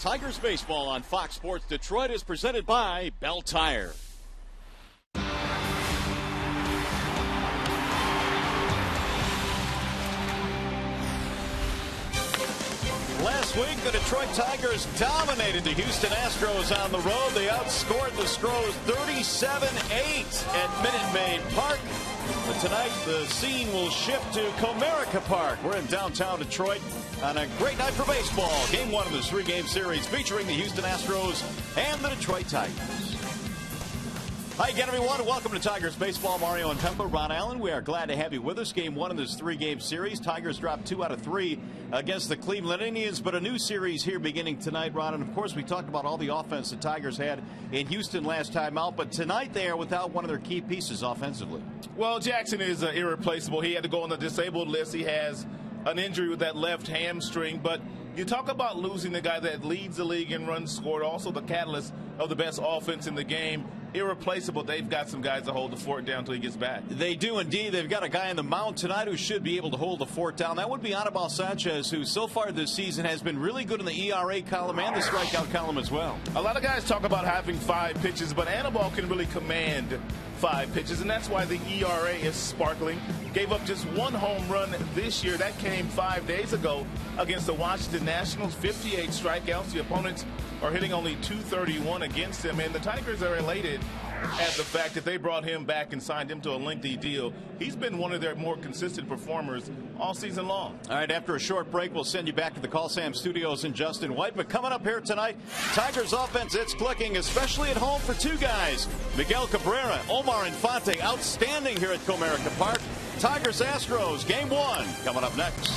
Tigers baseball on Fox Sports Detroit is presented by Bell Tire. Last week, the Detroit Tigers dominated the Houston Astros on the road. They outscored the Stros 37-8 at Minute Maid Park. But tonight, the scene will shift to Comerica Park. We're in downtown Detroit on a great night for baseball. Game one of this three-game series featuring the Houston Astros and the Detroit Tigers. Hi again, everyone. Welcome to Tigers Baseball. Mario and Pemba, Ron Allen. We are glad to have you with us. Game one of this three-game series. Tigers dropped 2 out of 3 against the Cleveland Indians, but a new series here beginning tonight, Ron. And, of course, we talked about all the offense the Tigers had in Houston last time out, but tonight they are without one of their key pieces offensively. Well, Jackson is irreplaceable. He had to go on the disabled list. He has an injury with that left hamstring, but you talk about losing the guy that leads the league in runs scored, also the catalyst of the best offense in the game. Irreplaceable. They've got some guys to hold the fort down until he gets back. They do indeed. They've got a guy on the mound tonight who should be able to hold the fort down. That would be Anibal Sanchez, who so far this season has been really good in the ERA column and the strikeout column as well. A lot of guys talk about having 5 pitches, but Anibal can really command 5 pitches, and that's why the ERA is sparkling. Gave up just 1 home run this year. That came 5 days ago against the Washington Nationals. 58 strikeouts. The opponents are hitting only .231 against him, and the Tigers are elated at the fact that they brought him back and signed him to a lengthy deal. He's been one of their more consistent performers all season long. All right, after a short break, we'll send you back to the Call Sam Studios in Justin White. But coming up here tonight, Tigers offense, it's clicking, especially at home for 2 guys. Miguel Cabrera, Omar Infante, outstanding here at Comerica Park. Tigers Astros, game 1, coming up next.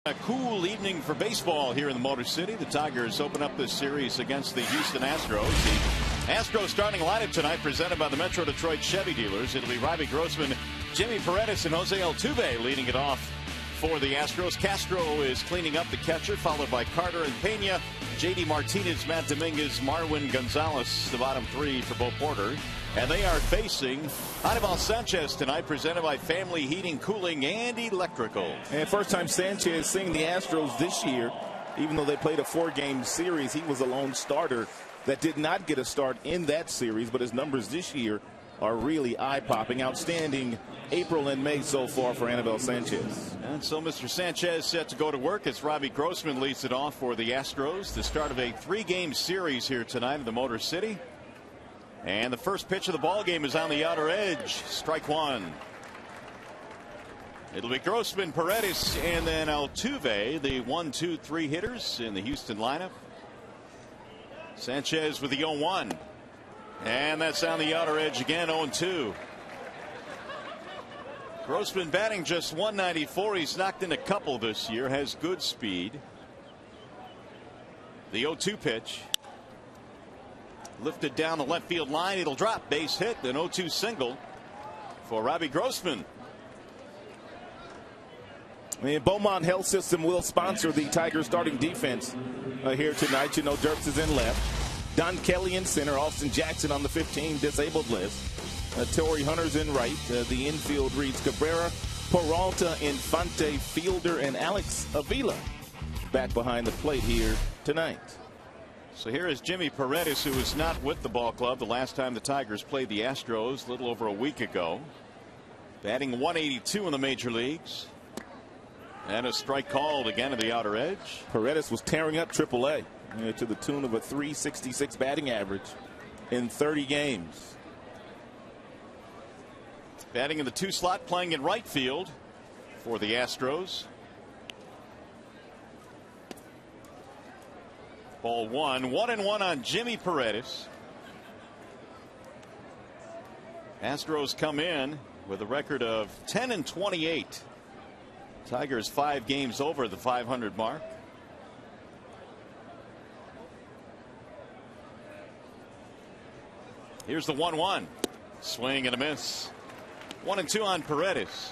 A cool evening for baseball here in the Motor City. The Tigers open up this series against the Houston Astros. The Astros starting lineup tonight presented by the Metro Detroit Chevy dealers. It'll be Robbie Grossman, Jimmy Paredes, and Jose Altuve leading it off for the Astros. Castro is cleaning up the catcher, followed by Carter and Pena. J.D. Martinez, Matt Dominguez, Marwin Gonzalez, the bottom three for Bo Porter. And they are facing Anibal Sanchez tonight, presented by Family Heating, Cooling, and Electrical. And first time Sanchez seeing the Astros this year, even though they played a 4-game series, he was a lone starter that did not get a start in that series, but his numbers this year are really eye-popping. Outstanding April and May so far for Anibal Sanchez. And so Mr. Sanchez set to go to work as Robbie Grossman leads it off for the Astros. The start of a 3-game series here tonight in the Motor City. And the first pitch of the ball game is on the outer edge. Strike one. It'll be Grossman, Paredes, and then Altuve, the 1-2-3 hitters in the Houston lineup. Sanchez with the 0-1. And that's on the outer edge again, 0-2. Grossman batting just 194. He's knocked in a couple this year, has good speed. The 0-2 pitch. Lifted down the left field line. It'll drop. Base hit. An 0-2 single for Robbie Grossman. The Beaumont Health System will sponsor the Tigers starting defense here tonight. You know, Dirks is in left. Don Kelly in center. Austin Jackson on the 15 disabled list. Torrey Hunter's in right. The infield reads Cabrera, Peralta, Infante, Fielder, and Alex Avila back behind the plate here tonight. So here is Jimmy Paredes, who was not with the ball club the last time the Tigers played the Astros a little over a week ago. Batting 182 in the major leagues. And a strike called again at the outer edge. Paredes was tearing up AAA to the tune of a .366 batting average in 30 games. Batting in the 2 slot, playing in right field for the Astros. Ball 1-1 on Jimmy Paredes. Astros come in with a record of 10-28. Tigers 5 games over the 500 mark. Here's the 1-1. Swing and a miss. 1-2 on Paredes.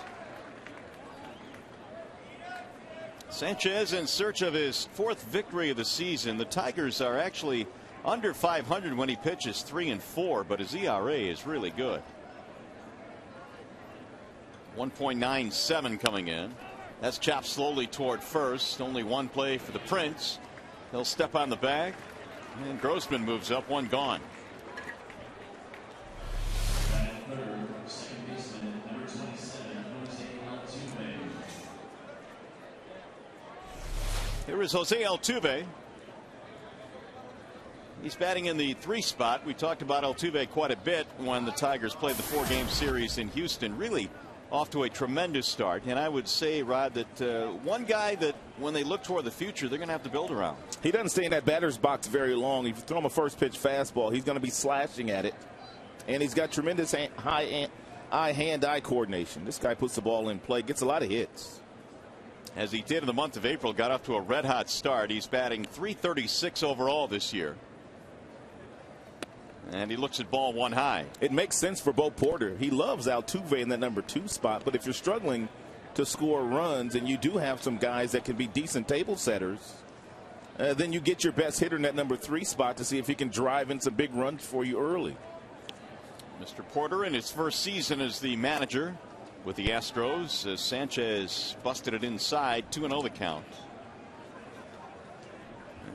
Sanchez in search of his 4th victory of the season. The Tigers are actually under 500 when he pitches, 3-4, but his ERA is really good. 1.97 coming in. That's chopped slowly toward first. Only one play for the Prince. He'll step on the bag, and Grossman moves up, 1 gone. Here is Jose Altuve. He's batting in the 3 spot. We talked about Altuve quite a bit when the Tigers played the 4-game series in Houston. Really off to a tremendous start. And I would say, Rod, that one guy that when they look toward the future, they're going to have to build around. He doesn't stay in that batter's box very long. If you throw him a first pitch fastball, he's going to be slashing at it. And he's got tremendous hand-eye coordination. This guy puts the ball in play, gets a lot of hits. As he did in the month of April, got off to a red-hot start. He's batting .336 overall this year. And he looks at ball 1 high. It makes sense for Bo Porter. He loves Altuve in that number 2 spot. But if you're struggling to score runs and you do have some guys that can be decent table setters, then you get your best hitter in that number 3 spot to see if he can drive in some big runs for you early. Mr. Porter in his first season as the manager with the Astros, as Sanchez busted it inside, 2-0 the count.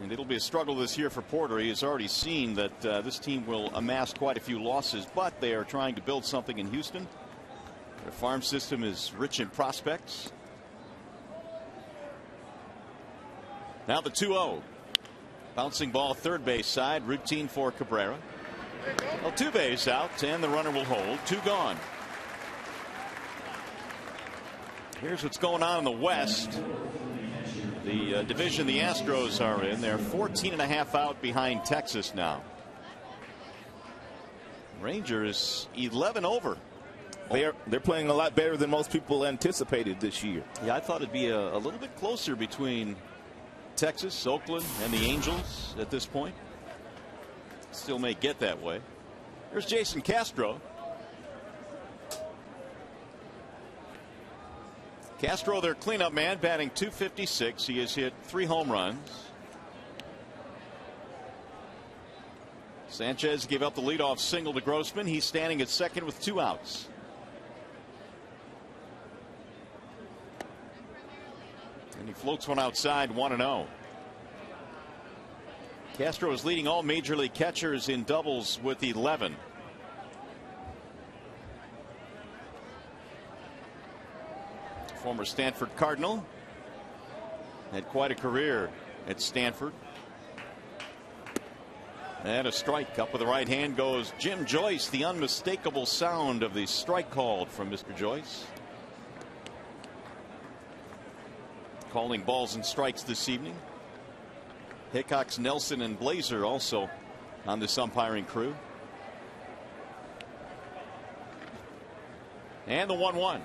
And it'll be a struggle this year for Porter. He has already seen that this team will amass quite a few losses, but they are trying to build something in Houston. Their farm system is rich in prospects. Now the 2-0. Bouncing ball third base side, routine for Cabrera. Altuve is out, and the runner will hold. 2 gone. Here's what's going on in the West. The division the Astros are in. They're 14.5 out behind Texas now. Rangers 11 over. They're playing a lot better than most people anticipated this year. Yeah, I thought it'd be a little bit closer between Texas, Oakland, and the Angels at this point. Still may get that way. There's Jason Castro. Castro, their cleanup man, batting .256. He has hit 3 home runs. Sanchez gave up the leadoff single to Grossman. He's standing at second with 2 outs. And he floats one outside, 1-0. Castro is leading all major league catchers in doubles with 11. Former Stanford Cardinal. Had quite a career at Stanford. And a strike. Up with the right hand goes Jim Joyce. The unmistakable sound of the strike called from Mr. Joyce. Calling balls and strikes this evening. Hickox, Nelson, and Blazer also on this umpiring crew. And the 1-1.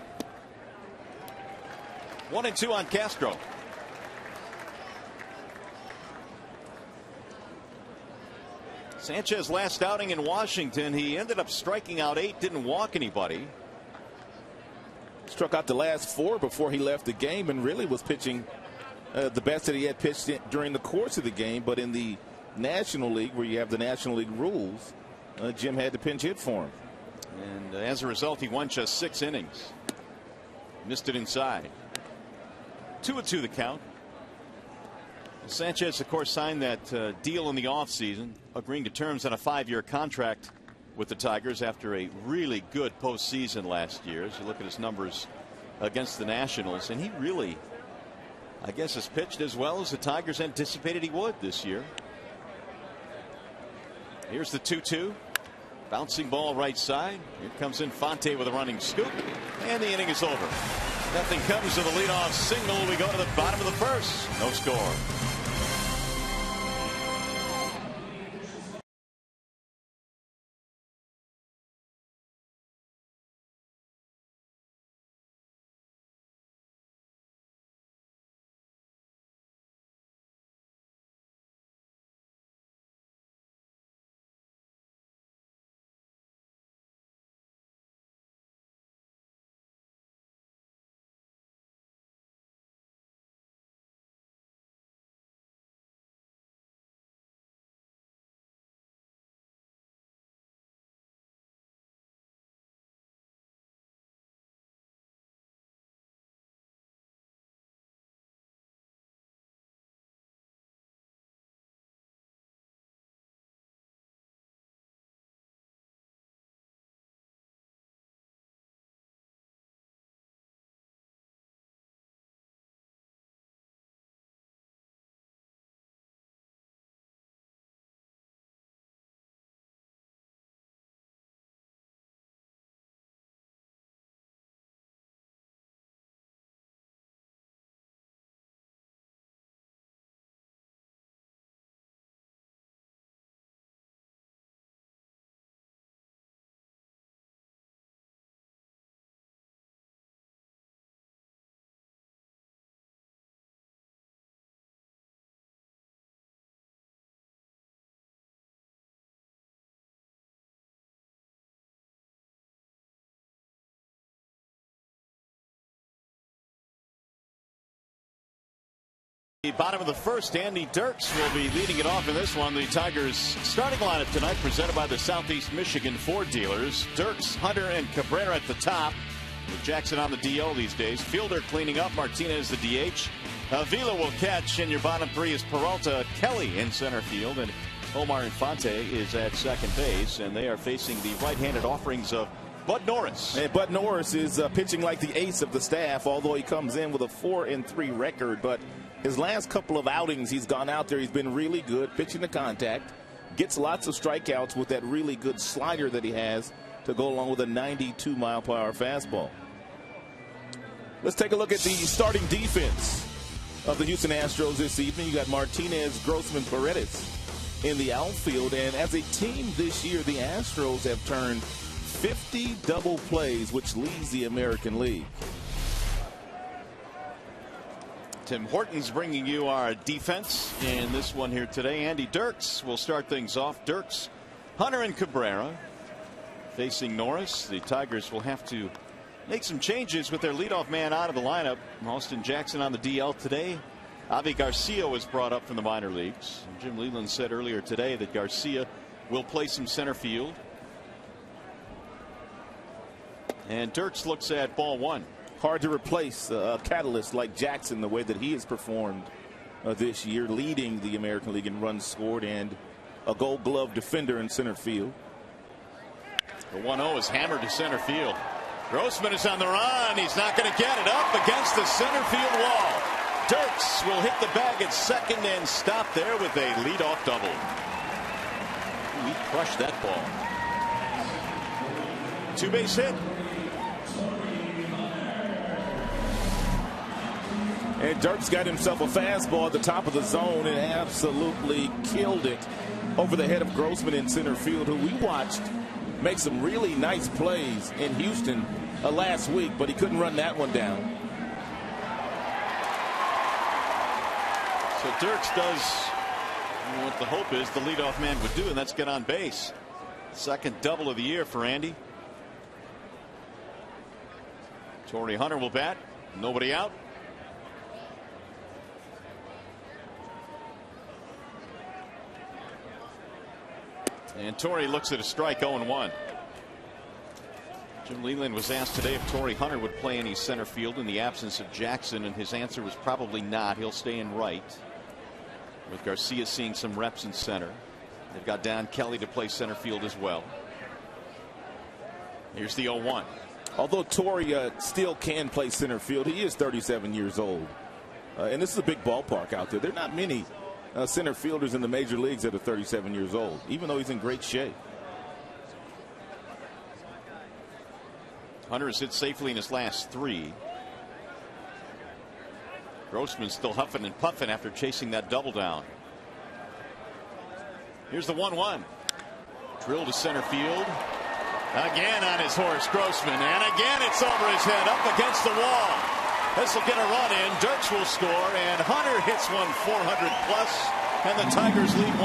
1-2 on Castro. Sanchez last outing in Washington, he ended up striking out 8, didn't walk anybody. Struck out the last 4 before he left the game and really was pitching the best that he had pitched during the course of the game. But in the National League, where you have the National League rules, Jim had to pinch hit for him. And as a result, he won just 6 innings. Missed it inside. 2-2 the count. Sanchez, of course, signed that deal in the offseason, agreeing to terms on a 5-year contract with the Tigers after a really good postseason last year. As you look at his numbers against the Nationals, and he really, I guess, has pitched as well as the Tigers anticipated he would this year. Here's the 2-2. Bouncing ball right side. Here comes Infante with a running scoop, and the inning is over. Nothing comes to the leadoff single. We go to the bottom of the first. No score. The bottom of the first, Andy Dirks will be leading it off in this one. The Tigers starting lineup tonight presented by the Southeast Michigan Ford dealers. Dirks, Hunter, and Cabrera at the top, with Jackson on the DL these days. Fielder cleaning up, Martinez the DH. Avila will catch, and your bottom 3 is Peralta, Kelly in center field, and Omar Infante is at second base, and they are facing the right-handed offerings of Bud Norris. And Bud Norris is pitching like the ace of the staff, although he comes in with a 4-3 record. But his last couple of outings, he's gone out there. He's been really good pitching to contact. Gets lots of strikeouts with that really good slider that he has to go along with a 92-mile-per-hour fastball. Let's take a look at the starting defense of the Houston Astros this evening. You got Martinez, Grossman, Paredes in the outfield. And as a team this year, the Astros have turned 50 double plays, which leads the American League. Tim Hortons bringing you our defense in this one here today. Andy Dirks will start things off. Dirks, Hunter, and Cabrera facing Norris. The Tigers will have to make some changes with their leadoff man out of the lineup. Austin Jackson on the DL today. Avi Garcia was brought up from the minor leagues. Jim Leyland said earlier today that Garcia will play some center field. And Dirks looks at ball one. Hard to replace a catalyst like Jackson the way that he has performed this year, leading the American League in runs scored and a Gold Glove defender in center field. The 1-0 is hammered to center field. Grossman is on the run. He's not going to get it, up against the center field wall. Dirks will hit the bag at second and stop there with a leadoff double. He crushed that ball. Two-base hit. And Dirks got himself a fastball at the top of the zone and absolutely killed it over the head of Grossman in center field, who we watched make some really nice plays in Houston last week, but he couldn't run that one down. So Dirks does what the hope is the leadoff man would do, and that's get on base. Second double of the year for Andy. Torrey Hunter will bat. Nobody out. And Torrey looks at a strike, 0-1. Jim Leyland was asked today if Torrey Hunter would play any center field in the absence of Jackson, and his answer was probably not. He'll stay in right, with Garcia seeing some reps in center. They've got Don Kelly to play center field as well. Here's the 0-1. Although Torrey still can play center field, he is 37 years old. And this is a big ballpark out there. There are not many center fielders in the major leagues that are 37 years old, even though he's in great shape. Hunter has hit safely in his last three. Grossman still huffing and puffing after chasing that double down. Here's the 1-1. Drill to center field. Again on his horse, Grossman, and again it's over his head, up against the wall. This will get a run in. Dirks will score, and Hunter hits one 400 plus, and the Tigers lead 1-0.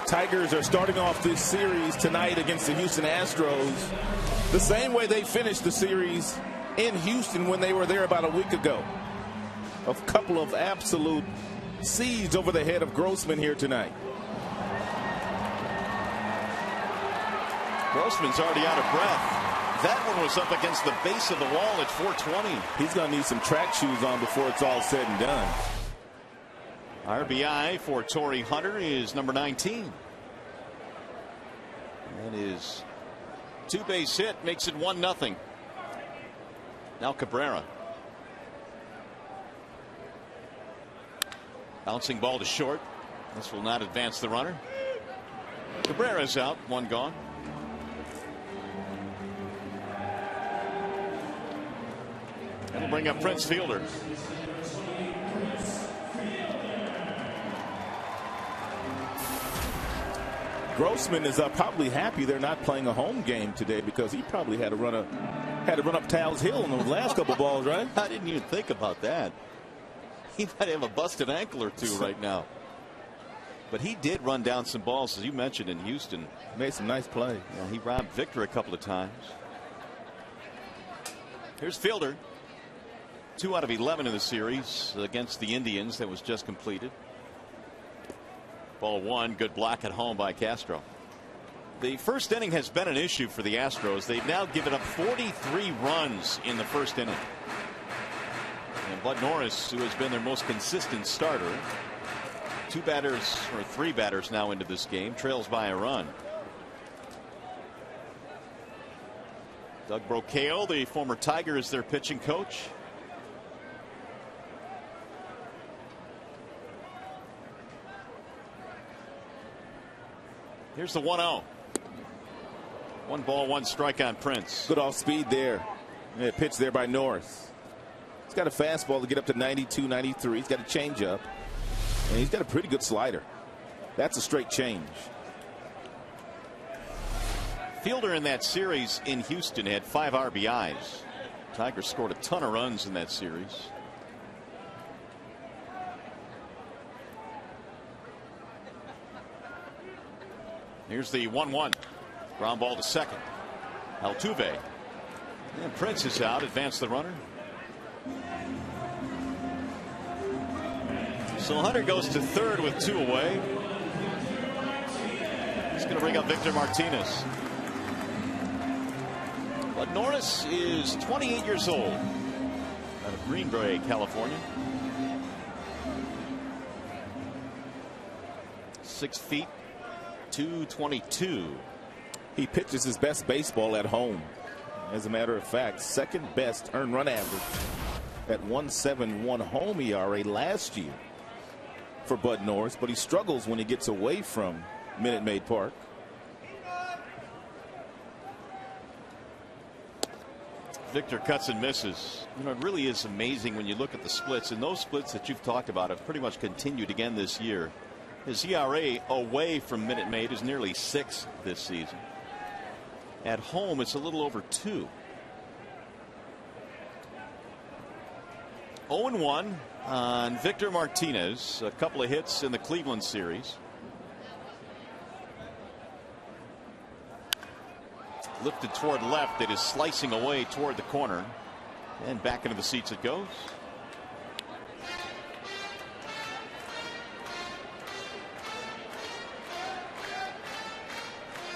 Tigers are starting off this series tonight against the Houston Astros the same way they finished the series in Houston when they were there about a week ago. A couple of absolute seeds over the head of Grossman here tonight. Grossman's already out of breath. That one was up against the base of the wall at 420. He's going to need some track shoes on before it's all said and done. RBI for Torrey Hunter is number 19. That is two-base hit, makes it 1-0. Now Cabrera. Bouncing ball to short. This will not advance the runner. Cabrera's out, one gone. That'll bring up Prince Fielder. Grossman is probably happy they're not playing a home game today, because he probably had to run up Towles Hill in those last couple balls, right? I didn't even think about that. He might have a busted ankle or two right now. But he did run down some balls, as you mentioned, in Houston. Made some nice plays. Yeah, he robbed Victor a couple of times. Here's Fielder. 2 out of 11 in the series against the Indians that was just completed. Ball one, good block at home by Castro. The first inning has been an issue for the Astros. They've now given up 43 runs in the first inning. And Bud Norris, who has been their most consistent starter, three batters now into this game, trails by a run. Doug Brocail, the former Tiger, is their pitching coach. Here's the 1-0. 1 ball, 1 strike on Prince. Good off speed there. Yeah, pitch there by Norris. He's got a fastball to get up to 92, 93. He's got a changeup. And he's got a pretty good slider. That's a straight change. Fielder in that series in Houston had 5 RBIs. Tigers scored a ton of runs in that series. Here's the 1-1. Ground ball to second. Altuve. And Prince is out. Advance the runner. So Hunter goes to third with 2 away. He's going to bring up Victor Martinez. But Norris is 28 years old, out of Green Bay, California. 6 feet, 222. He pitches his best baseball at home. As a matter of fact, second best earned run average at 1.71 home ERA last year for Bud Norris, but he struggles when he gets away from Minute Maid Park. Victor cuts and misses. You know, it really is amazing when you look at the splits, and those splits that you've talked about have pretty much continued again this year. His ERA away from Minute Maid is nearly 6 this season. At home, it's a little over 2. 0-1 on Victor Martinez. A couple of hits in the Cleveland series. Lifted toward left. It is slicing away toward the corner. And back into the seats it goes.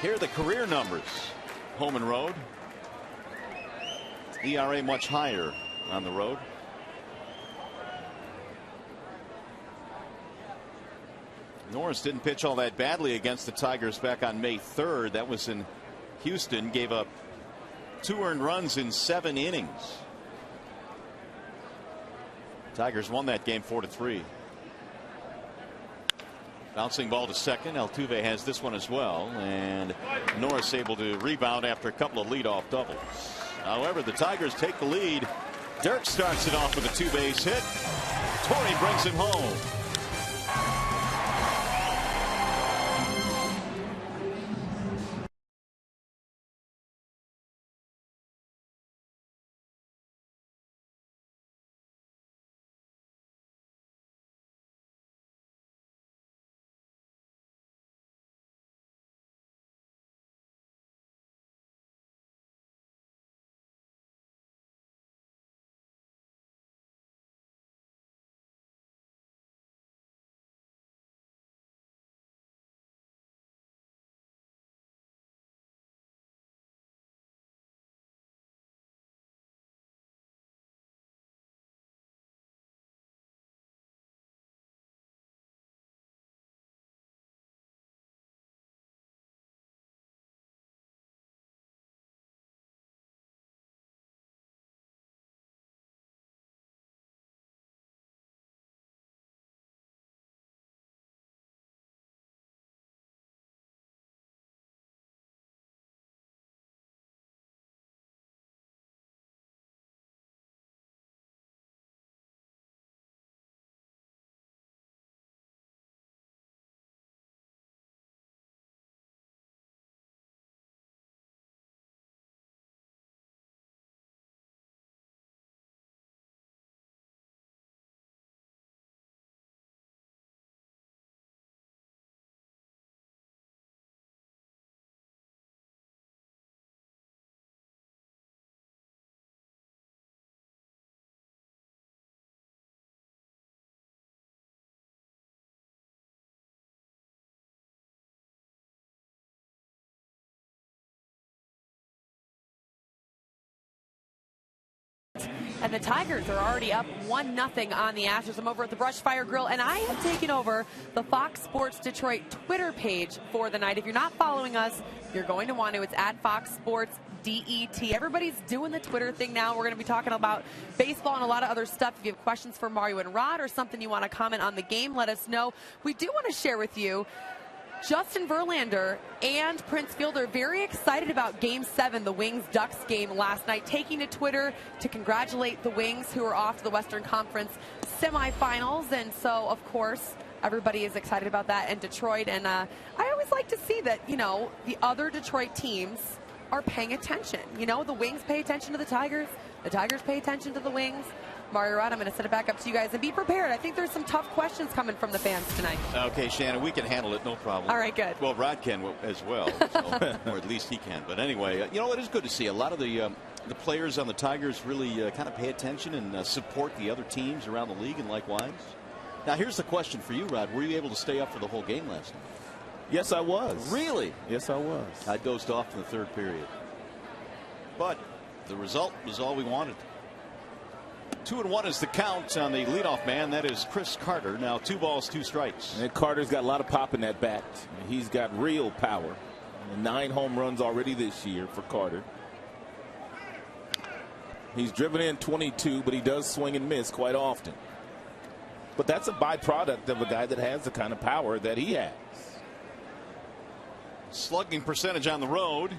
Here are the career numbers. Home and road. ERA much higher on the road. Norris didn't pitch all that badly against the Tigers back on May 3rd. That was in Houston. Gave up 2 earned runs in 7 innings. Tigers won that game 4-3. Bouncing ball to second. Altuve has this one as well, and Norris able to rebound after a couple of leadoff doubles. However, the Tigers take the lead. Dirk starts it off with a 2-base hit. Torrey brings him home. And the Tigers are already up 1-0 on the Astros. I'm over at the Brush Fire Grill, and I have taken over the Fox Sports Detroit Twitter page for the night. If you're not following us, you're going to want to. It's at Fox Sports DET. Everybody's doing the Twitter thing now. We're going to be talking about baseball and a lot of other stuff. If you have questions for Mario and Rod or something you want to comment on the game, let us know. We do want to share with you Justin Verlander and Prince Fielder very excited about Game 7, the Wings-Ducks game last night, taking to Twitter to congratulate the Wings, who are off to the Western Conference semifinals. And so, of course, everybody is excited about that in Detroit. And I always just like to see that, you know, the other Detroit teams are paying attention. You know, the Wings pay attention to the Tigers pay attention to the Wings. Mario Rod, I'm going to set it back up to you guys and be prepared. I think there's some tough questions coming from the fans tonight. Okay, Shannon, we can handle it, no problem. All right, good. Well, Rod can as well, so, or at least he can. But anyway, you know, it is good to see a lot of the players on the Tigers really kind of pay attention and support the other teams around the league and likewise. Now, here's the question for you, Rod. Were you able to stay up for the whole game last night? Yes, I was. Really? Yes, I was. I dozed off in the third period. But the result was all we wanted. 2-1 is the count on the leadoff man. That is Chris Carter. Now 2 balls, 2 strikes. And Carter's got a lot of pop in that bat. He's got real power. 9 home runs already this year for Carter. He's driven in 22, but he does swing and miss quite often. But that's a byproduct of a guy that has the kind of power that he has. Slugging percentage on the road,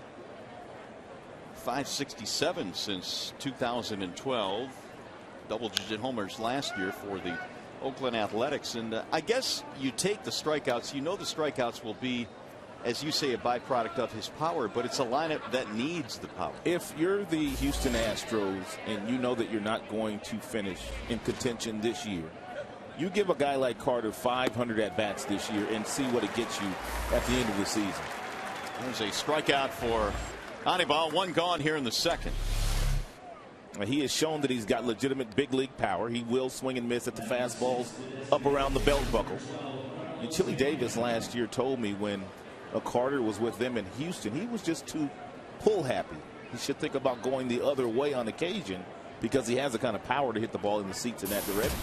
.567 since 2012. Double-digit homers last year for the Oakland Athletics. And I guess you take the strikeouts. You know the strikeouts will be, as you say, a byproduct of his power, but it's a lineup that needs the power. If you're the Houston Astros and you know that you're not going to finish in contention this year, you give a guy like Carter 500 at-bats this year and see what it gets you at the end of the season. There's a strikeout for Anibal. 1 gone here in the second. He has shown that he's got legitimate big league power. He will swing and miss at the fastballs up around the belt buckle. And Chili Davis last year told me when Carter was with them in Houston, he was just too pull happy. He should think about going the other way on occasion because he has the kind of power to hit the ball in the seats in that direction.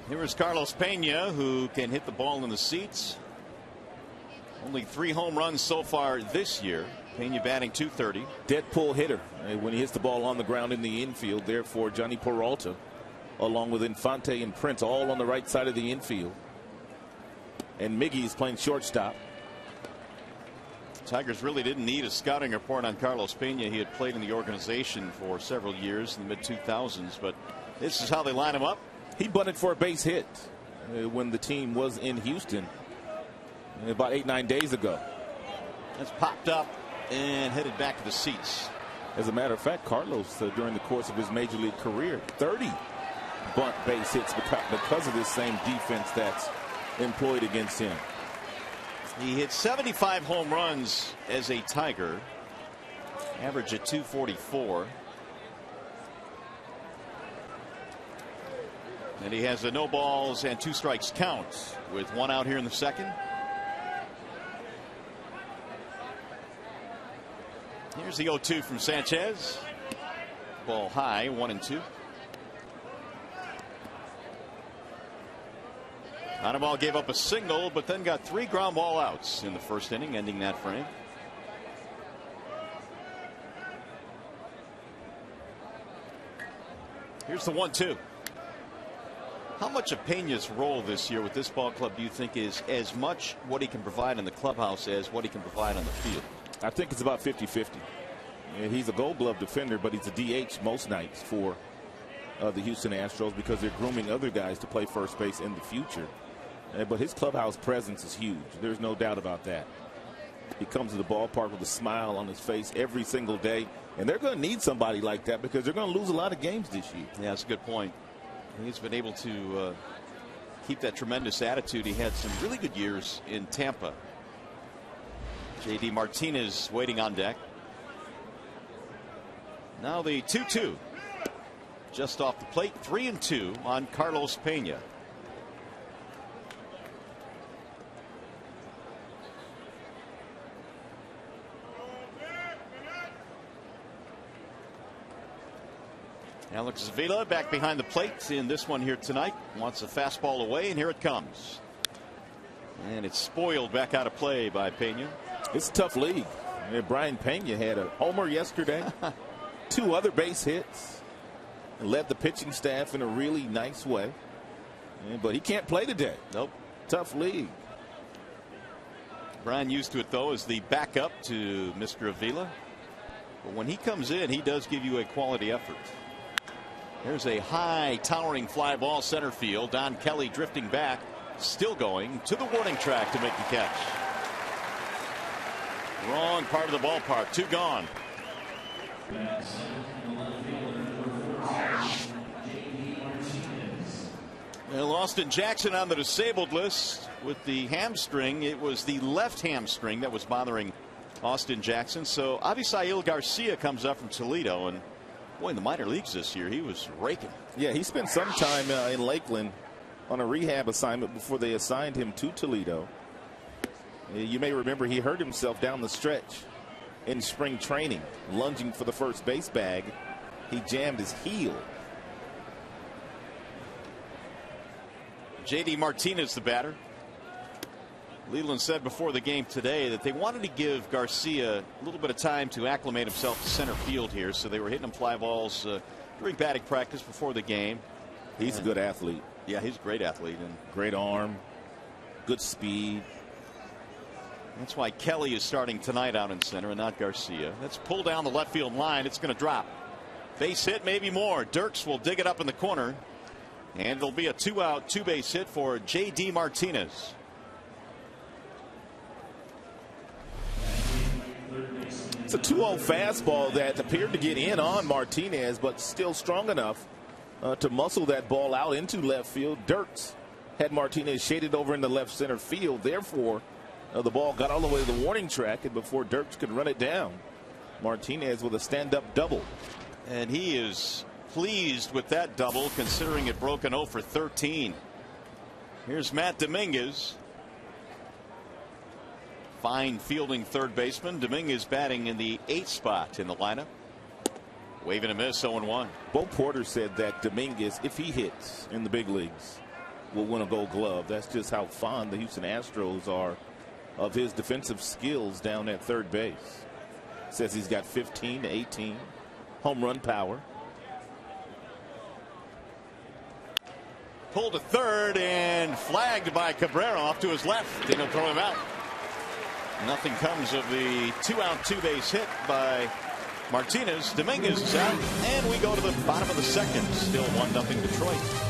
Here is Carlos Pena, who can hit the ball in the seats. Only 3 home runs so far this year. Pena batting .230. Dead pull hitter when he hits the ball on the ground in the infield. Therefore, Johnny Peralta, along with Infante and Prince, all on the right side of the infield. And Miggy is playing shortstop. Tigers really didn't need a scouting report on Carlos Pena. He had played in the organization for several years in the mid-2000s, but this is how they line him up. He bunted for a base hit when the team was in Houston about 8-9 days ago. That's popped up and headed back to the seats. As a matter of fact, Carlos, during the course of his major league career, 30 bunt base hits because of this same defense that's employed against him. He hit 75 home runs as a Tiger, average at .244. And he has a no balls and 2 strikes count with 1 out here in the second. Here's the 0-2 from Sanchez. Ball high, 1-2. Anibal gave up a single, but then got 3 ground ball outs in the first inning, ending that frame. Here's the 1-2. How much of Pena's role this year with this ball club do you think is as much what he can provide in the clubhouse as what he can provide on the field? I think it's about 50-50. He's a Gold Glove defender, but he's a DH most nights for the Houston Astros because they're grooming other guys to play first base in the future. But his clubhouse presence is huge. There's no doubt about that. He comes to the ballpark with a smile on his face every single day, and they're going to need somebody like that because they're going to lose a lot of games this year. Yeah, that's a good point. He's been able to keep that tremendous attitude. He had some really good years in Tampa. J.D. Martinez waiting on deck. Now the 2-2. Just off the plate, 3-2 on Carlos Pena. Alex Avila back behind the plate in this one here tonight. Wants a fastball away, and here it comes. And it's spoiled back out of play by Pena. It's a tough league. Brian Pena had a homer yesterday, 2 other base hits, and led the pitching staff in a really nice way. But he can't play today. Nope. Tough league. Brian used to it, though, as the backup to Mr. Avila. But when he comes in, he does give you a quality effort. There's a high towering fly ball center field. Don Kelly drifting back, still going to the warning track to make the catch. Wrong part of the ballpark. 2 gone. Well, Austin Jackson on the disabled list with the hamstring. It was the left hamstring that was bothering Austin Jackson. So Avisail Garcia comes up from Toledo, and boy, in the minor leagues this year, he was raking. Yeah, he spent some time in Lakeland on a rehab assignment before they assigned him to Toledo. You may remember he hurt himself down the stretch in spring training, lunging for the first base bag. He jammed his heel. J.D. Martinez, the batter. Leland said before the game today that they wanted to give Garcia a little bit of time to acclimate himself to center field here, so they were hitting him fly balls during batting practice before the game. He's a good athlete. Yeah, he's a great athlete. And great arm, good speed. That's why Kelly is starting tonight out in center and not Garcia. Let's pull down the left field line. It's going to drop. Base hit, maybe more. Dirks will dig it up in the corner. And it'll be a 2-out, 2-base hit for J.D. Martinez. It's a 2-0 fastball that appeared to get in on Martinez, but still strong enough to muscle that ball out into left field. Dirks had Martinez shaded over in the left center field. Therefore, the ball got all the way to the warning track, and before Dirks could run it down, Martinez with a stand-up double. And he is pleased with that double, considering it broke an 0 for 13. Here's Matt Dominguez. Fine fielding third baseman. Dominguez batting in the 8th spot in the lineup. Waving a miss, 0-1. Bo Porter said that Dominguez, if he hits in the big leagues, will win a Gold Glove. That's just how fond the Houston Astros are of his defensive skills down at third base. Says he's got 15 to 18 home run power. Pulled to third and flagged by Cabrera off to his left. Then he'll throw him out. Nothing comes of the 2-out, 2-base hit by Martinez. Dominguez is out, and we go to the bottom of the second. Still 1-0 Detroit.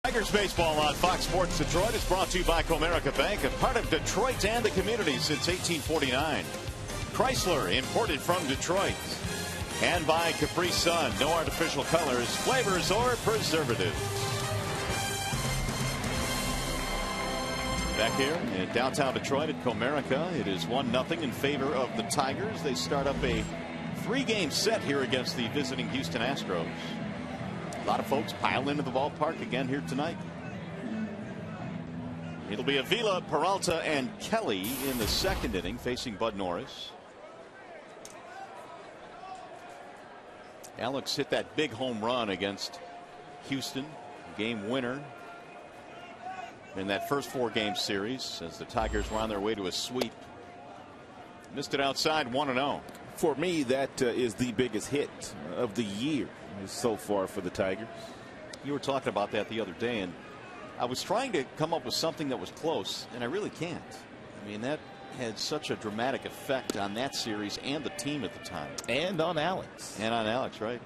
Tigers baseball on Fox Sports Detroit is brought to you by Comerica Bank, a part of Detroit and the community since 1849. Chrysler, imported from Detroit. And by Capri Sun, no artificial colors, flavors, or preservatives. Back here in downtown Detroit at Comerica, it is 1-0 in favor of the Tigers. They start up a 3-game set here against the visiting Houston Astros. A lot of folks pile into the ballpark again here tonight. It'll be Avila, Peralta, and Kelly in the second inning facing Bud Norris. Alex hit that big home run against Houston, game winner in that first 4-game series as the Tigers were on their way to a sweep. Missed it outside, 1-0. For me, that is the biggest hit of the year so far for the Tigers. You were talking about that the other day, and I was trying to come up with something that was close, and I really can't. I mean, that had such a dramatic effect on that series and the team at the time. And on Alex. And on Alex, right.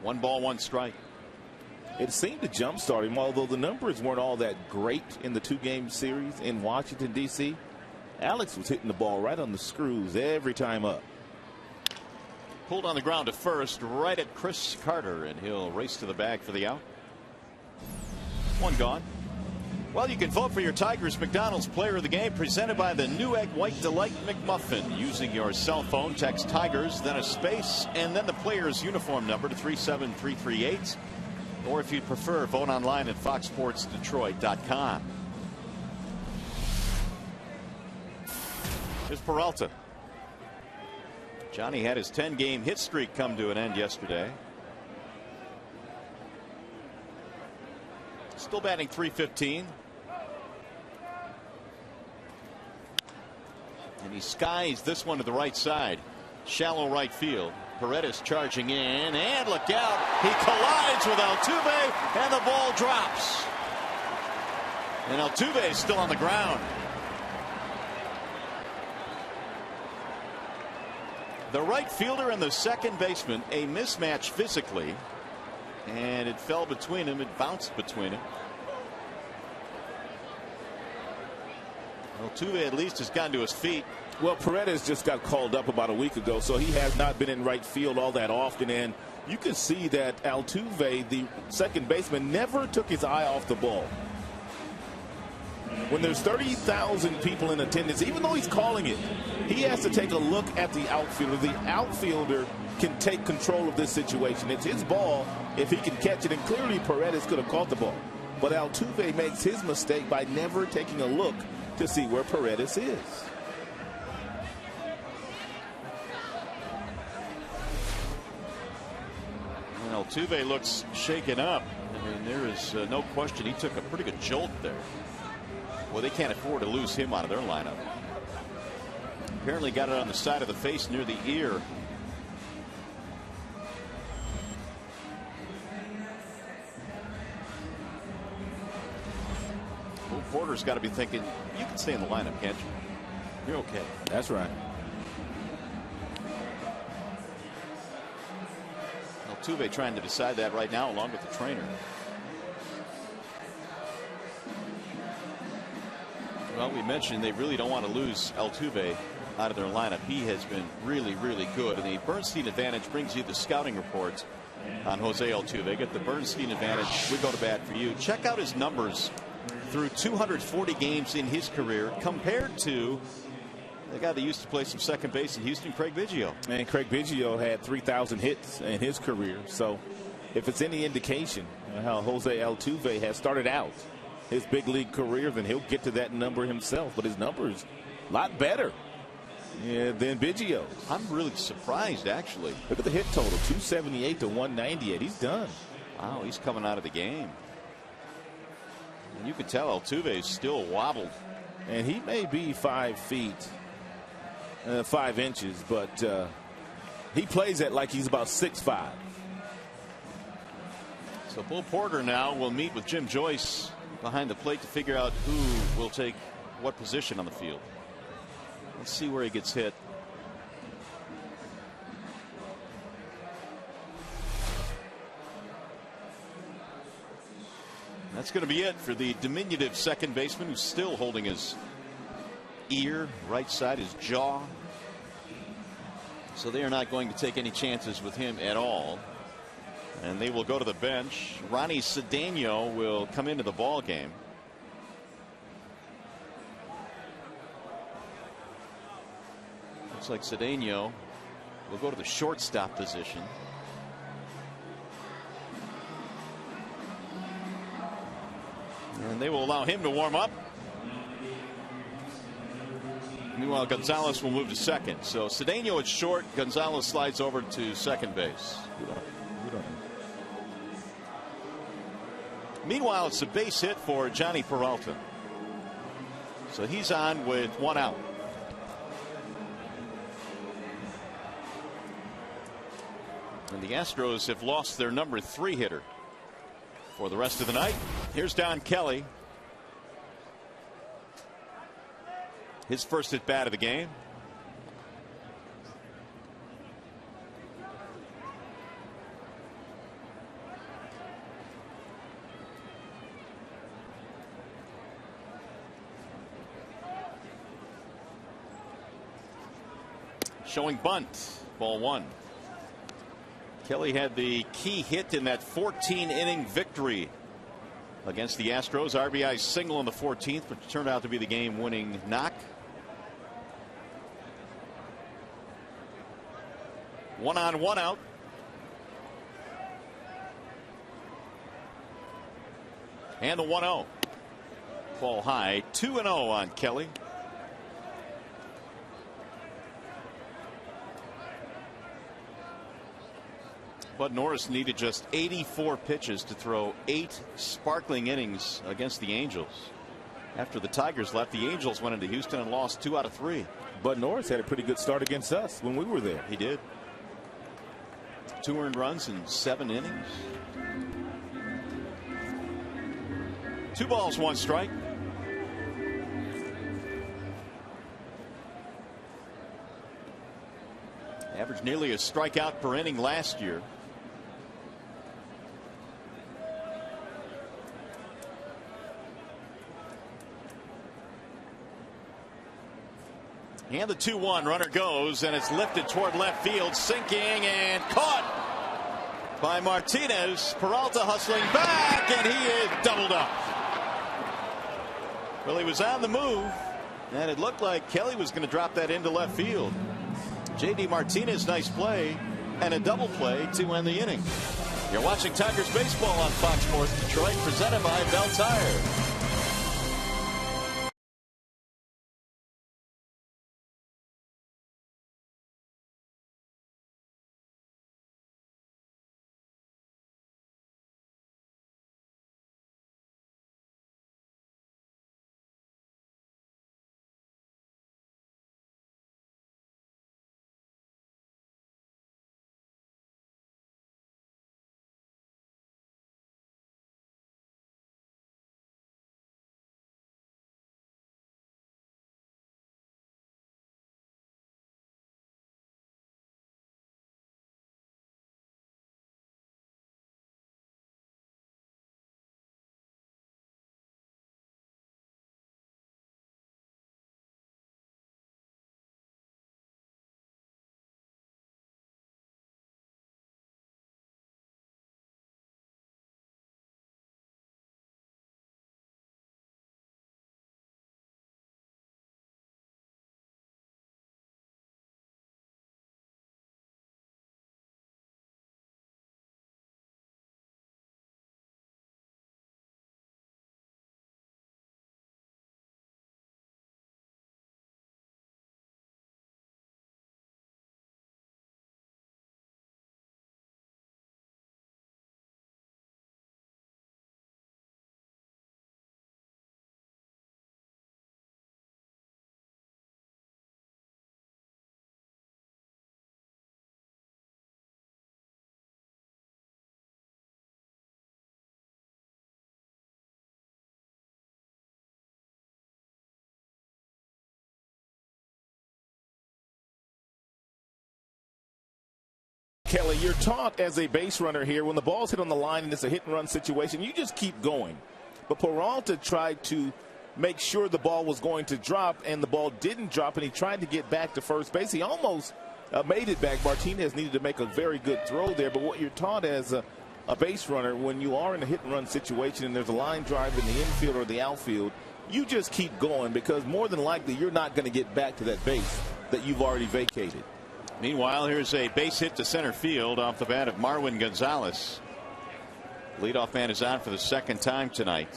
1 ball, 1 strike. It seemed to jumpstart him, although the numbers weren't all that great in the 2-game series in Washington, D.C. Alex was hitting the ball right on the screws every time up. Pulled on the ground to first, right at Chris Carter, and he'll race to the bag for the out. 1 gone. Well, you can vote for your Tigers McDonald's Player of the Game, presented by the New Egg White Delight McMuffin. Using your cell phone, text Tigers, then a space, and then the player's uniform number to 37338. Or if you'd prefer, vote online at foxsportsdetroit.com. Here's Peralta. Johnny had his 10-game hit streak come to an end yesterday. Still batting .315. And he skies this one to the right side. Shallow right field. Paredes charging in, and look out. He collides with Altuve, and the ball drops. And Altuve is still on the ground. The right fielder and the second baseman, a mismatch physically. And it fell between them. It bounced between them. Altuve at least has gotten to his feet. Well, Paredes just got called up about a week ago, so he has not been in right field all that often. And you can see that Altuve, the second baseman, never took his eye off the ball. When there's 30,000 people in attendance, even though he's calling it, he has to take a look at the outfielder. The outfielder can take control of this situation. It's his ball if he can catch it, and clearly Paredes could have caught the ball. But Altuve makes his mistake by never taking a look to see where Paredes is. And Altuve looks shaken up. I mean, there is no question he took a pretty good jolt there. Well, they can't afford to lose him out of their lineup. Apparently got it on the side of the face near the ear. Well, Porter's got to be thinking, you can stay in the lineup, can't you? You're okay. That's right. Altuve trying to decide that right now along with the trainer. Well, we mentioned they really don't want to lose Altuve out of their lineup. He has been really, really good. And the Bernstein Advantage brings you the scouting report on Jose Altuve. Get the Bernstein Advantage. We go to bat for you. Check out his numbers through 240 games in his career compared to the guy that used to play some second base in Houston, Craig Biggio. And Craig Biggio had 3,000 hits in his career. So if it's any indication how Jose Altuve has started out his big league career, then he'll get to that number himself. But his number is a lot better than Biggio's. I'm really surprised, actually. Look at the hit total, 278 to 198. He's done. Wow, he's coming out of the game. And you can tell Altuve's still wobbled. And he may be 5 feet, 5 inches, but he plays it like he's about 6'5". So Bull Porter now will meet with Jim Joyce behind the plate to figure out who will take what position on the field. Let's see where he gets hit. That's going to be it for the diminutive second baseman, who's still holding his ear, right side, his jaw. So they are not going to take any chances with him at all. And they will go to the bench. Ronnie Cedeno will come into the ball game. Looks like Cedeno will go to the shortstop position. And they will allow him to warm up. Meanwhile, Gonzalez will move to second. So Cedeno at short. Gonzalez slides over to second base. it on. Meanwhile, it's a base hit for Johnny Peralta. So he's on with 1 out. And the Astros have lost their number 3 hitter for the rest of the night. Here's Don Kelly. His first at bat of the game. Showing bunt, ball 1. Kelly had the key hit in that 14-inning victory against the Astros. RBI single in the 14th, which turned out to be the game-winning knock. 1 on, 1 out. And the 1-0. Ball high, 2-0 on Kelly. Bud Norris needed just 84 pitches to throw 8 sparkling innings against the Angels. After the Tigers left, the Angels went into Houston and lost 2 out of 3. Bud Norris had a pretty good start against us when we were there. He did. 2 earned runs in 7 innings. 2 balls, 1 strike. Averaged nearly a strikeout per inning last year. And the 2-1 runner goes, and it's lifted toward left field, sinking and caught by Martinez. Peralta hustling back, and he is doubled up. Well, he was on the move, and it looked like Kelly was going to drop that into left field. J.D. Martinez, nice play, and a double play to end the inning. You're watching Tigers baseball on Fox Sports Detroit, presented by Bell Tire. Kelly, you're taught as a base runner here, when the ball's hit on the line and it's a hit and run situation, you just keep going. But Peralta tried to make sure the ball was going to drop, and the ball didn't drop, and he tried to get back to first base. He almost made it back. Martinez needed to make a very good throw there. But what you're taught as a base runner, when you are in a hit and run situation and there's a line drive in the infield or the outfield, you just keep going, because more than likely you're not going to get back to that base that you've already vacated. Meanwhile, here's a base hit to center field off the bat of Marwin Gonzalez. Leadoff man is on for the second time tonight.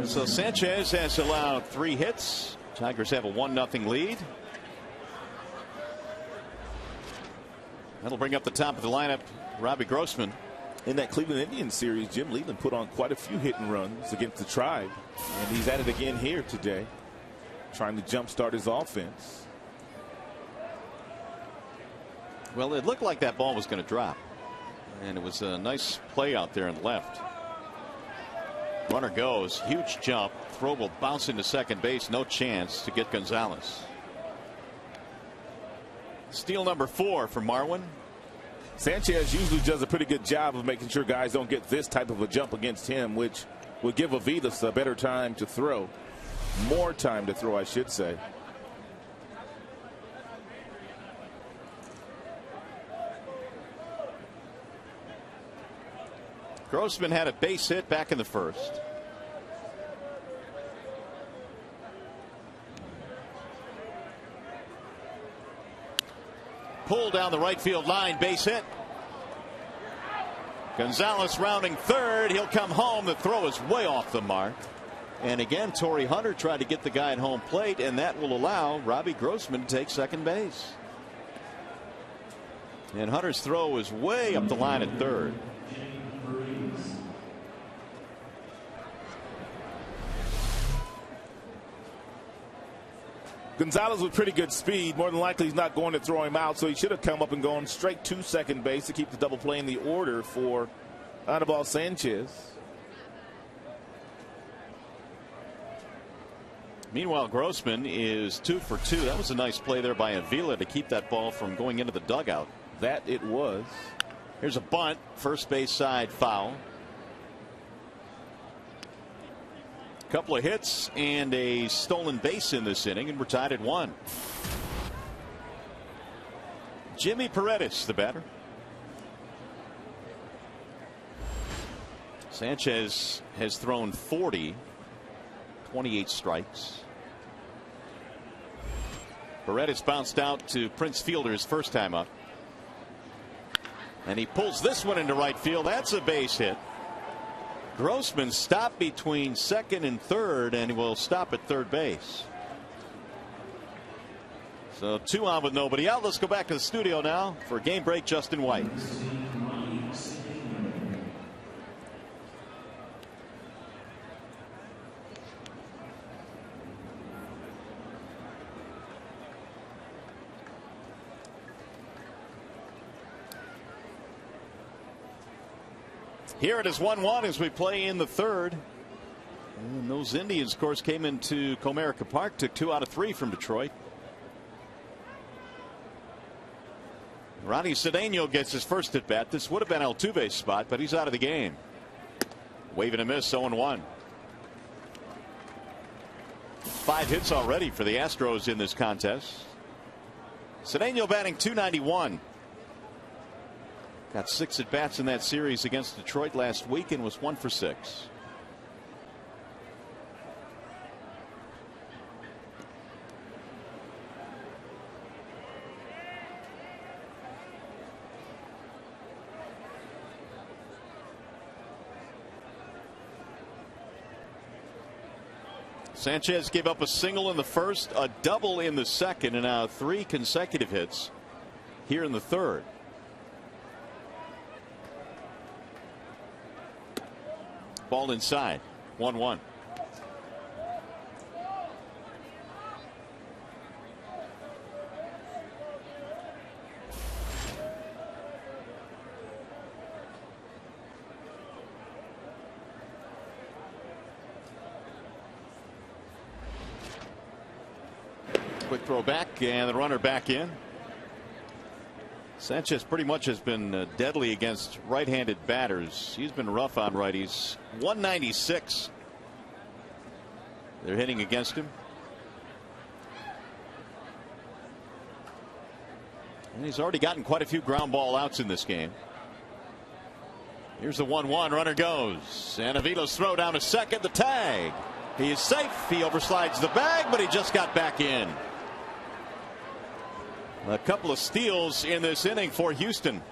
So Sanchez has allowed 3 hits. Tigers have a 1-0 lead. That'll bring up the top of the lineup, Robbie Grossman. In that Cleveland Indians series, Jim Leyland put on quite a few hit and runs against the Tribe. And he's at it again here today, trying to jumpstart his offense. Well, it looked like that ball was going to drop. And it was a nice play out there and left. Runner goes, huge jump. Throw will bounce into second base. No chance to get Gonzalez. Steal number 4 for Marwin. Sanchez usually does a pretty good job of making sure guys don't get this type of a jump against him, which would give Aviles a better time to throw. More time to throw, I should say. Grossman had a base hit back in the first. Pulled down the right field line, base hit. Gonzalez rounding third. He'll come home. The throw is way off the mark. And again, Torrey Hunter tried to get the guy at home plate, and that will allow Robbie Grossman to take second base. And Hunter's throw is way up the line at third. Gonzalez with pretty good speed. More than likely he's not going to throw him out, so he should have come up and gone straight to second base to keep the double play in the order for Anibal Sanchez. Meanwhile, Grossman is 2 for 2. That was a nice play there by Avila to keep that ball from going into the dugout. That it was. Here's a bunt, first base side foul. Couple of hits and a stolen base in this inning, and we're tied at 1. Jimmy Paredes, the batter. Sanchez has thrown 40, 28 strikes. Paredes bounced out to Prince Fielder his first time up. And he pulls this one into right field. That's a base hit. Grossman stopped between second and third, and will stop at third base. So 2 on with nobody out. Let's go back to the studio now for game break. Justin White. Here it is 1-1 as we play in the third. And those Indians, of course, came into Comerica Park, took 2 out of 3 from Detroit. Ronnie Cedeno gets his first at bat. This would have been Altuve's spot, but he's out of the game. Waving a miss, 0-1. 5 hits already for the Astros in this contest. Cedeno batting .291. Got 6 at bats in that series against Detroit last week and was 1 for 6. Sanchez gave up a single in the first, a double in the second, and now 3 consecutive hits here in the third. Ball inside, 1-1. Quick throw back, and the runner back in. Sanchez pretty much has been deadly against right-handed batters. He's been rough on righties. 196 they're hitting against him. And he's already gotten quite a few ground ball outs in this game. Here's the 1-1. Runner goes, and Avila's throw down to second. The tag. He is safe. He overslides the bag, but he just got back in. A couple of steals in this inning for Houston.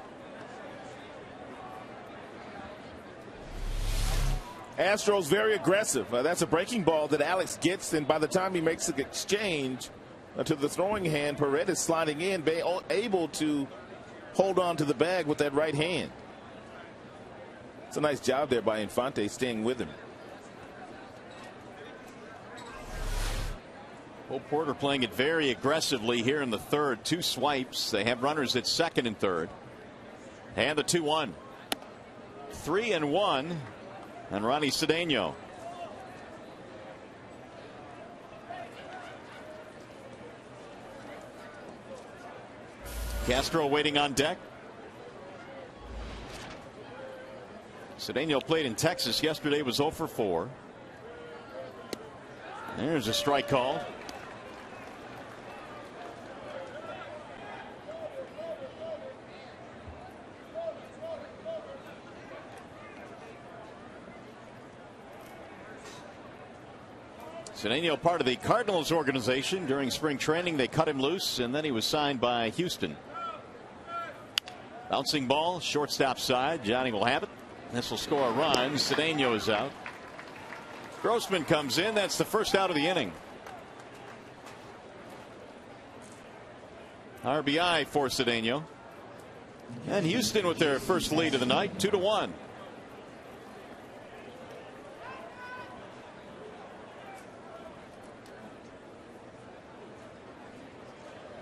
Astros very aggressive. That's a breaking ball that Alex gets, and by the time he makes the exchange to the throwing hand, Paredes sliding in, able to hold on to the bag with that right hand. It's a nice job there by Infante staying with him. Well, Porter playing it very aggressively here in the third. 2 swipes. They have runners at second and third. And the 2-1. 3-1. And Ronnie Cedeno. Castro waiting on deck. Cedeno played in Texas yesterday, was 0 for 4. There's a strike call. Cedeno, part of the Cardinals organization. During spring training, they cut him loose, and then he was signed by Houston. Bouncing ball, shortstop side. Johnny will have it. This will score a run. Cedeno is out. Grossman comes in. That's the first out of the inning. RBI for Cedeno. And Houston with their first lead of the night, 2-1.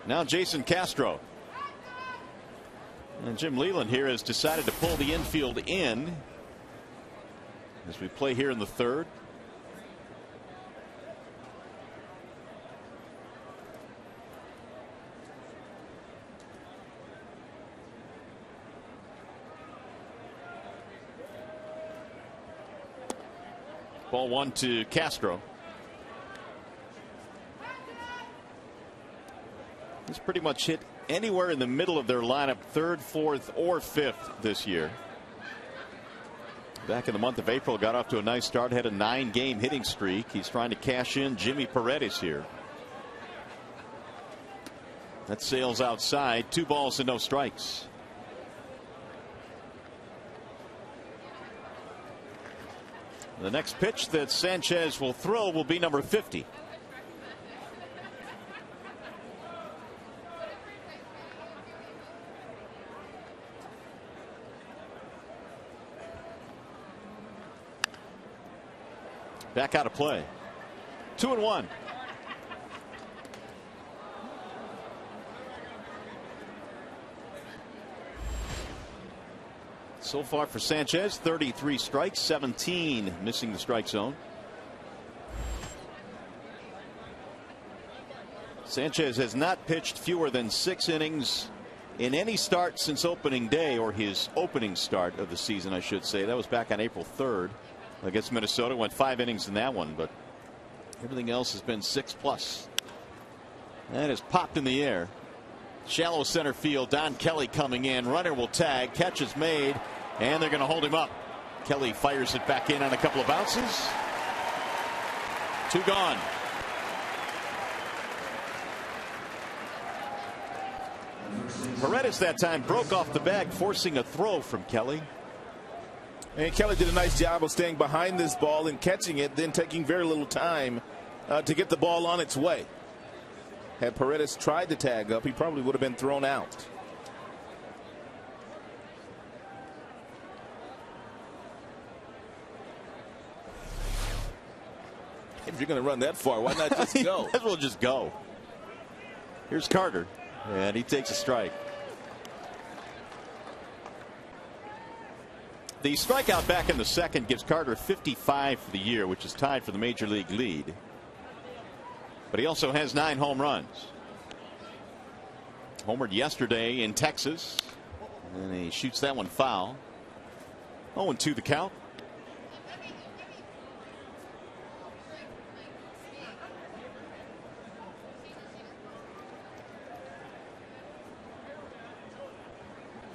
Now Jason Castro. And Jim Leyland here has decided to pull the infield in as we play here in the third. Ball 1 to Castro. He's pretty much hit anywhere in the middle of their lineup, third, fourth, or fifth this year. Back in the month of April, got off to a nice start, had a 9-game hitting streak. He's trying to cash in. Jimmy Paredes here. That sails outside. 2 balls and no strikes. The next pitch that Sanchez will throw will be number 50. Back out of play. 2-1. So far for Sanchez, 33 strikes, 17 missing the strike zone. Sanchez has not pitched fewer than 6 innings in any start since opening day, or his opening start of the season, I should say. That was back on April 3rd. Against Minnesota, went 5 innings in that one, but everything else has been 6+. That is popped in the air. Shallow center field. Don Kelly coming in. Runner will tag. Catch is made, and they're going to hold him up. Kelly fires it back in on a couple of bounces. 2 gone. Paredes that time broke off the bag, forcing a throw from Kelly. And Kelly did a nice job of staying behind this ball and catching it, then taking very little time to get the ball on its way. Had Paredes tried to tag up, he probably would have been thrown out. If you're going to run that far, why not just go? Might as well just go. Here's Carter, and he takes a strike. The strikeout back in the second gives Carter 55 for the year, which is tied for the major league lead. But he also has 9 home runs. Homered yesterday in Texas, and he shoots that one foul. 0-2 the count.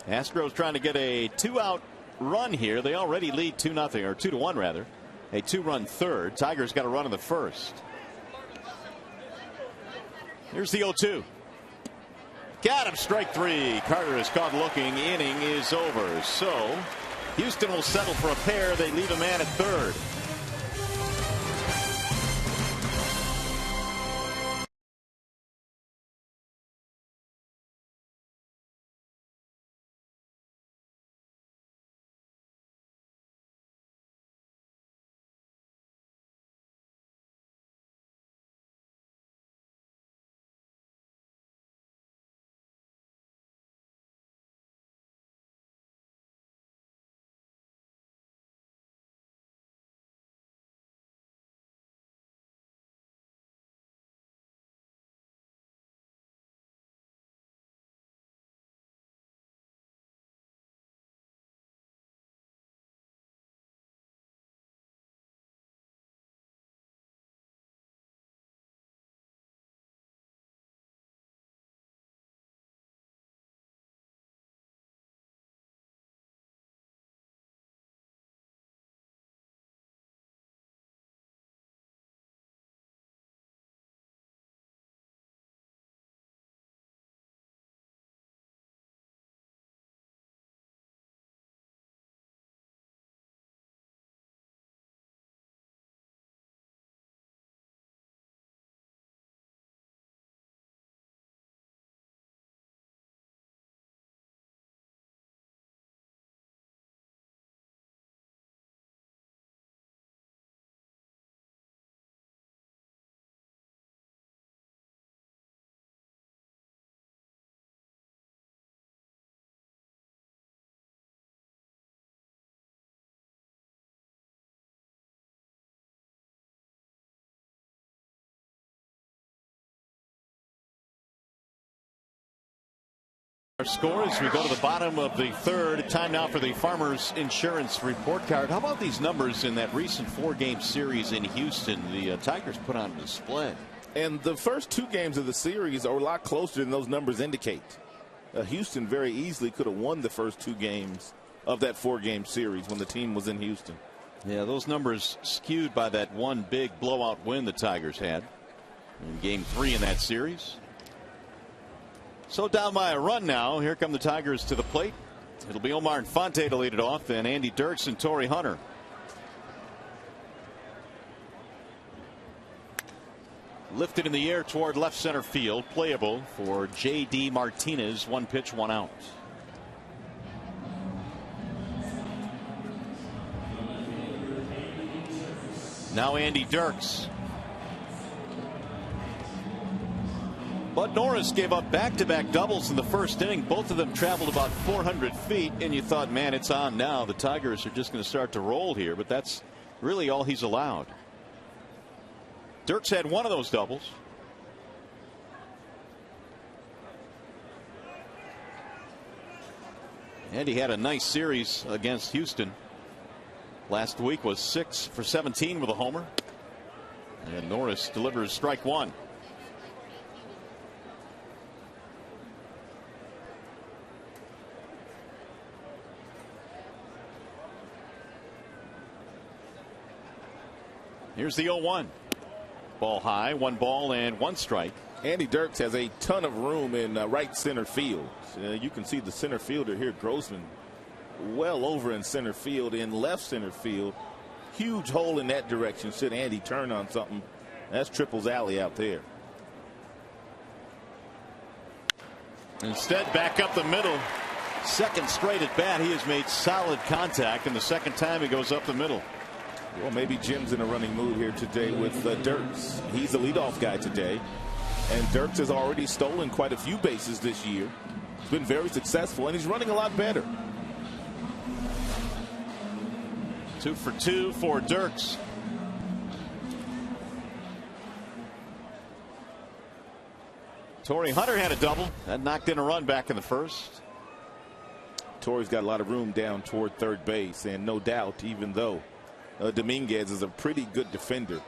Astros trying to get a 2-out run here. They already lead 2-0, or 2-1 rather. A 2-run third. Tigers got a run in the first. Here's the 0-2. Got him, strike 3. Carter is caught looking. Inning is over. So Houston will settle for a pair. They leave a man at third. Our score as we go to the bottom of the third. Time now for the Farmers Insurance report card. How about these numbers in that recent 4-game series in Houston? The Tigers put on a display. And the first 2 games of the series are a lot closer than those numbers indicate. Houston very easily could have won the first 2 games of that 4-game series when the team was in Houston. Yeah, those numbers skewed by that one big blowout win the Tigers had in game 3 in that series. So down by a run now. Here come the Tigers to the plate. It'll be Omar Infante to lead it off, then Andy Dirks and Torrey Hunter. Lifted in the air toward left center field. Playable for J.D. Martinez. 1 pitch, 1 out. Now Andy Dirks. Bud Norris gave up back-to-back doubles in the first inning. Both of them traveled about 400 feet, and you thought, man, it's on now. The Tigers are just going to start to roll here, but that's really all he's allowed. Dirks had one of those doubles. And he had a nice series against Houston. Last week was 6 for 17 with a homer. And Norris delivers strike 1. Here's the 0-1. Ball high, 1 ball and 1 strike. Andy Dirks has a ton of room in right center field. You can see the center fielder here, Grossman, well over in center field. In left center field, huge hole in that direction. Should Andy turn on something, that's Triple's alley out there. Instead, back up the middle. Second straight at bat. He has made solid contact, and the second time he goes up the middle. Well, maybe Jim's in a running mood here today with Dirks. He's the leadoff guy today. And Dirks has already stolen quite a few bases this year. He's been very successful, and he's running a lot better. 2 for 2 for Dirks. Torrey Hunter had a double. That knocked in a run back in the first. Torrey's got a lot of room down toward third base, and no doubt, even though Dominguez is a pretty good defender,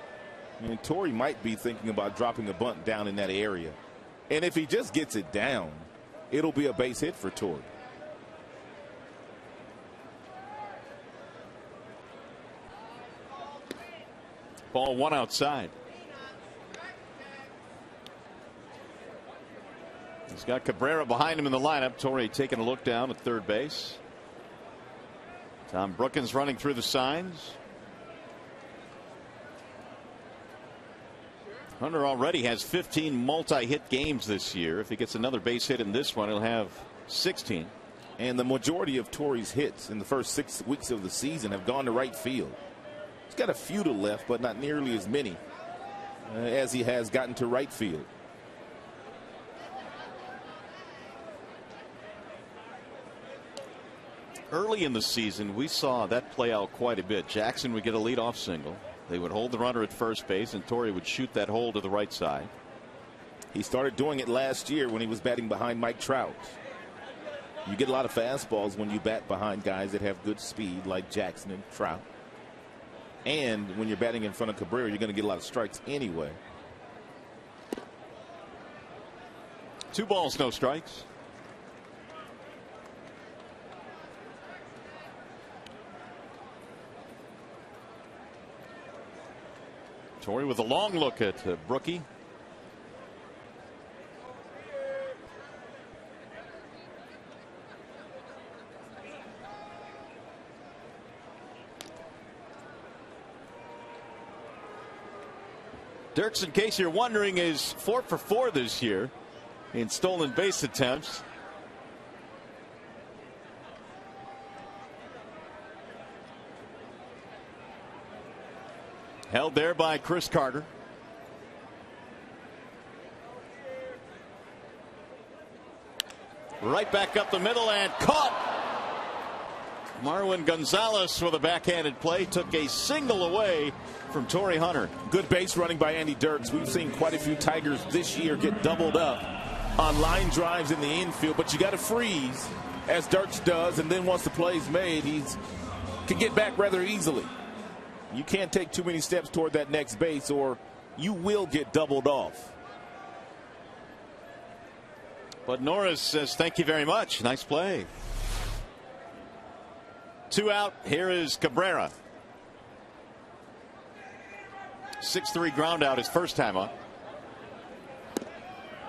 and Torrey might be thinking about dropping a bunt down in that area. And if he just gets it down, it'll be a base hit for Torrey. Ball 1 outside. He's got Cabrera behind him in the lineup. Torrey taking a look down at third base. Tom Brookins running through the signs. Hunter already has 15 multi-hit games this year. If he gets another base hit in this one, he'll have 16. And the majority of Torrey's hits in the first 6 weeks of the season have gone to right field. He's got a few to left, but not nearly as many as he has gotten to right field. Early in the season, we saw that play out quite a bit. Jackson would get a leadoff single. They would hold the runner at first base, and Torrey would shoot that hole to the right side. He started doing it last year when he was batting behind Mike Trout. You get a lot of fastballs when you bat behind guys that have good speed like Jackson and Trout. And when you're batting in front of Cabrera, you're going to get a lot of strikes anyway. 2 balls, no strikes. Torrey with a long look at Brookie. Dirks, in case you're wondering, is 4 for 4 this year in stolen base attempts. Held there by Chris Carter. Right back up the middle and caught. Marwin Gonzalez with a backhanded play took a single away from Torrey Hunter. Good base running by Andy Dirks. We've seen quite a few Tigers this year get doubled up on line drives in the infield, but you got to freeze, as Dirks does, and then once the play's made, he's can get back rather easily. You can't take too many steps toward that next base, or you will get doubled off. But Norris says thank you very much. Nice play. 2 out. Here is Cabrera. 6-3 ground out his first time up.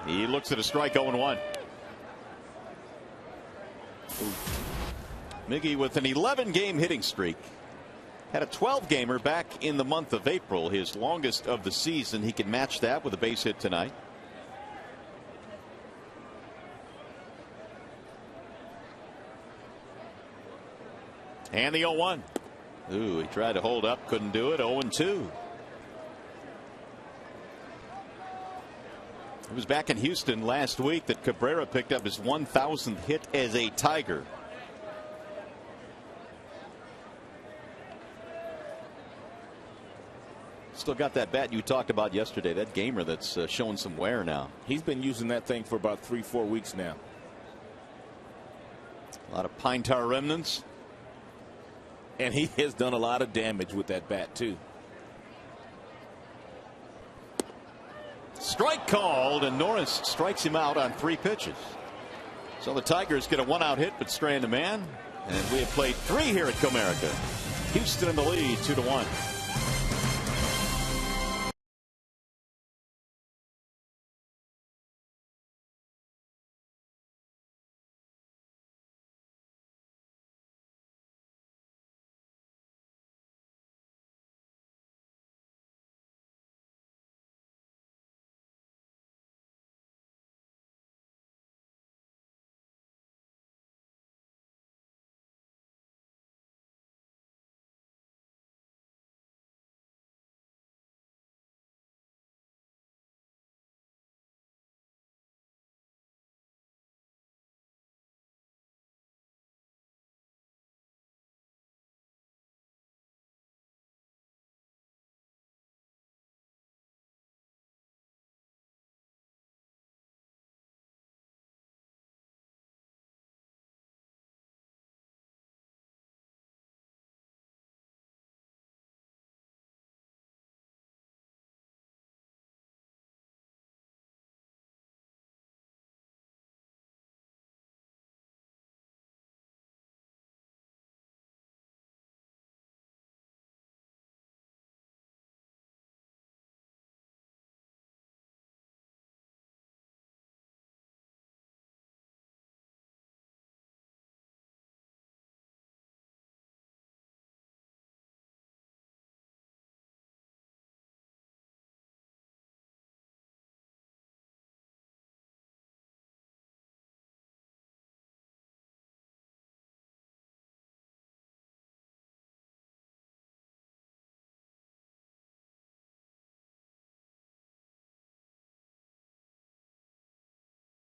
He looks at a strike. 0-1. Miggy with an 11-game hitting streak. Had a 12-gamer back in the month of April, his longest of the season. He can match that with a base hit tonight. And the 0-1. Ooh, he tried to hold up, couldn't do it. 0-2. It was back in Houston last week that Cabrera picked up his 1,000th hit as a Tiger. Still got that bat you talked about yesterday, that gamer that's showing some wear now. He's been using that thing for about 3-4 weeks now. A lot of pine tar remnants. And he has done a lot of damage with that bat, too. Strike called, and Norris strikes him out on 3 pitches. So the Tigers get a 1-out hit, but strand a man. And we have played 3 here at Comerica. Houston in the lead, 2-1.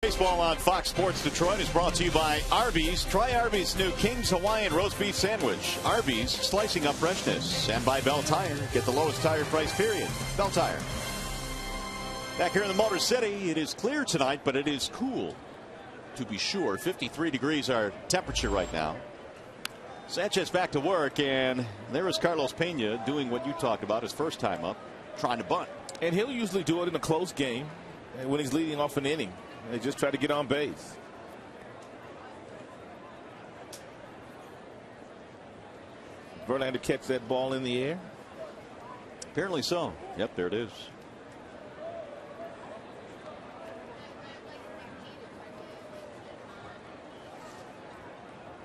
Baseball on Fox Sports Detroit is brought to you by Arby's. Try Arby's new King's Hawaiian roast beef sandwich. Arby's, slicing up freshness. And by Bell Tire. Get the lowest tire price, period. Bell Tire. Back here in the Motor City, it is clear tonight, but it is cool, to be sure. 53 degrees our temperature right now. Sanchez back to work, and there is Carlos Pena doing what you talked about his first time up, trying to bunt. And he'll usually do it in a close game when he's leading off an inning. They just try to get on base. Verlander catch that ball in the air? Apparently so. Yep, there it is.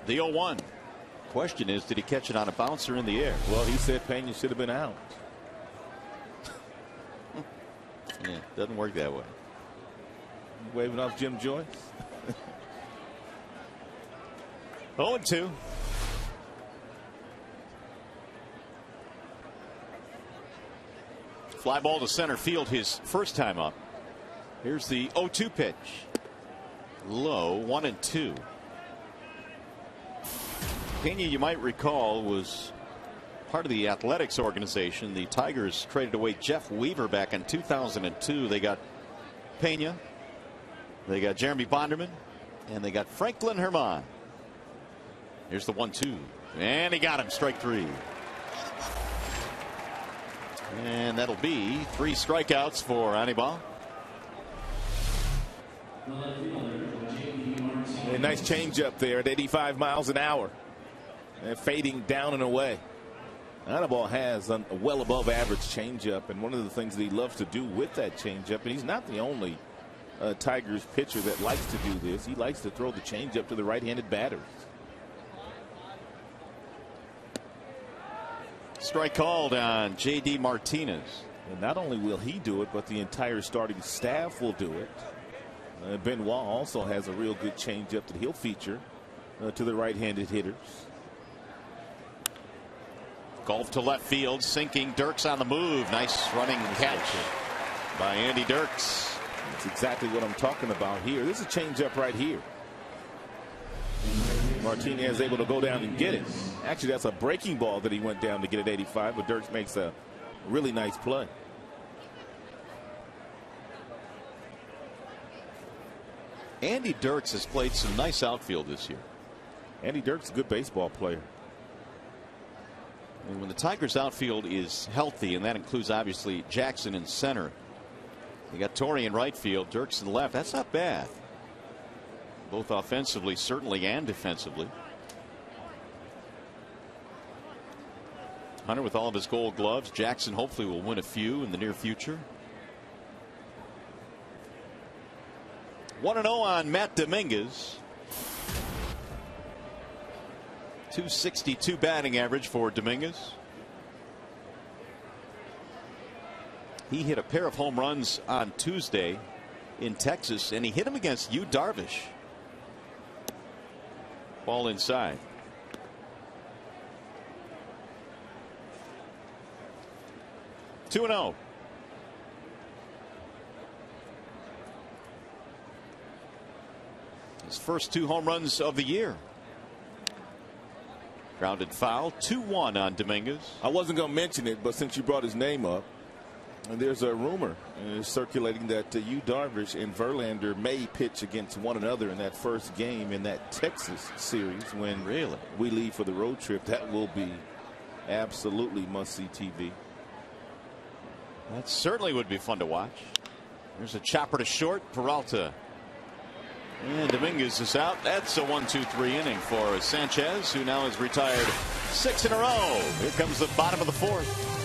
The 0-1. Question is, did he catch it on a bouncer in the air? Well, he said Pena should have been out. Yeah, doesn't work that way. Waving off Jim Joyce. 0-2. Fly ball to center field his first time up. Here's the 0-2 pitch. Low, 1-2. Pena, you might recall, was part of the athletics organization. The Tigers traded away Jeff Weaver back in 2002. They got Pena, They got Jeremy Bonderman, and they got Franklin Herman. Here's the 1-2, and he got him, strike 3. And that'll be 3 strikeouts for Anibal. A nice changeup there at 85 miles an hour. And fading down and away. Anibal has a well above average changeup, and one of the things that he loves to do with that changeup, and he's not the only Tigers pitcher that likes to do this. He likes to throw the changeup to the right-handed batters. Strike called on J.D. Martinez. And not only will he do it, but the entire starting staff will do it. Benoit also has a real good changeup that he'll feature to the right-handed hitters. Golf to left field, sinking. Dirks on the move. Nice running catch by Andy Dirks. That's exactly what I'm talking about here. This is a changeup right here. Martinez able to go down and get it. Actually, that's a breaking ball that he went down to get at 85, but Dirks makes a really nice play. Andy Dirks has played some nice outfield this year. Andy Dirks is a good baseball player. And when the Tigers outfield is healthy, and that includes obviously Jackson in center, you got Torrey in right field, Dirks in left. That's not bad, both offensively certainly and defensively. Hunter with all of his gold gloves. Jackson hopefully will win a few in the near future. 1-0 on Matt Dominguez. .262 batting average for Dominguez. He hit a pair of home runs on Tuesday in Texas, and he hit him against Yu Darvish. Ball inside. Two and 0. His first 2 home runs of the year. Grounded foul. 2-1 on Dominguez. I wasn't going to mention it, but since you brought his name up, and there's a rumor circulating that Yu Darvish and Verlander may pitch against one another in that first game in that Texas series when we leave for the road trip. That will be absolutely must-see TV. That certainly would be fun to watch. There's a chopper to short. Peralta. And Dominguez is out. That's a 1-2-3 inning for Sanchez, who now has retired 6 in a row. Here comes the bottom of the 4th.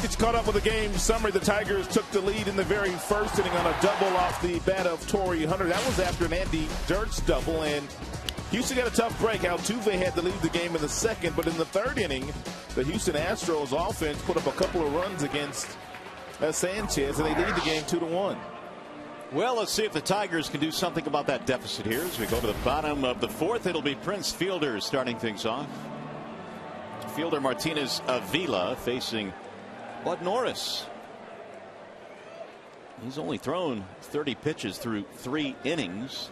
It's caught up with the game summary. The Tigers took the lead in the very first inning on a double off the bat of Torrey Hunter. That was after an Andy Dirks double, and Houston got a tough break. Altuve had to leave the game in the second, but in the third inning, the Houston Astros offense put up a couple of runs against Sanchez, and they lead the game 2-1. Well, let's see if the Tigers can do something about that deficit here as we go to the bottom of the fourth. It'll be Prince Fielder starting things off. Fielder, Martinez, Avila facing Bud Norris. He's only thrown 30 pitches through 3 innings.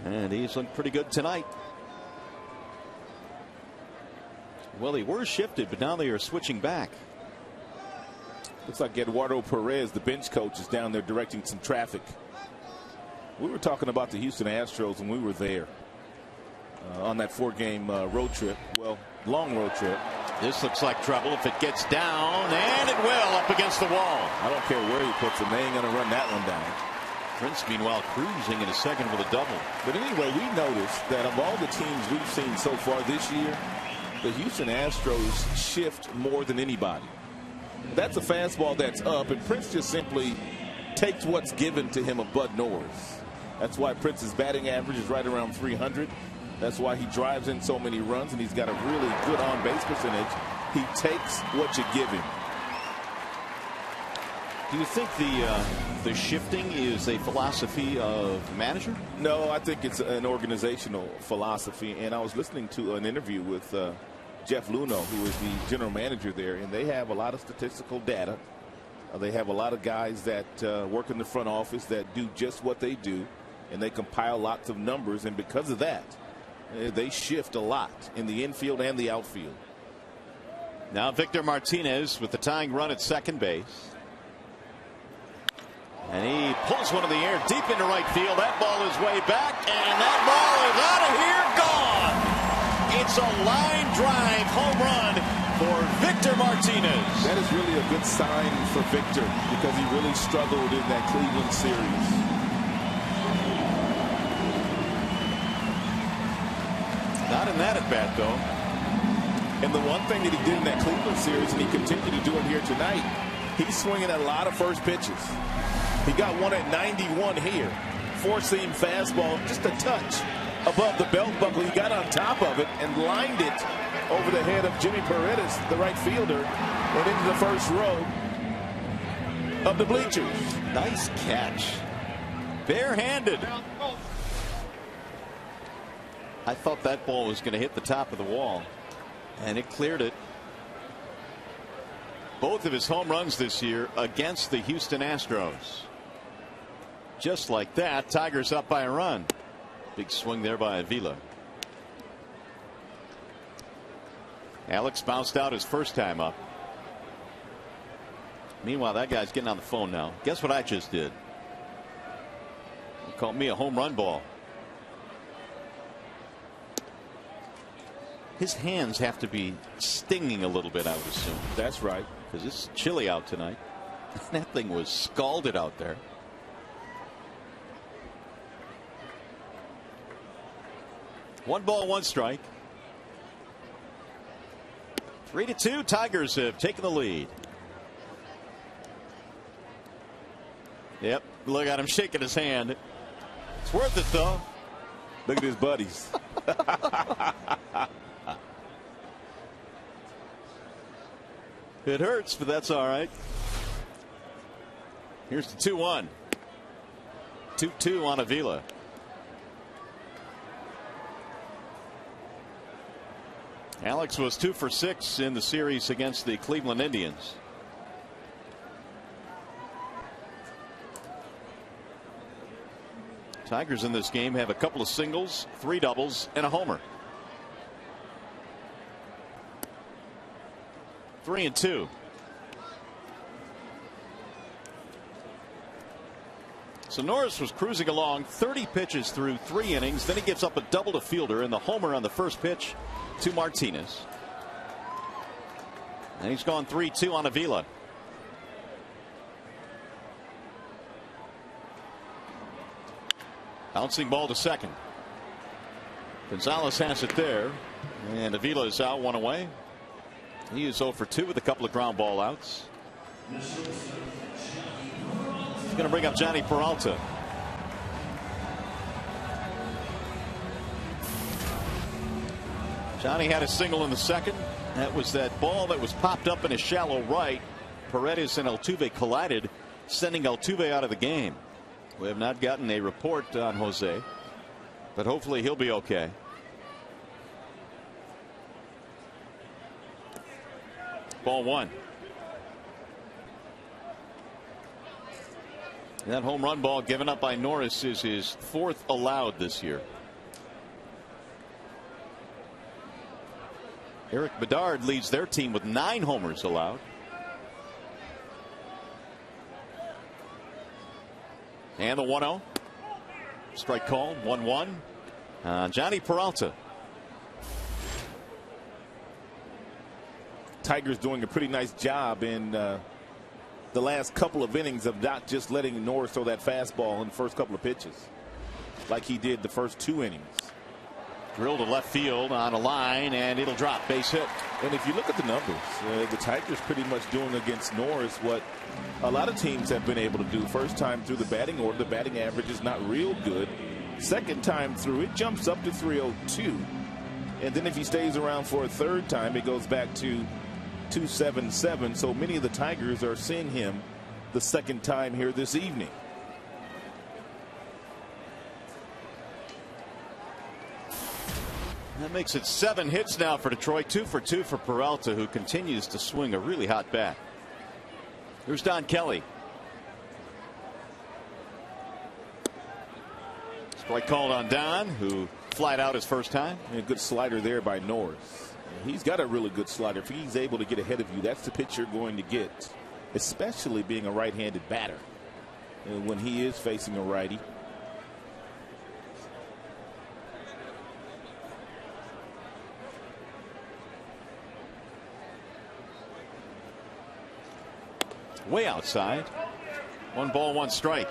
And he's looked pretty good tonight. Well, they were shifted, but now they are switching back. Looks like Eduardo Perez, the bench coach, is down there directing some traffic. We were talking about the Houston Astros when we were there on that 4-game road trip. Well, long road trip. This looks like trouble if it gets down, and it will up against the wall. I don't care where he puts it. They ain't going to run that one down. Prince, meanwhile, cruising in a second with a double. But anyway, we noticed that of all the teams we've seen so far this year, the Houston Astros shift more than anybody. That's a fastball that's up, and Prince just simply takes what's given to him of Bud Norris. That's why Prince's batting average is right around 300. That's why he drives in so many runs, and he's got a really good on-base percentage. He takes what you give him. Do you think the shifting is a philosophy of manager? No, I think it's an organizational philosophy. And I was listening to an interview with Jeff Luhnow, who is the general manager there, and they have a lot of statistical data. They have a lot of guys that work in the front office that do just what they do, and they compile lots of numbers. And because of that, they shift a lot in the infield and the outfield. Now Victor Martinez with the tying run at second base. And he pulls one in the air deep into right field. That ball is way back, and that ball is out of here, gone. It's a line drive home run for Victor Martinez. That is really a good sign for Victor because he really struggled in that Cleveland series. Not in that at bat, though. And the one thing that he did in that Cleveland series, and he continued to do it here tonight, he's swinging at a lot of first pitches. He got one at 91 here. Four-seam fastball, just a touch above the belt buckle. He got on top of it and lined it over the head of Jimmy Paredes, the right fielder, and into the first row of the bleachers. Nice catch. Barehanded. I thought that ball was going to hit the top of the wall, and it cleared it. Both of his home runs this year against the Houston Astros. Just like that, Tigers up by a run. Big swing there by Avila. Alex bounced out his first time up. Meanwhile, that guy's getting on the phone now. Guess what I just did? He called me a home run ball. His hands have to be stinging a little bit, I would assume. That's right. Because it's chilly out tonight. That thing was scalded out there. One ball, one strike. 3-2. Tigers have taken the lead. Yep. Look at him shaking his hand. It's worth it, though. Look at his buddies. It hurts, but that's all right. Here's the 2-1. 2-2 on Avila. Alex was 2 for 6 in the series against the Cleveland Indians. Tigers in this game have a couple of singles, 3 doubles, and a homer. 3-2. So Norris was cruising along, 30 pitches through 3 innings. Then he gives up a double to Fielder and the homer on the first pitch to Martinez. And he's gone 3-2 on Avila. Bouncing ball to second. Gonzalez has it there, and Avila is out, 1 away. He is 0 for 2 with a couple of ground ball outs. He's going to bring up Johnny Peralta. Johnny had a single in the second. That was that ball that was popped up in a shallow right. Paredes and Altuve collided, sending Altuve out of the game. We have not gotten a report on Jose, but hopefully he'll be okay. Ball one. That home run ball given up by Norris is his 4th allowed this year. Eric Bedard leads their team with 9 homers allowed. And the 1-0. Strike called. 1-1. Johnny Peralta. Tigers doing a pretty nice job in the last couple of innings of not just letting Norris throw that fastball in the first couple of pitches like he did the first 2 innings. Drilled to left field on a line, and it'll drop. Base hit. And if you look at the numbers, the Tigers pretty much doing against Norris what a lot of teams have been able to do. First time through the batting order, the batting average is not real good. Second time through, it jumps up to 302. And then if he stays around for a third time, it goes back to 277. So many of the Tigers are seeing him the second time here this evening. That makes it 7 hits now for Detroit. 2 for 2 for Peralta, who continues to swing a really hot bat. Here's Don Kelly. Strike called on Don, who flied out his first time. And a good slider there by Norris. He's got a really good slider. If he's able to get ahead of you, that's the pitch you're going to get, especially being a right-handed batter. And when he is facing a righty. Way outside. 1 ball, 1 strike.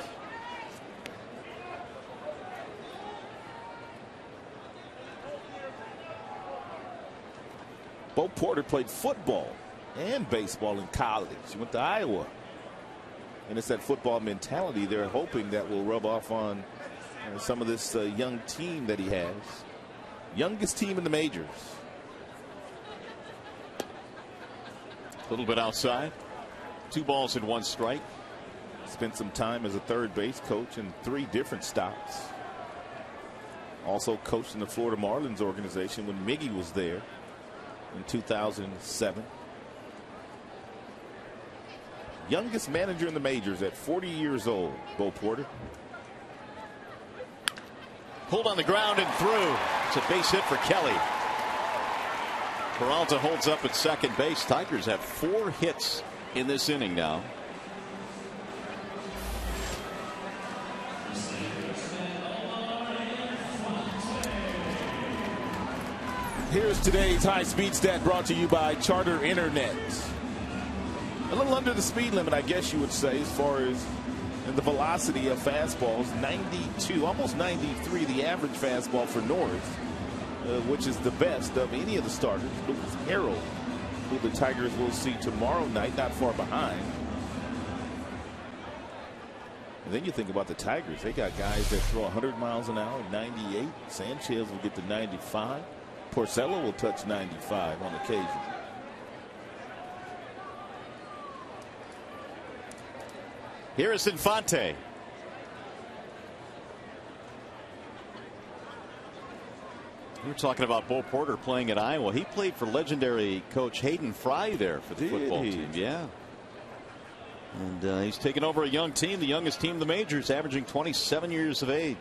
Bo Porter played football and baseball in college. He went to Iowa. And it's that football mentality they're hoping that will rub off on some of this young team that he has. Youngest team in the majors. A little bit outside. 2 balls and 1 strike. Spent some time as a third base coach in 3 different stops. Also coached in the Florida Marlins organization when Miggy was there in 2007. Youngest manager in the majors at 40 years old, Bo Porter. Pulled on the ground and through. It's a base hit for Kelly. Peralta holds up at second base. Tigers have 4 hits in this inning now. Here's today's high-speed stat brought to you by Charter Internet. A little under the speed limit, I guess you would say, as far as the velocity of fastballs. 92, almost 93, the average fastball for Norris, which is the best of any of the starters. Lucas Harrell, who the Tigers will see tomorrow night, not far behind. And then you think about the Tigers. They got guys that throw 100 miles an hour, 98. Sanchez will get to 95. Porcello will touch 95 on occasion. Here is Infante. We were talking about Bo Porter playing at Iowa. He played for legendary coach Hayden Fry there for the football team. Yeah. And he's taken over a young team, the youngest team in the majors, averaging 27 years of age.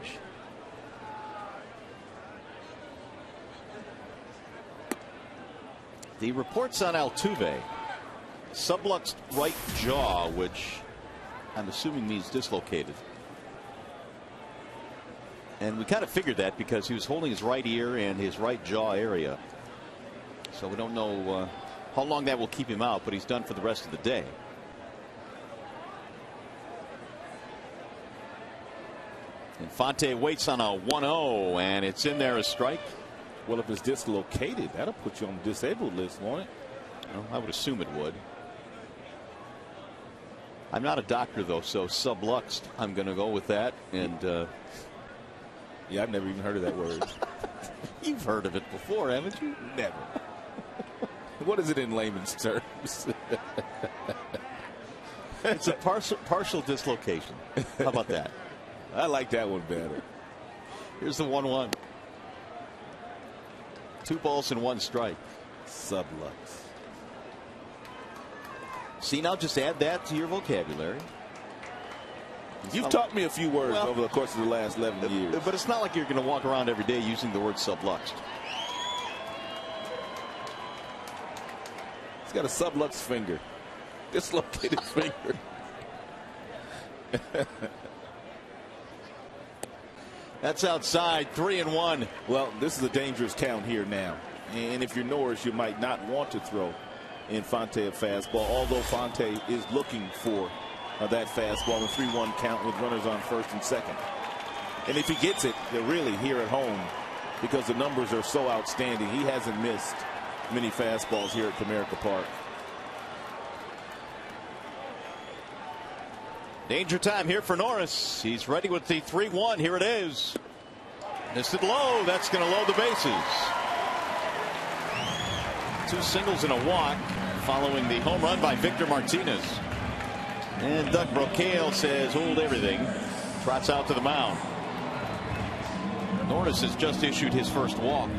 The reports on Altuve, subluxed right jaw, which I'm assuming means dislocated. And we kind of figured that because he was holding his right ear and his right jaw area. So we don't know how long that will keep him out, but he's done for the rest of the day. Infante waits on a 1-0, and it's in there, a strike. Well, if it's dislocated, that'll put you on the disabled list, won't it? Well, I would assume it would. I'm not a doctor, though, so subluxed, I'm going to go with that. And yeah, I've never even heard of that word. You've heard of it before, haven't you? Never. What is it in layman's terms? It's a partial dislocation. How about that? I like that one better. Here's the 1-1. 2 balls and 1 strike. Sublux. See, now just add that to your vocabulary. You've taught me a few words over the course of the last 11 years. But it's not like you're going to walk around every day using the word subluxed. He's got a sublux finger. Dislocated finger. That's outside. 3-1. Well, this is a dangerous count here now. And if you're Norris, you might not want to throw Infante a fastball, although Fonte is looking for that fastball, a 3-1 count with runners on first and second. And if he gets it, they're really here at home because the numbers are so outstanding. He hasn't missed many fastballs here at Comerica Park. Danger time here for Norris. He's ready with the 3-1. Here it is. Missed it low. That's going to load the bases. 2 singles and a walk following the home run by Victor Martinez. And Doug Brocail says hold everything. Trots out to the mound. Norris has just issued his first walk.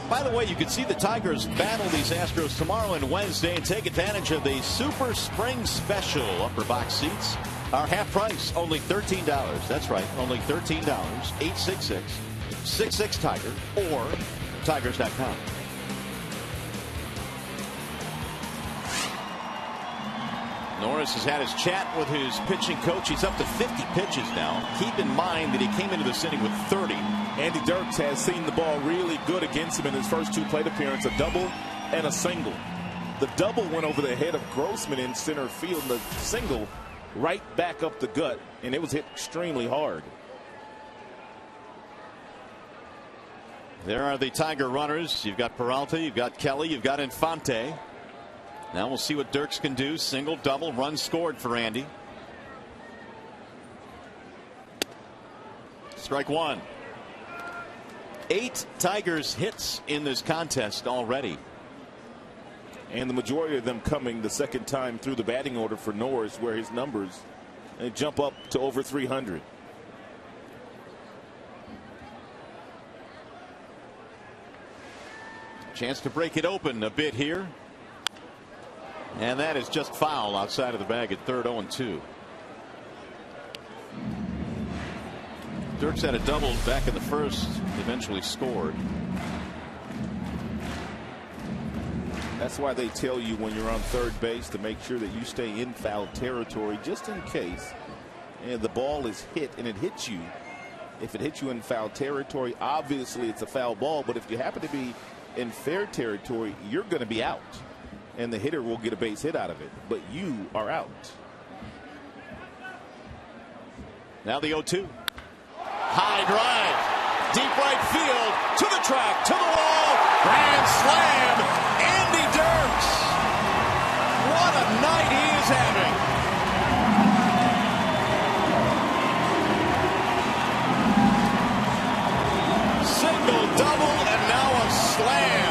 By the way, you can see the Tigers battle these Astros tomorrow and Wednesday and take advantage of the Super Spring Special. Upper box seats are half price, only $13. That's right, only $13. 866-66-TIGER or Tigers.com. Norris has had his chat with his pitching coach. He's up to 50 pitches now. Keep in mind that he came into this inning with 30. Andy Dirks has seen the ball really good against him in his first 2 plate appearances, a double and a single. The double went over the head of Grossman in center field, and the single right back up the gut, and it was hit extremely hard. There are the Tiger runners. You've got Peralta, you've got Kelly, you've got Infante. Now we'll see what Dirks can do. Single, double, run scored for Andy. Strike 1. 8 Tigers hits in this contest already. And the majority of them coming the second time through the batting order for Norris, where his numbers jump up to over 300. Chance to break it open a bit here. And that is just foul outside of the bag at third. 0-2. Dirks had a double back in the first, eventually scored. That's why they tell you when you're on third base to make sure that you stay in foul territory just in case the ball is hit and it hits you. If it hits you in foul territory, obviously it's a foul ball, but if you happen to be in fair territory, you're going to be out. And the hitter will get a base hit out of it, but you are out. Now the 0-2. High drive. Deep right field. To the track. To the wall. Grand slam. Andy Dirks. What a night he is having. Single, double, and now a slam.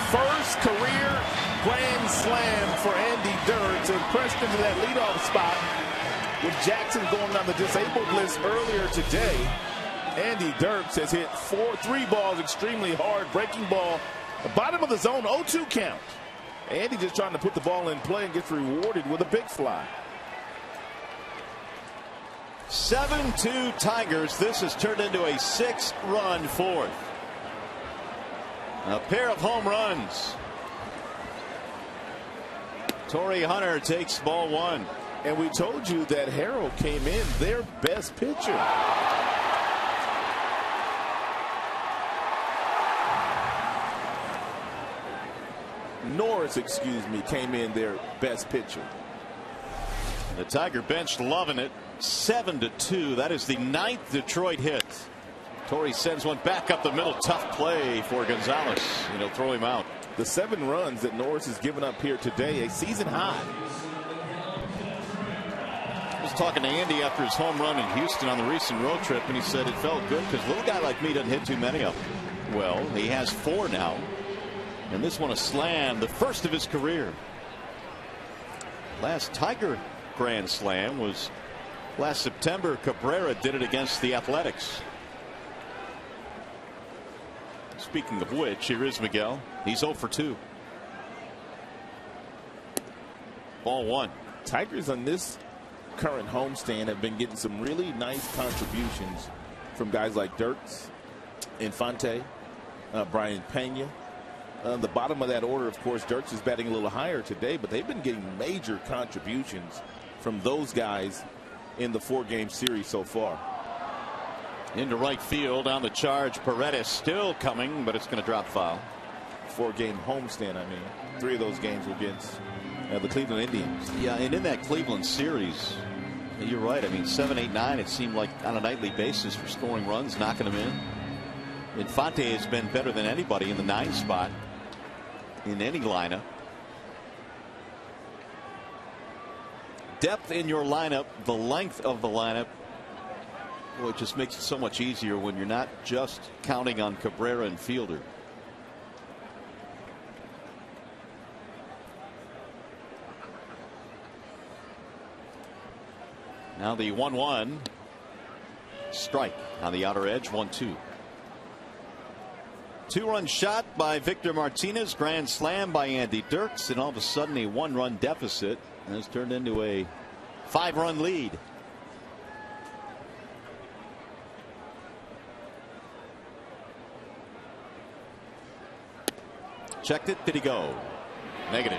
First career grand slam for Andy Dirks, and pressed into that leadoff spot with Jackson going on the disabled list earlier today. Andy Dirks has hit 3 balls extremely hard, breaking ball, the bottom of the zone, 0-2 count. Andy just trying to put the ball in play and gets rewarded with a big fly. 7-2 Tigers. This has turned into a 6-run fourth. A pair of home runs. Torrey Hunter takes ball 1. And we told you that Harrell came in their best pitcher. Norris, excuse me, came in their best pitcher. The Tiger bench loving it. 7-2. That is the 9th Detroit hit. Torrey sends one back up the middle. Tough play for Gonzalez. And he'll throw him out. The 7 runs that Norris has given up here today, a season high. It was talking to Andy after his home run in Houston on the recent road trip, and he said it felt good because a little guy like me doesn't hit too many of them. Well, he has 4 now, and this one a slam, the first of his career. Last Tiger grand slam was last September. Cabrera did it against the Athletics. Speaking of which, here is Miguel. He's 0 for 2. Ball 1. Tigers on this current homestand have been getting some really nice contributions from guys like Dirks, Infante, Brian Pena. The bottom of that order, of course, Dirks is batting a little higher today, but they've been getting major contributions from those guys in the 4-game series so far. Into right field on the charge. Paredes still coming, but it's going to drop foul. 4-game homestand, I mean. 3 of those games were against the Cleveland Indians. Yeah, and in that Cleveland series, you're right. I mean, 7, 8, 9, it seemed like on a nightly basis for scoring runs, knocking them in. Infante has been better than anybody in the 9 spot in any lineup. Depth in your lineup, the length of the lineup, well, it just makes it so much easier when you're not just counting on Cabrera and Fielder. Now the 1-1 strike on the outer edge. 1-2. 2-run shot by Victor Martinez, grand slam by Andy Dirks, and all of a sudden a 1-run deficit has turned into a 5-run lead. Checked it. Did he go? Negative.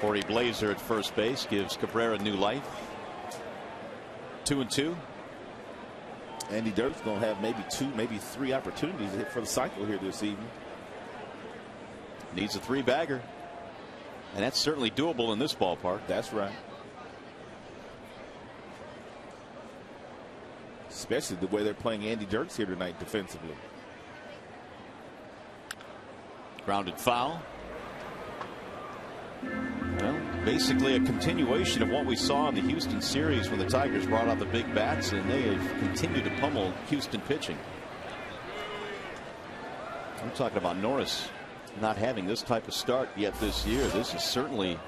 Corey Blazer at first base gives Cabrera new life. 2-2. Andy Dirks going to have maybe 2, maybe 3 opportunities to hit for the cycle here this evening. Needs a 3-bagger. And that's certainly doable in this ballpark. That's right. Especially the way they're playing Andy Dirks here tonight defensively. Grounded foul. Well, basically a continuation of what we saw in the Houston series when the Tigers brought out the big bats, and they have continued to pummel Houston pitching. I'm talking about Norris not having this type of start yet this year. This is certainly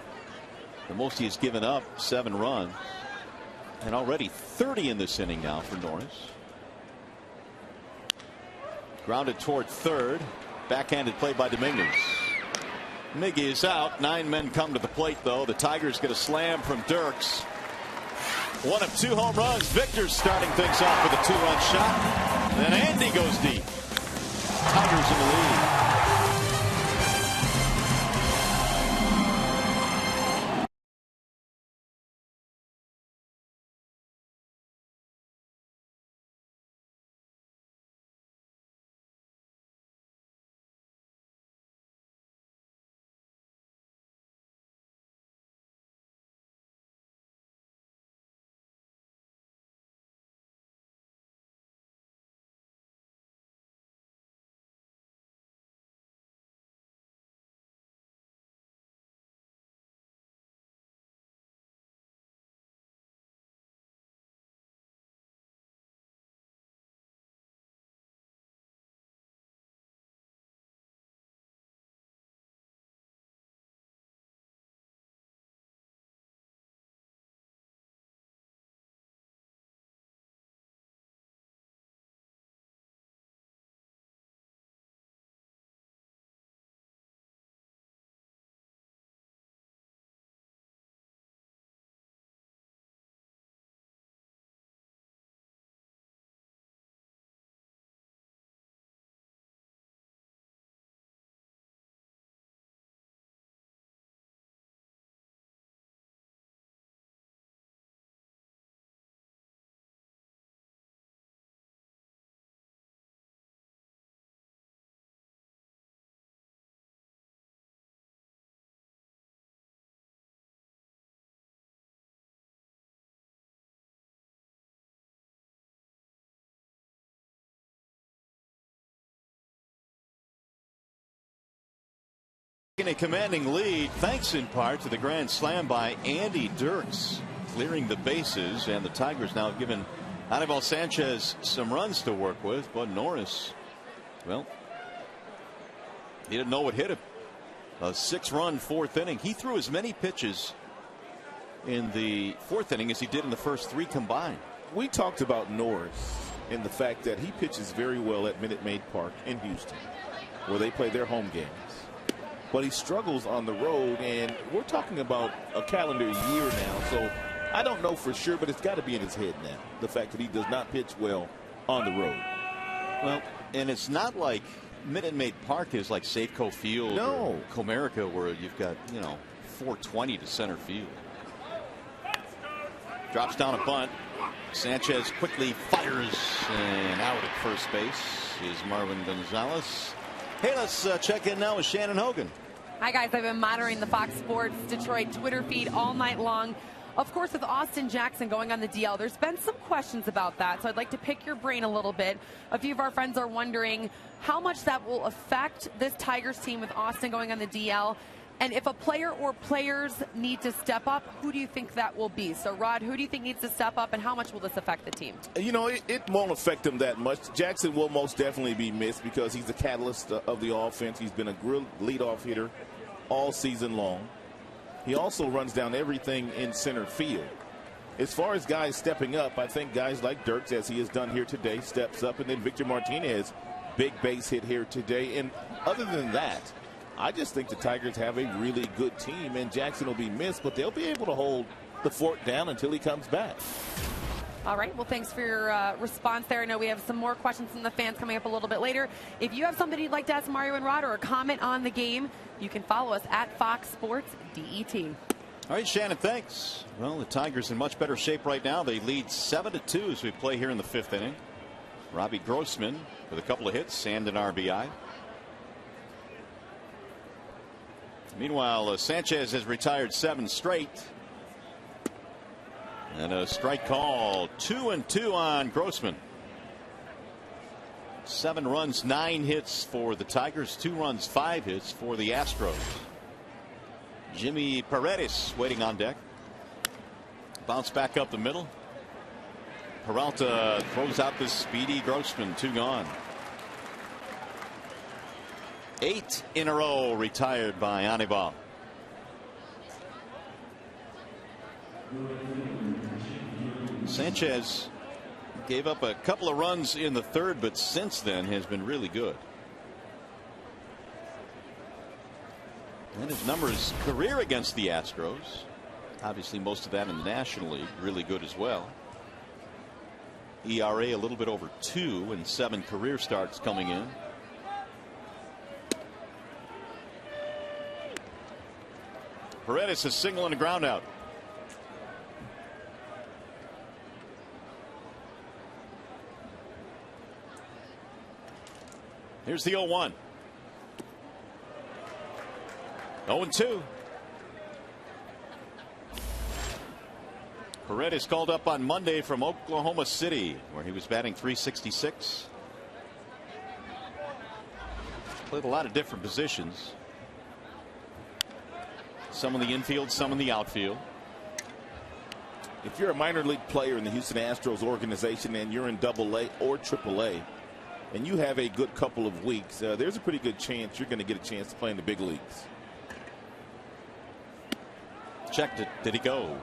the most he has given up, 7 runs, and already 30 in this inning now for Norris. Grounded toward third. Backhanded play by Dominguez. Miggy is out. 9 men come to the plate, though. The Tigers get a slam from Dirks. 1 of 2 home runs. Victor's starting things off with a 2-run shot. Then Andy goes deep. Tigers in the lead. In a commanding lead, thanks in part to the grand slam by Andy Dirks. clearing the bases, and the Tigers now have given Anibal Sanchez some runs to work with, but Norris, well, he didn't know what hit him. A 6-run 4th inning. He threw as many pitches in the 4th inning as he did in the first 3 combined. We talked about Norris and the fact that he pitches very well at Minute Maid Park in Houston, where they play their home games. But he struggles on the road, and we're talking about a calendar year now, so I don't know for sure, but it's got to be in his head now, the fact that he does not pitch well on the road. Well, and it's not like Minute Maid Park is like Safeco Field or Comerica, where you've got, 420 to center field. Drops down a bunt. Sanchez quickly fires, and out at first base is Marvin Gonzalez. Hey, let's check in now with Shannon Hogan. Hi, guys. I've been monitoring the Fox Sports Detroit Twitter feed all night long. Of course, with Austin Jackson going on the DL, there's been some questions about that, so I'd like to pick your brain a little bit. A few of our friends are wondering how much that will affect this Tigers team with Austin going on the DL. And if a player or players need to step up, who do you think that will be? So, Rod, who do you think needs to step up, and how much will this affect the team? It won't affect him that much. Jackson will most definitely be missed because he's the catalyst of the offense. He's been a great leadoff hitter all season long. He also runs down everything in center field. As far as guys stepping up, I think guys like Dirks, as he has done here today, steps up, and then Victor Martinez, big base hit here today. And other than that, I just think the Tigers have a really good team, and Jackson will be missed, but they'll be able to hold the fort down until he comes back. All right. Well, thanks for your response there. I know we have some more questions from the fans coming up a little bit later. If you have something you'd like to ask Mario and Rod or a comment on the game, you can follow us at Fox Sports DET. All right, Shannon, thanks. Well, the Tigers in much better shape right now. They lead 7-2 as we play here in the 5th inning. Robbie Grossman with a couple of hits and an RBI. Meanwhile, Sanchez has retired 7 straight. And a strike call. 2-2 on Grossman. 7 runs, 9 hits for the Tigers. 2 runs, 5 hits for the Astros. Jimmy Paredes waiting on deck. Bounce back up the middle. Peralta throws out this speedy Grossman. 2 gone. 8 in a row retired by Anibal. Sanchez gave up a couple of runs in the 3rd, but since then has been really good. And his numbers career against the Astros, obviously most of that in the National League, really good as well. ERA a little bit over 2 and 7 career starts coming in. Paredes is single and a ground out. Here's the 0-1. 0-2. Paredes called up on Monday from Oklahoma City, where he was batting .366. Played a lot of different positions. Some in the infield, some in the outfield. If you're a minor league player in the Houston Astros organization and you're in AA or AAA, and you have a good couple of weeks, there's a pretty good chance you're going to get a chance to play in the big leagues. Checked it. Did he go?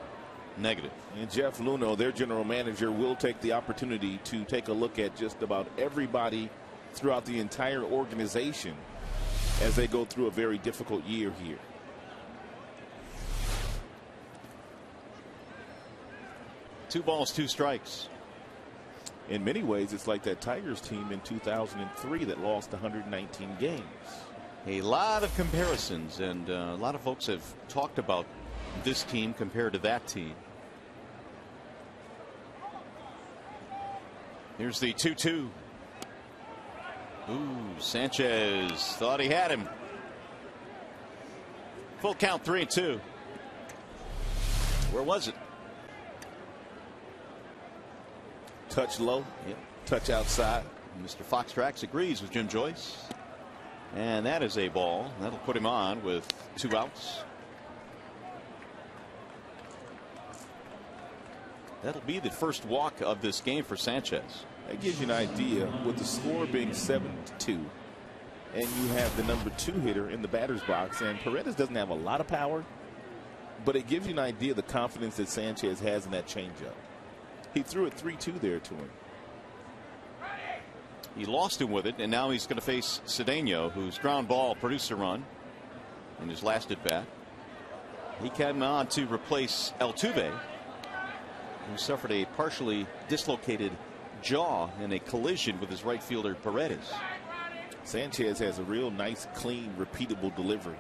Negative. And Jeff Luhnow, their general manager, will take the opportunity to take a look at just about everybody throughout the entire organization as they go through a very difficult year here. Two balls, 2 strikes. In many ways, it's like that Tigers team in 2003 that lost 119 games. A lot of comparisons, and a lot of folks have talked about this team compared to that team. Here's the 2-2. Ooh, Sanchez thought he had him. Full count, 3-2. Where was it? Touch low, touch outside. Mr. Fox Tracks agrees with Jim Joyce. And that is a ball. That'll put him on with 2 outs. That'll be the first walk of this game for Sanchez. That gives you an idea with the score being 7-2, and you have the number 2 hitter in the batter's box, and Paredes doesn't have a lot of power, but it gives you an idea of the confidence that Sanchez has in that changeup. He threw it 3-2 there to him. He lost him with it, and now he's going to face Cedeno, whose ground ball produced a run in his last at bat. He came on to replace Altuve, who suffered a partially dislocated jaw in a collision with his right fielder Paredes. Sanchez has a real nice, clean, repeatable delivery.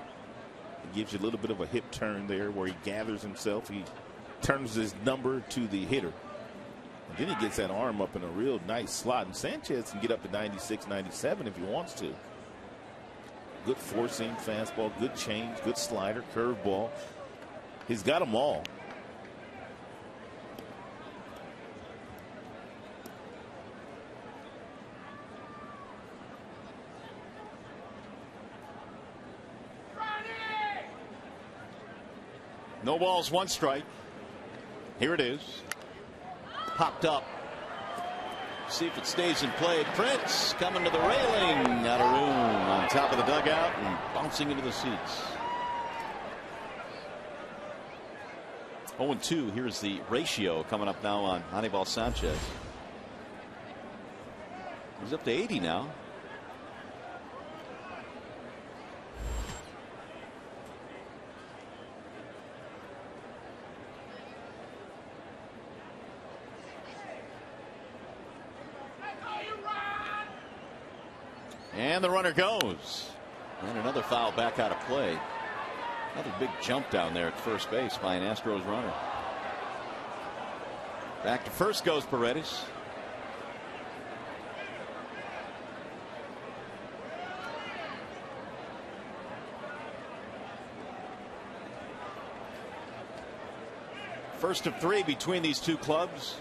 It gives you a little bit of a hip turn there where he gathers himself. He turns his number to the hitter. And then he gets that arm up in a real nice slot. And Sanchez can get up to 96, 97 if he wants to. Good four-seam fastball, good change, good slider, curveball. He's got them all. No balls, 1 strike. Here it is. Popped up. See if it stays in play. Prince coming to the railing. Out of room on top of the dugout and bouncing into the seats. 0-2. Here's the ratio coming up now on Anibal Sanchez. He's up to 80 now. And the runner goes. And another foul back out of play. Another big jump down there at first base by an Astros runner. Back to first goes Paredes. First of 3 between these two clubs.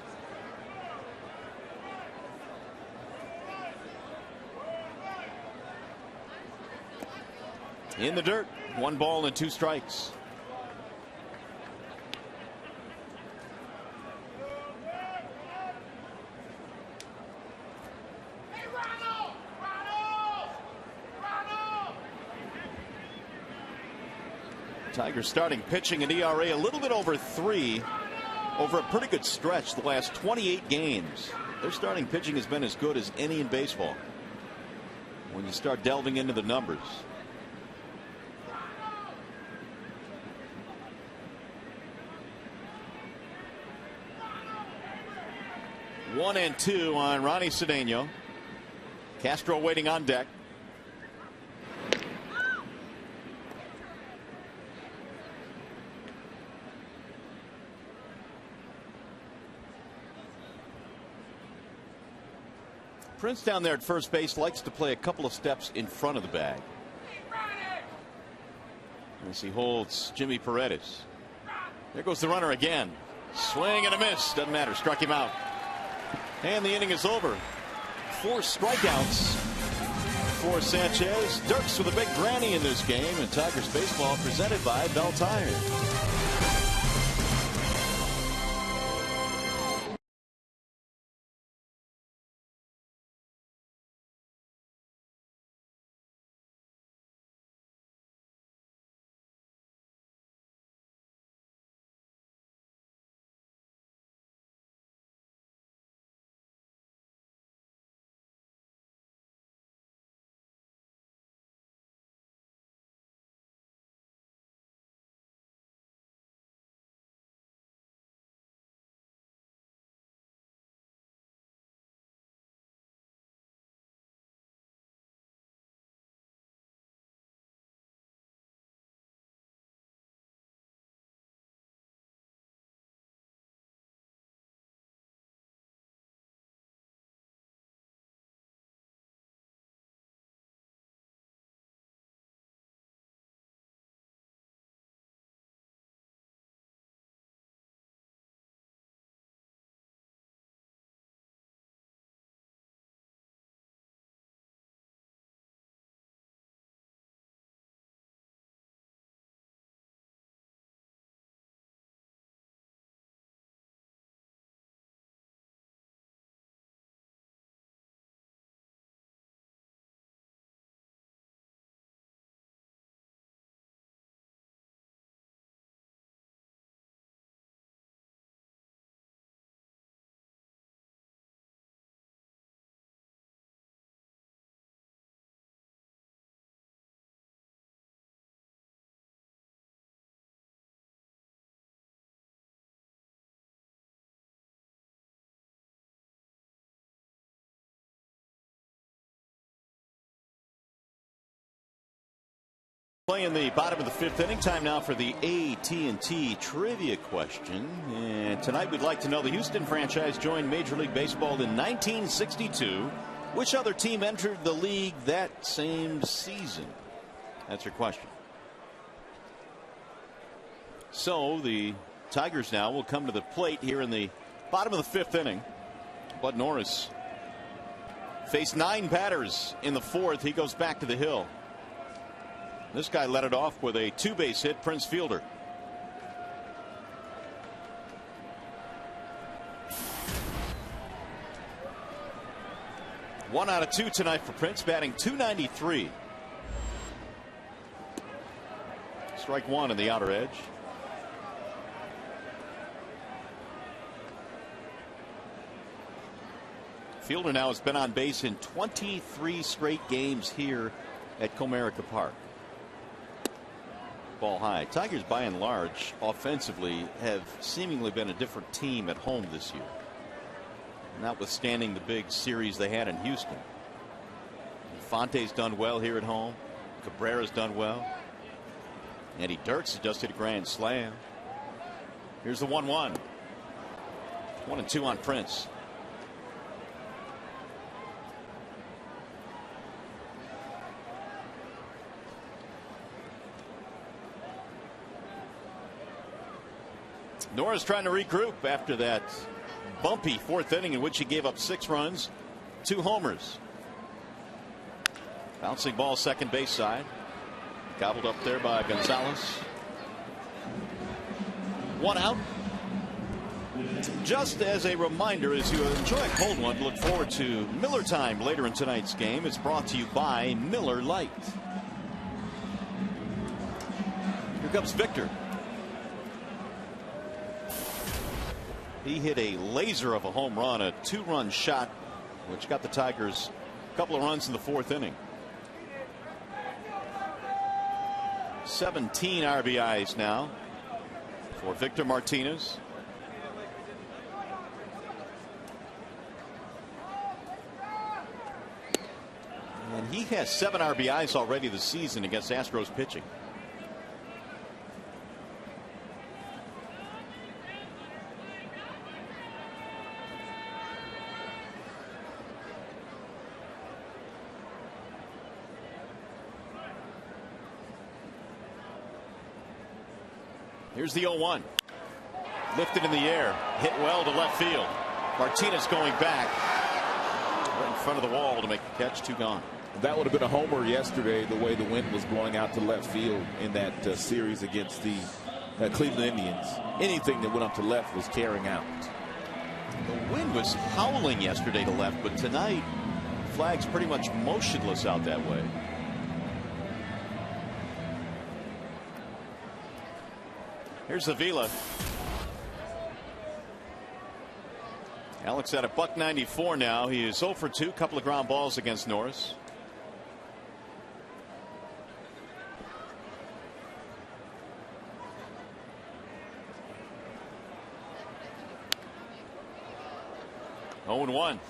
In the dirt, 1 ball and 2 strikes. Tigers starting pitching an ERA a little bit over 3 over a pretty good stretch the last 28 games. Their starting pitching has been as good as any in baseball when you start delving into the numbers. 1-2 on Ronnie Cedeno. Castro waiting on deck. Prince down there at first base likes to play a couple of steps in front of the bag as he holds Jimmy Paredes. There goes the runner again. Swing and a miss. Doesn't matter. Struck him out. And the inning is over. 4 strikeouts for Sanchez. Dirks with a big granny in this game, and Tigers baseball presented by Bell Tire. Playing the bottom of the fifth inning. Time now for the AT&T trivia question. And tonight we'd like to know, the Houston franchise joined Major League Baseball in 1962. Which other team entered the league that same season? That's your question. So the Tigers now will come to the plate here in the bottom of the fifth inning. Bud Norris faced 9 batters in the fourth. He goes back to the hill. This guy led it off with a 2-base hit, Prince Fielder. One out of 2 tonight for Prince, batting .293. Strike one in the outer edge. Fielder now has been on base in 23 straight games here at Comerica Park. Ball high. Tigers by and large offensively have seemingly been a different team at home this year, notwithstanding the big series they had in Houston. Fonte's done well here at home. Cabrera's done well. Andy Dirks has just hit a grand slam. Here's the 1-1. 1-2 on Prince. Norris trying to regroup after that bumpy fourth inning in which he gave up 6 runs, 2 homers. Bouncing ball second base side. Gobbled up there by Gonzalez. 1 out. Just as a reminder, as you enjoy a cold one, look forward to Miller Time later in tonight's game. It's brought to you by Miller Lite. Here comes Victor. He hit a laser of a home run, a 2-run shot, which got the Tigers a couple of runs in the fourth inning. 17 RBIs now for Victor Martinez. And he has 7 RBIs already this season against Astros pitching. Here's the 0-1. Lifted in the air. Hit well to left field. Martinez going back. Right in front of the wall to make the catch. 2 gone. That would have been a homer yesterday, the way the wind was blowing out to left field in that series against the Cleveland Indians. Anything that went up to left was carrying out. The wind was howling yesterday to left, but tonight, flag's pretty much motionless out that way. Here's Avila. Alex at a $194 now. He is 0 for 2. Couple of ground balls against Norris. Oh, 0-1.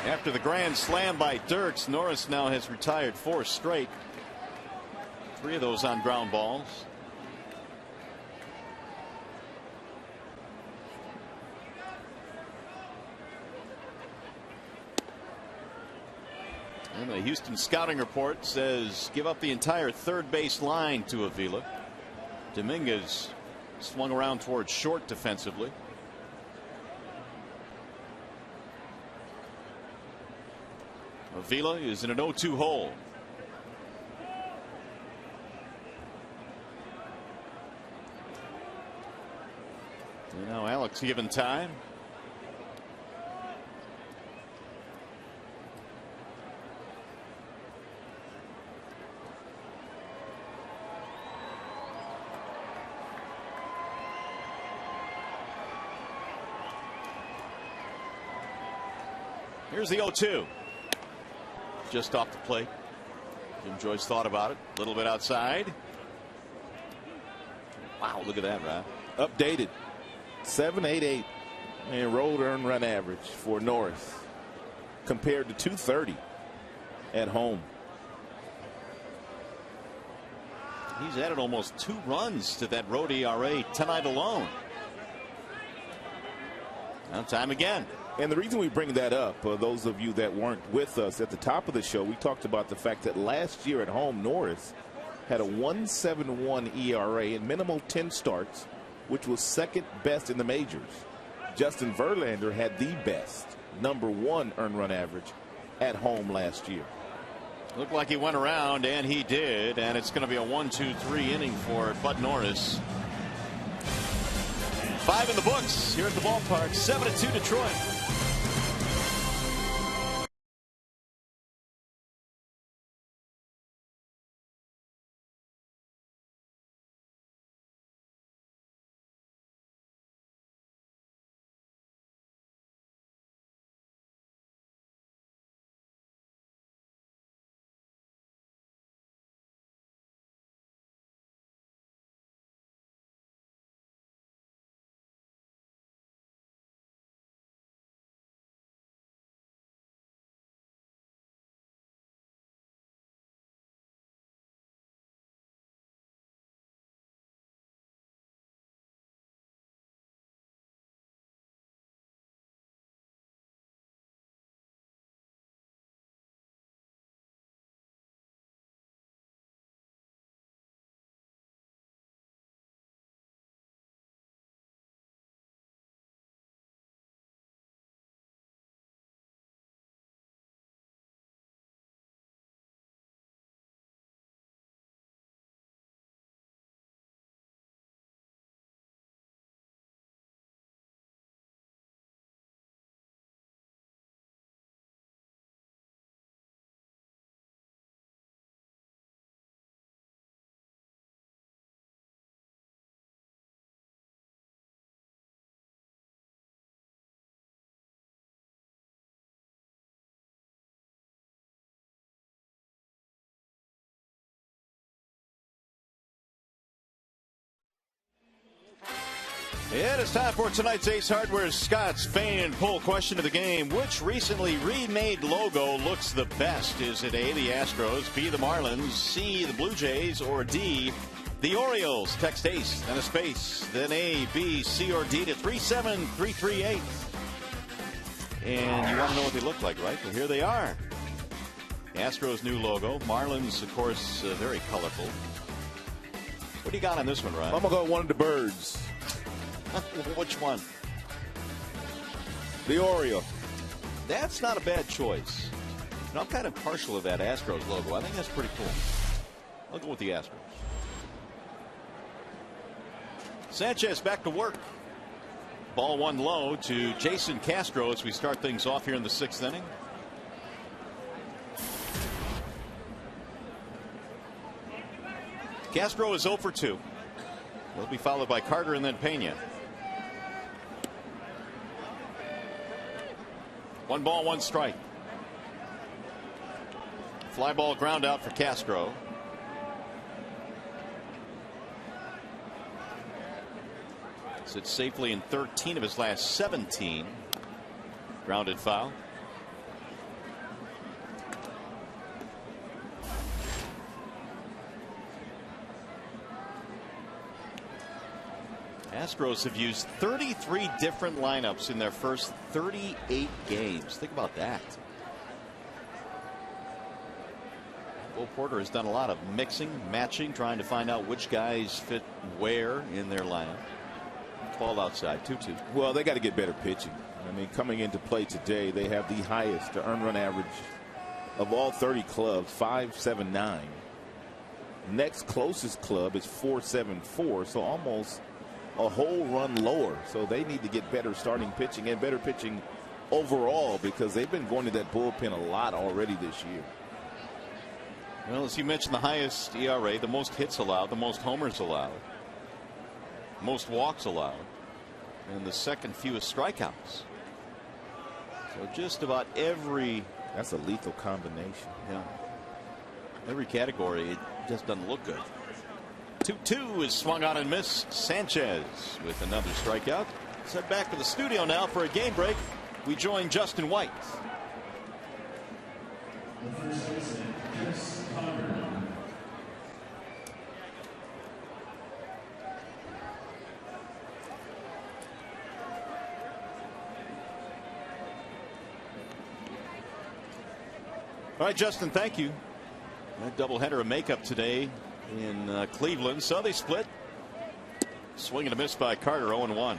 After the grand slam by Dirks, Norris now has retired 4 straight. 3 of those on ground balls. And the Houston scouting report says give up the entire third base line to Avila. Dominguez swung around towards short defensively. Avila is in an 0-2 hole. And now Alex given time. Here's the 0-2. Just off the plate. Jim Joyce thought about it. A little bit outside. Wow, look at that, Rob. Updated. 7.88 and road earned run average for Norris. compared to 230 at home. He's added almost 2 runs to that road ERA tonight alone. Now time again. And the reason we bring that up, those of you that weren't with us at the top of the show, we talked about the fact that last year at home, Norris had a 1.71 ERA and minimal 10 starts, which was second best in the majors. Justin Verlander had the best #1 earned run average at home last year. Looked like he went around, and he did, and it's going to be a 1-2-3 inning for Bud Norris. 5 in the books here at the ballpark. 7-2 Detroit. It is time for tonight's Ace Hardware's Scott's Fan Poll question of the game. Which recently remade logo looks the best? Is it A, the Astros, B, the Marlins, C, the Blue Jays, or D, the Orioles? Text ACE and a space, then A, B, C, or D to 37338. And you want to know what they look like, right? Well, here they are. Astros' new logo. Marlins, of course, very colorful. What do you got on this one, Ryan? I'm going to go one of the birds. Which one? The Oriole. That's not a bad choice. And I'm kind of partial to that Astros logo. I think that's pretty cool. I'll go with the Astros. Sanchez back to work. Ball 1 low to Jason Castro as we start things off here in the 6th inning. Castro is 0 for 2. He'll be followed by Carter and then Pena. 1 ball, 1 strike. Fly ball ground out for Castro. Sits safely in 13 of his last 17. Grounded foul. Astros have used 33 different lineups in their first 38 games. Think about that. Will Porter has done a lot of mixing, matching, trying to find out which guys fit where in their lineup. 12 outside, 2-2. Well, they got to get better pitching. I mean, coming into play today, they have the highest earned run average of all 30 clubs, 5.79. Next closest club is 4.74, so almost a whole run lower. So they need to get better starting pitching and better pitching overall, because they've been going to that bullpen a lot already this year. Well, as you mentioned, the highest ERA, the most hits allowed, the most homers allowed, most walks allowed, and the second fewest strikeouts. So just about every... That's a lethal combination. Yeah. Every category, it just doesn't look good. 2-2 is swung on and missed. Sanchez with another strikeout. Let's head back to the studio now for a game break. We join Justin White. All right, Justin, thank you. That doubleheader of makeup today in Cleveland. So they split. Swing and a miss by Carter, 0-1.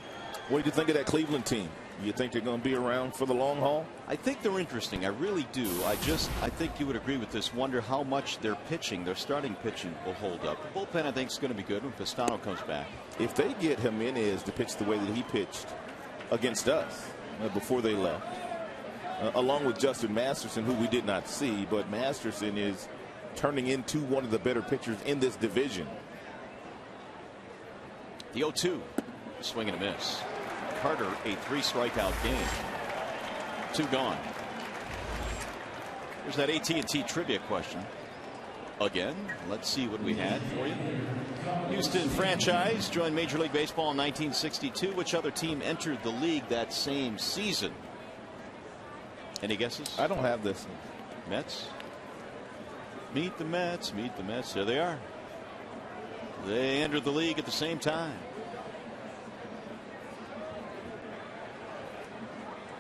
What do you think of that Cleveland team? You think they're going to be around for the long haul? I think they're interesting. I really do. I think you would agree with this. Wonder how much their pitching, their starting pitching, will hold up. The bullpen, I think, is going to be good when Pistano comes back. If they get Jimenez to pitch the way that he pitched against us before they left, along with Justin Masterson, who we did not see, but Masterson is turning into one of the better pitchers in this division. The 0-2. Swing and a miss. Carter, a 3-strikeout game. 2 gone. There's that AT&T trivia question. Again, let's see what we had for you. Houston franchise joined Major League Baseball in 1962. Which other team entered the league that same season? Any guesses? I don't have this. Mets. Meet the Mets. Meet the Mets. There they are. They entered the league at the same time.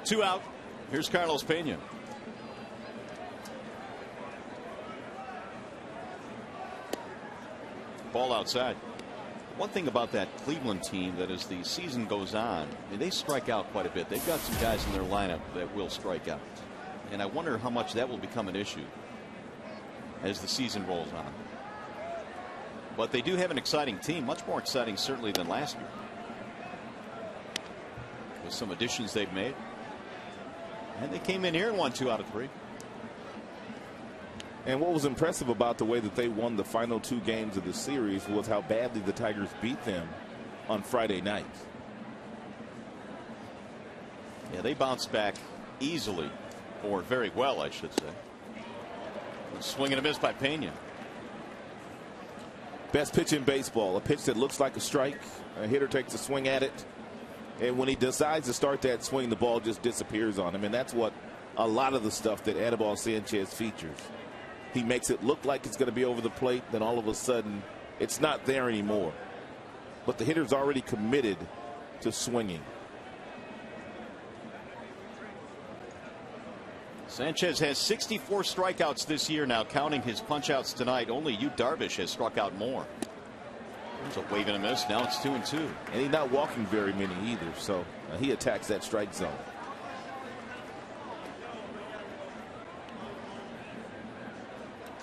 2 out. Here's Carlos Pena. Ball outside. One thing about that Cleveland team that as the season goes on, they strike out quite a bit. They've got some guys in their lineup that will strike out. And I wonder how much that will become an issue as the season rolls on. But they do have an exciting team, much more exciting certainly than last year, with some additions they've made. And they came in here and won 2 out of 3. And what was impressive about the way that they won the final 2 games of the series was how badly the Tigers beat them on Friday night. Yeah, they bounced back easily, or very well, I should say. Swing and a miss by Pena. Best pitch in baseball, a pitch that looks like a strike. A hitter takes a swing at it, and when he decides to start that swing, the ball just disappears on him. And that's what a lot of the stuff that Anibal Sanchez features. He makes it look like it's going to be over the plate, then all of a sudden it's not there anymore. But the hitter's already committed to swinging. Sanchez has 64 strikeouts this year now, counting his punch-outs tonight. Only Yu Darvish has struck out more. There's a wave and a miss. Now it's 2-2. And he's not walking very many either, so he attacks that strike zone.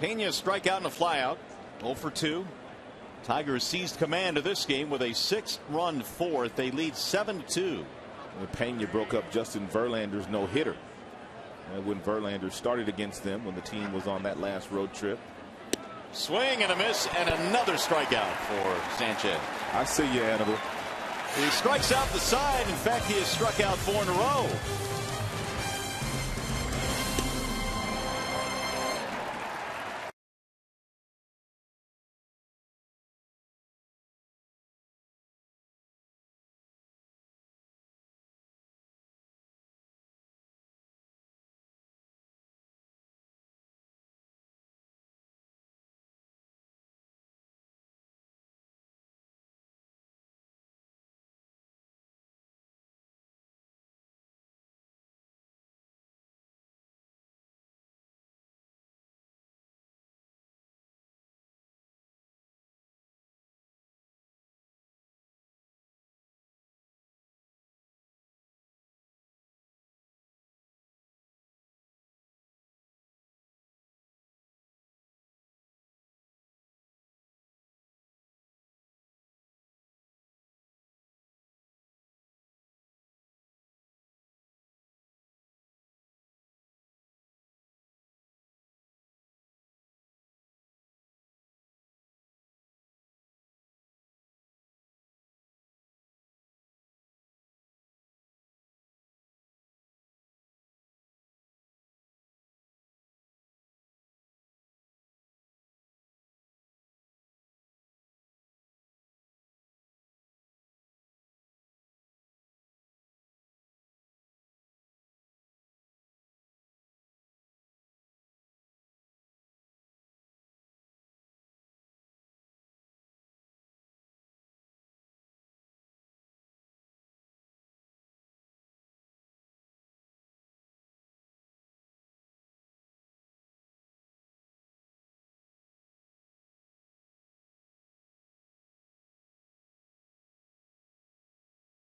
Pena strikeout and a flyout. 0 for 2. Tigers seized command of this game with a 6-run fourth. They lead 7-2. Pena broke up Justin Verlander's no-hitter when Verlander started against them when the team was on that last road trip. Swing and a miss, and another strikeout for Sanchez. I see you, Annabelle. He strikes out the side. In fact, he has struck out 4 in a row.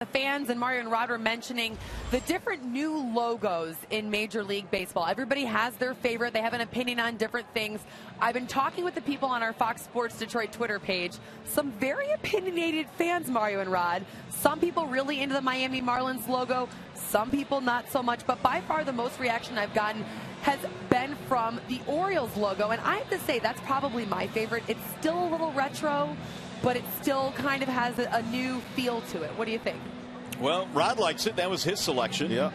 The fans and Mario and Rod were mentioning the different new logos in Major League Baseball. Everybody has their favorite. They have an opinion on different things. I've been talking with the people on our Fox Sports Detroit Twitter page. Some very opinionated fans, Mario and Rod. Some people really into the Miami Marlins logo. Some people not so much. But by far the most reaction I've gotten has been from the Orioles logo. And I have to say that's probably my favorite. It's still a little retro, but it still kind of has a new feel to it. What do you think? Well, Rod likes it. That was his selection. Yeah.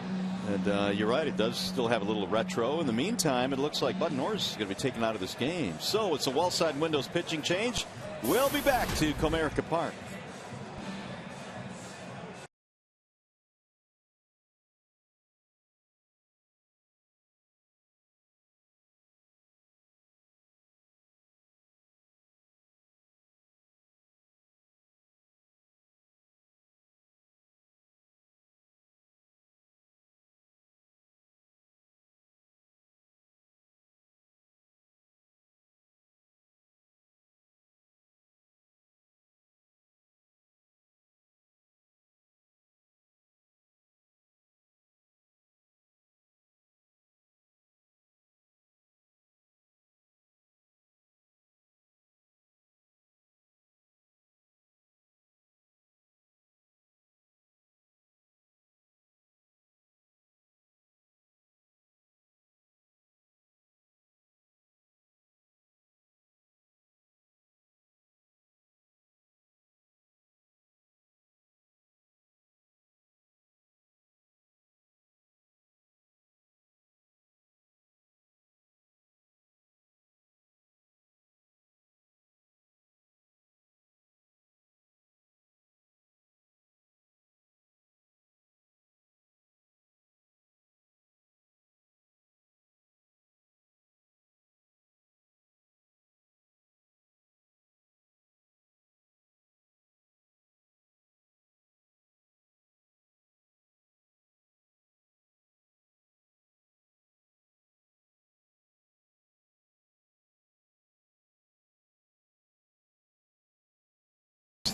And you're right. It does still have a little retro. In the meantime, it looks like Bud Norris is going to be taken out of this game. So it's a Wellside Windows pitching change. We'll be back to Comerica Park.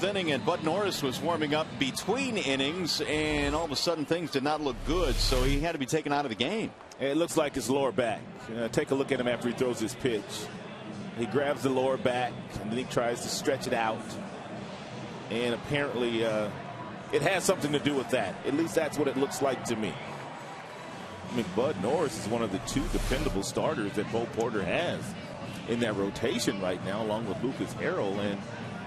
Inning, and Bud Norris was warming up between innings, and all of a sudden things did not look good, so he had to be taken out of the game. It looks like his lower back. Take a look at him after he throws his pitch. He grabs the lower back and then he tries to stretch it out, and apparently it has something to do with that. At least that's what it looks like to me. I mean, Bud Norris is one of the two dependable starters that Bo Porter has in that rotation right now, along with Lucas Harrell, and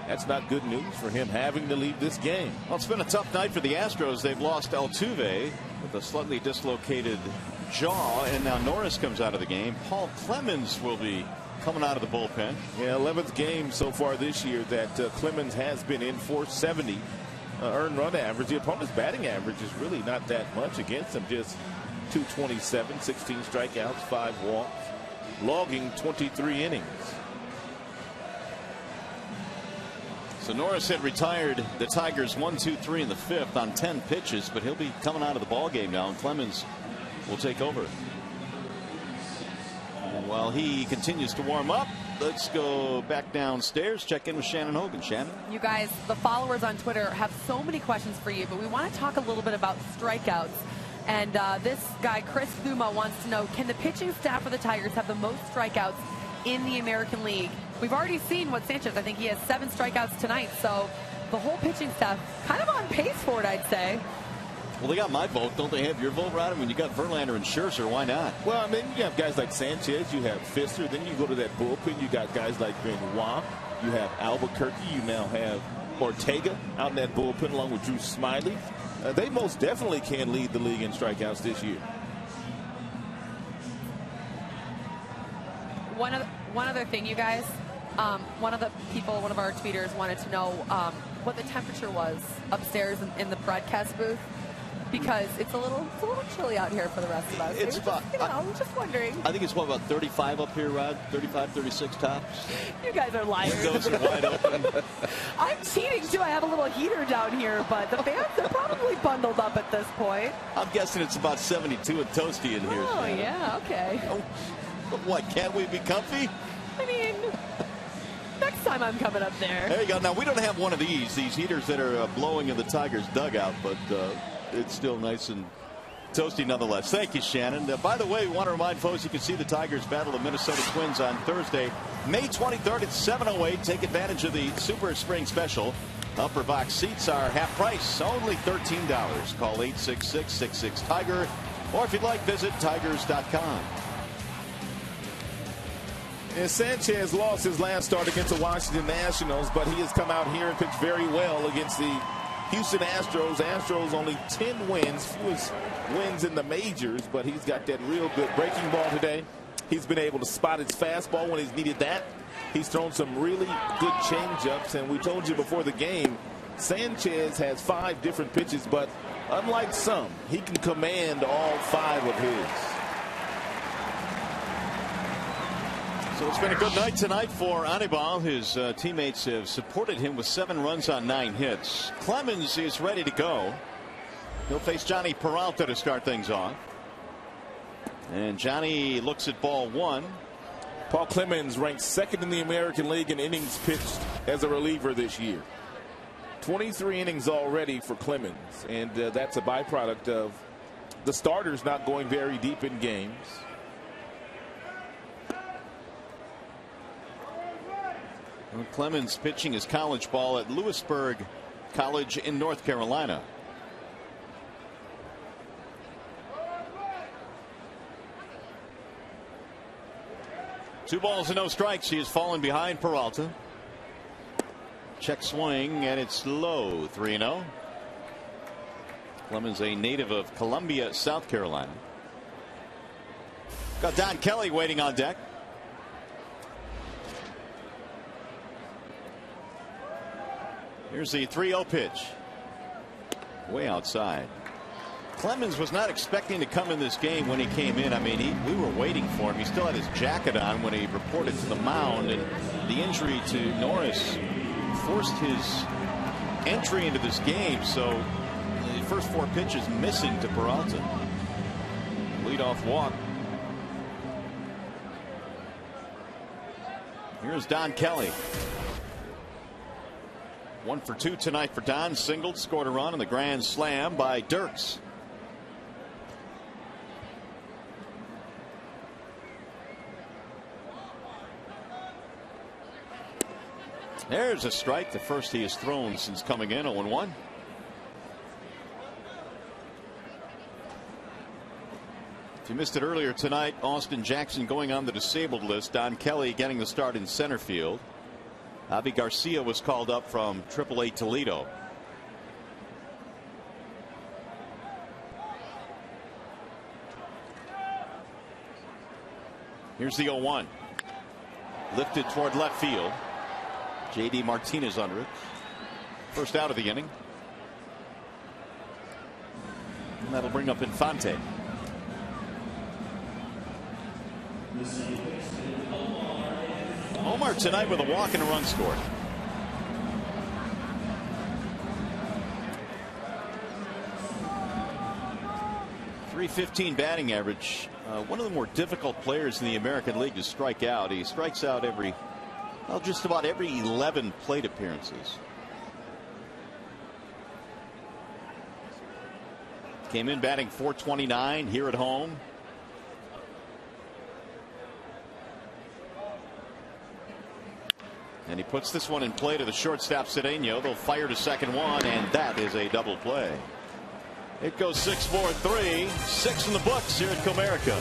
that's not good news for him having to leave this game. Well, it's been a tough night for the Astros. They've lost Altuve with a slightly dislocated jaw, and now Norris comes out of the game. Paul Clemens will be coming out of the bullpen. Yeah, 11th game so far this year that Clemens has been in. 470 earned run average. The opponent's batting average is really not that much against him, just 227, 16 strikeouts, 5 walks, logging 23 innings. So Norris had retired the Tigers 1-2-3 in the 5th on 10 pitches, but he'll be coming out of the ball game now, and Clemens will take over. And while he continues to warm up, let's go back downstairs, check in with Shannon Hogan. Shannon? You guys, the followers on Twitter have so many questions for you, but we want to talk a little bit about strikeouts. And this guy, Chris Thuma, wants to know, can the pitching staff for the Tigers have the most strikeouts in the American League? We've already seen what Sanchez, I think he has 7 strikeouts tonight, so the whole pitching staff kind of on pace for it, I'd say. Well, they got my vote. Don't they have your vote, Rod? I mean, you got Verlander and Scherzer. Why not? Well, I mean, you have guys like Sanchez, you have Fister, then you go to that bullpen, you got guys like Benoit, you have Albuquerque, you now have Ortega out in that bullpen along with Drew Smiley. They most definitely can lead the league in strikeouts this year. One other thing, you guys. One of our tweeters wanted to know what the temperature was upstairs in the broadcast booth, because it's a little chilly out here for the rest of us. It's about, I'm just wondering. I think it's about 35 up here, Rod. 35, 36 tops. You guys are liars. Those are wide open. I'm cheating too. I have a little heater down here, but the fans are probably bundled up at this point. I'm guessing it's about 72 and toasty in here. Oh, yeah, okay. Oh, what, can't we be comfy? I mean, next time I'm coming up there. There you go. Now, we don't have one of these heaters that are blowing in the Tigers dugout, but it's still nice and toasty nonetheless. Thank you, Shannon. By the way, we want to remind folks you can see the Tigers battle the Minnesota Twins on Thursday, May 23rd at 7:08. Take advantage of the Super Spring Special. Upper box seats are half price, only $13. Call 866-66-TIGER, or if you'd like, visit tigers.com. And Sanchez lost his last start against the Washington Nationals, but he has come out here and pitched very well against the Houston Astros. Astros only 10 wins, fewest wins in the majors, but he's got that real good breaking ball today. He's been able to spot his fastball when he's needed that. He's thrown some really good changeups, and we told you before the game, Sanchez has 5 different pitches, but unlike some, he can command all 5 of his. So it's been a good night tonight for Anibal. His teammates have supported him with 7 runs on 9 hits. Clemens is ready to go. He'll face Johnny Peralta to start things off. And Johnny looks at ball 1. Paul Clemens ranked 2nd in the American League in innings pitched as a reliever this year. 23 innings already for Clemens, and that's a byproduct of the starters not going very deep in games. Well, Clemens pitching his college ball at Lewisburg College in North Carolina. Two balls and no strikes. He has fallen behind Peralta. Check swing, and it's low. 3-0. Clemens, a native of Columbia, South Carolina. Got Don Kelly waiting on deck. Here's the 3-0 pitch. Way outside. Clemens was not expecting to come in this game when he came in. I mean, we were waiting for him. He still had his jacket on when he reported to the mound, and the injury to Norris forced his entry into this game. So the first 4 pitches missing to Peralta. Leadoff walk. Here's Don Kelly. 1 for 2 tonight for Don. Singled, scored a run, and the grand slam by Dirks. There's a strike, the first he has thrown since coming in. 0-1. If you missed it earlier tonight, Austin Jackson going on the disabled list. Don Kelly getting the start in center field. Avi Garcia was called up from AAA Toledo. Here's the 0-1. Lifted toward left field. J.D. Martinez under it. First out of the inning. And that'll bring up Infante. Omar tonight with a walk and a run scored. .315 batting average. One of the more difficult players in the American League to strike out. He strikes out just about every 11 plate appearances. Came in batting .429 here at home. And he puts this one in play to the shortstop Cedeno. They'll fire to second one, and that is a double play. It goes 6-4-3. 6 in the books here at Comerica.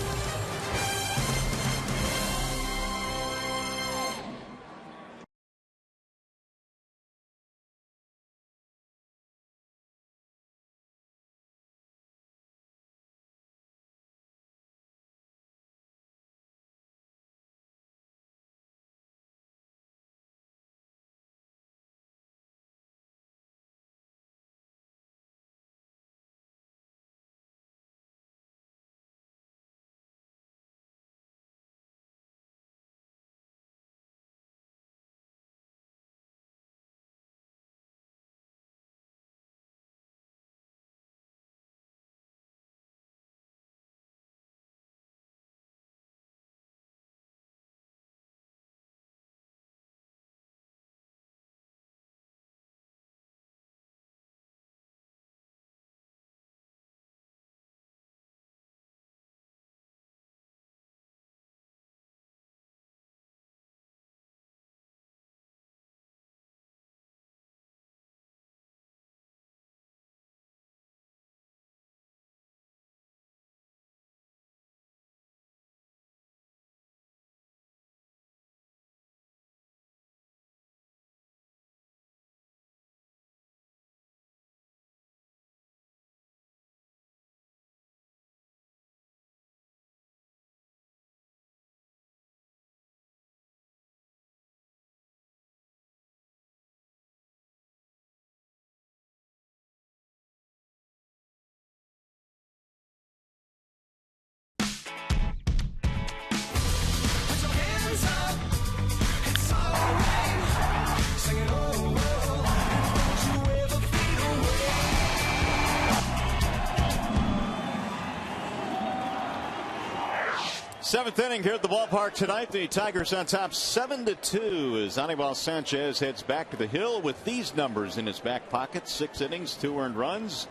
Seventh inning here at the ballpark tonight. The Tigers on top 7-2 as Anibal Sanchez heads back to the hill with these numbers in his back pocket. 6 innings, 2 earned runs,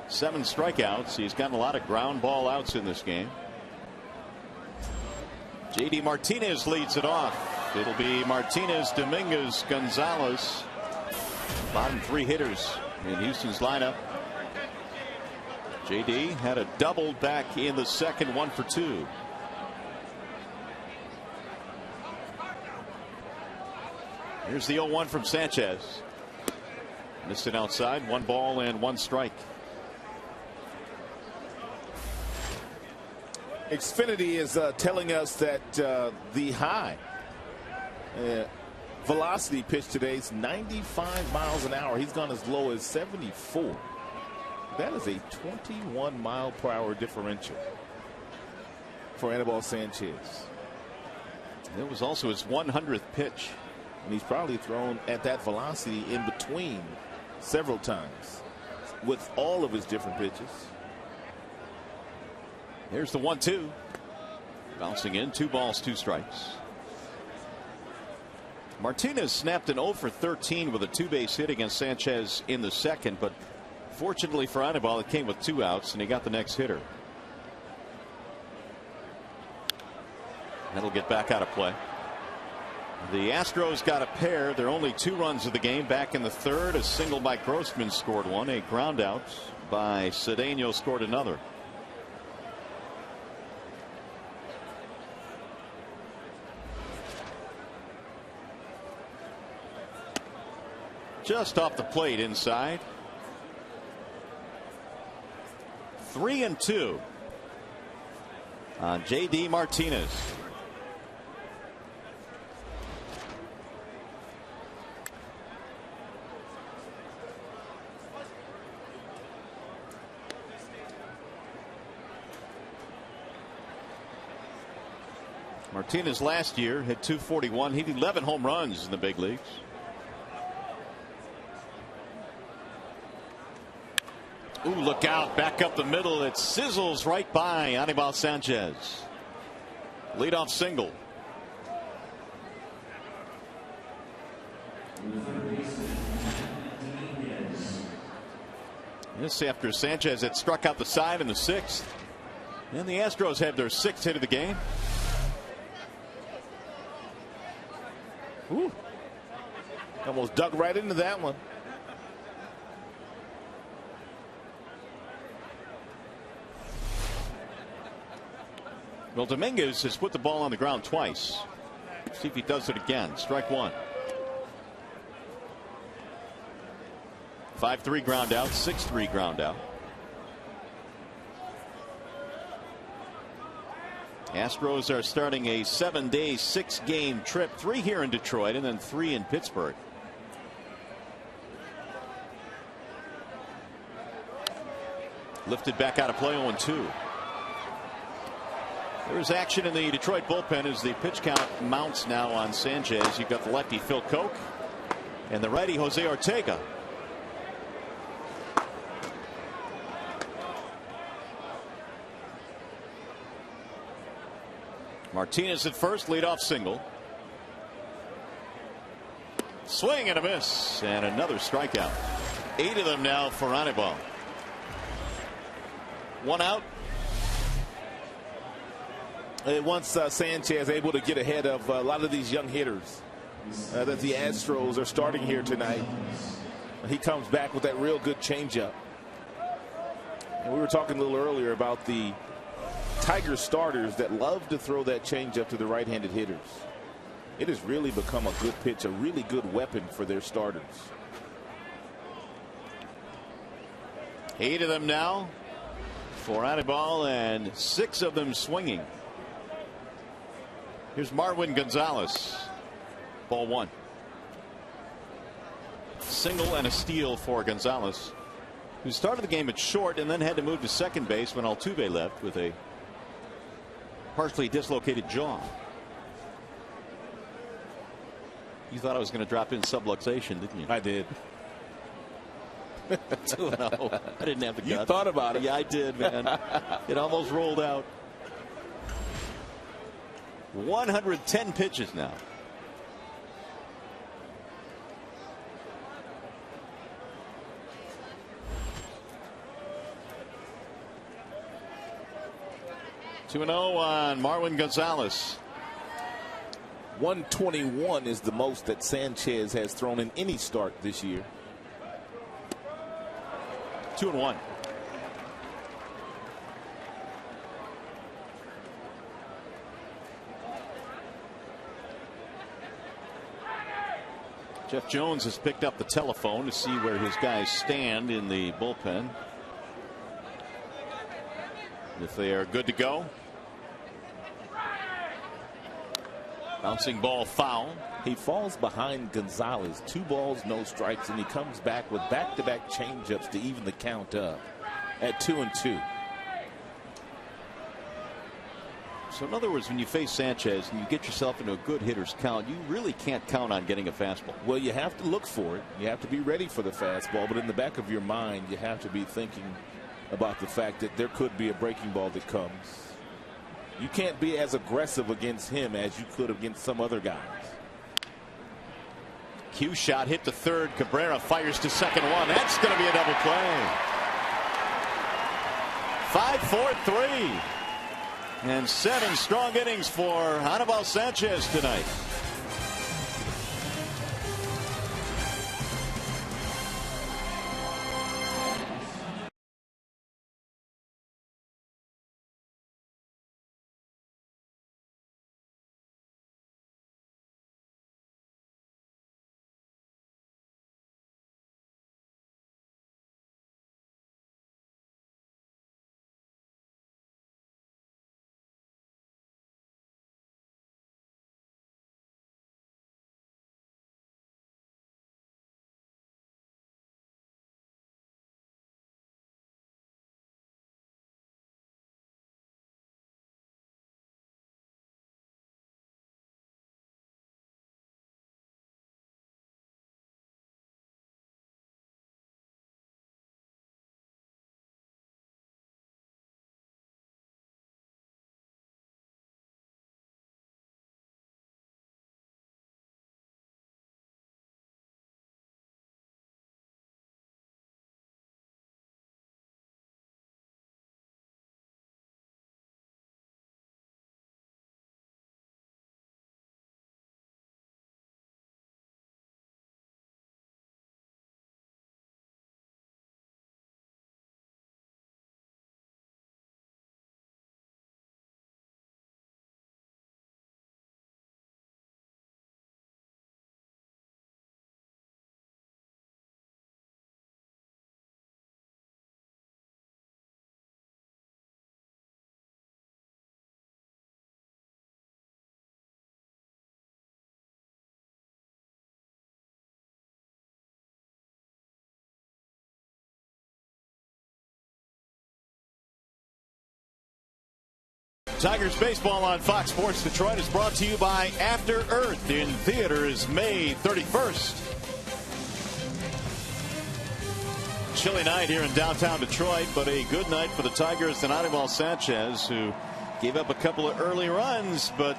7 strikeouts. He's gotten a lot of ground ball outs in this game. J.D. Martinez leads it off. It'll be Martinez, Dominguez, Gonzalez. Bottom 3 hitters in Houston's lineup. J.D. had a double back in the second, 1 for 2. Here's the 0-1 from Sanchez. Missed it outside. 1 ball and 1 strike. Xfinity is telling us that the high velocity pitch today is 95 miles an hour. He's gone as low as 74. That is a 21 mile per hour differential for Anibal Sanchez. It was also his 100th pitch. And he's probably thrown at that velocity in between several times with all of his different pitches. Here's the 1-2. Bouncing in, 2 balls, 2 strikes. Martinez snapped an 0 for 13 with a 2-base hit against Sanchez in the second, but fortunately for Anibal, it came with 2 outs, and he got the next hitter. That'll get back out of play. The Astros got a pair. They're only 2 runs of the game. Back in the third, a single by Grossman scored 1. A ground out by Cedeno scored another. Just off the plate inside. 3-2 on J.D. Martinez. Martinez last year had 241. He had 11 home runs in the big leagues. Ooh, look out. Back up the middle. It sizzles right by Anibal Sanchez. Leadoff single. This after Sanchez had struck out the side in the 6th. And the Astros have their 6th hit of the game. Ooh. Almost dug right into that one. Well, Dominguez has put the ball on the ground twice. See if he does it again. Strike 1. 5-3 ground out, 6-3 ground out. Astros are starting a 7-day, 6-game trip. 3 here in Detroit and then 3 in Pittsburgh. Lifted back out of play 0-2. There's action in the Detroit bullpen as the pitch count mounts now on Sanchez. You've got the lefty Phil Koch and the righty Jose Ortega. Martinez at first, leadoff single. Swing and a miss, and another strikeout. 8 of them now for Anibal. 1 out. Once Sanchez able to get ahead of a lot of these young hitters that the Astros are starting here tonight, he comes back with that real good changeup. And we were talking a little earlier about the Tiger starters that love to throw that changeup to the right-handed hitters. It has really become a good pitch, a really good weapon for their starters. 8 of them now for Anibal, and 6 of them swinging. Here's Marwin Gonzalez. Ball 1. Single and a steal for Gonzalez, who started the game at short and then had to move to second base when Altuve left with a partially dislocated jaw. You thought I was going to drop in subluxation, didn't you? I did. 2-0. I didn't have the guts. You thought about it. Yeah, I did, man. It almost rolled out. 110 pitches now. Two and 0 on Marwin Gonzalez. 121 is the most that Sanchez has thrown in any start this year. 2-1. Jeff Jones has picked up the telephone to see where his guys stand in the bullpen. If they are good to go. Bouncing ball foul. He falls behind Gonzalez. 2 balls, no strikes, and he comes back with back-to-back changeups to even the count up at 2-2. So in other words, when you face Sanchez and you get yourself into a good hitter's count, you really can't count on getting a fastball. Well, you have to look for it. You have to be ready for the fastball, but in the back of your mind, you have to be thinking about the fact that there could be a breaking ball that comes. You can't be as aggressive against him as you could against some other guys. Cue shot hit to third. Cabrera fires to second one. That's going to be a double play. 5-4-3. And 7 strong innings for Anibal Sanchez tonight. Tigers baseball on Fox Sports Detroit is brought to you by After Earth in theaters May 31st. Chilly night here in downtown Detroit, but a good night for the Tigers and Anibal Sanchez, who gave up a couple of early runs, but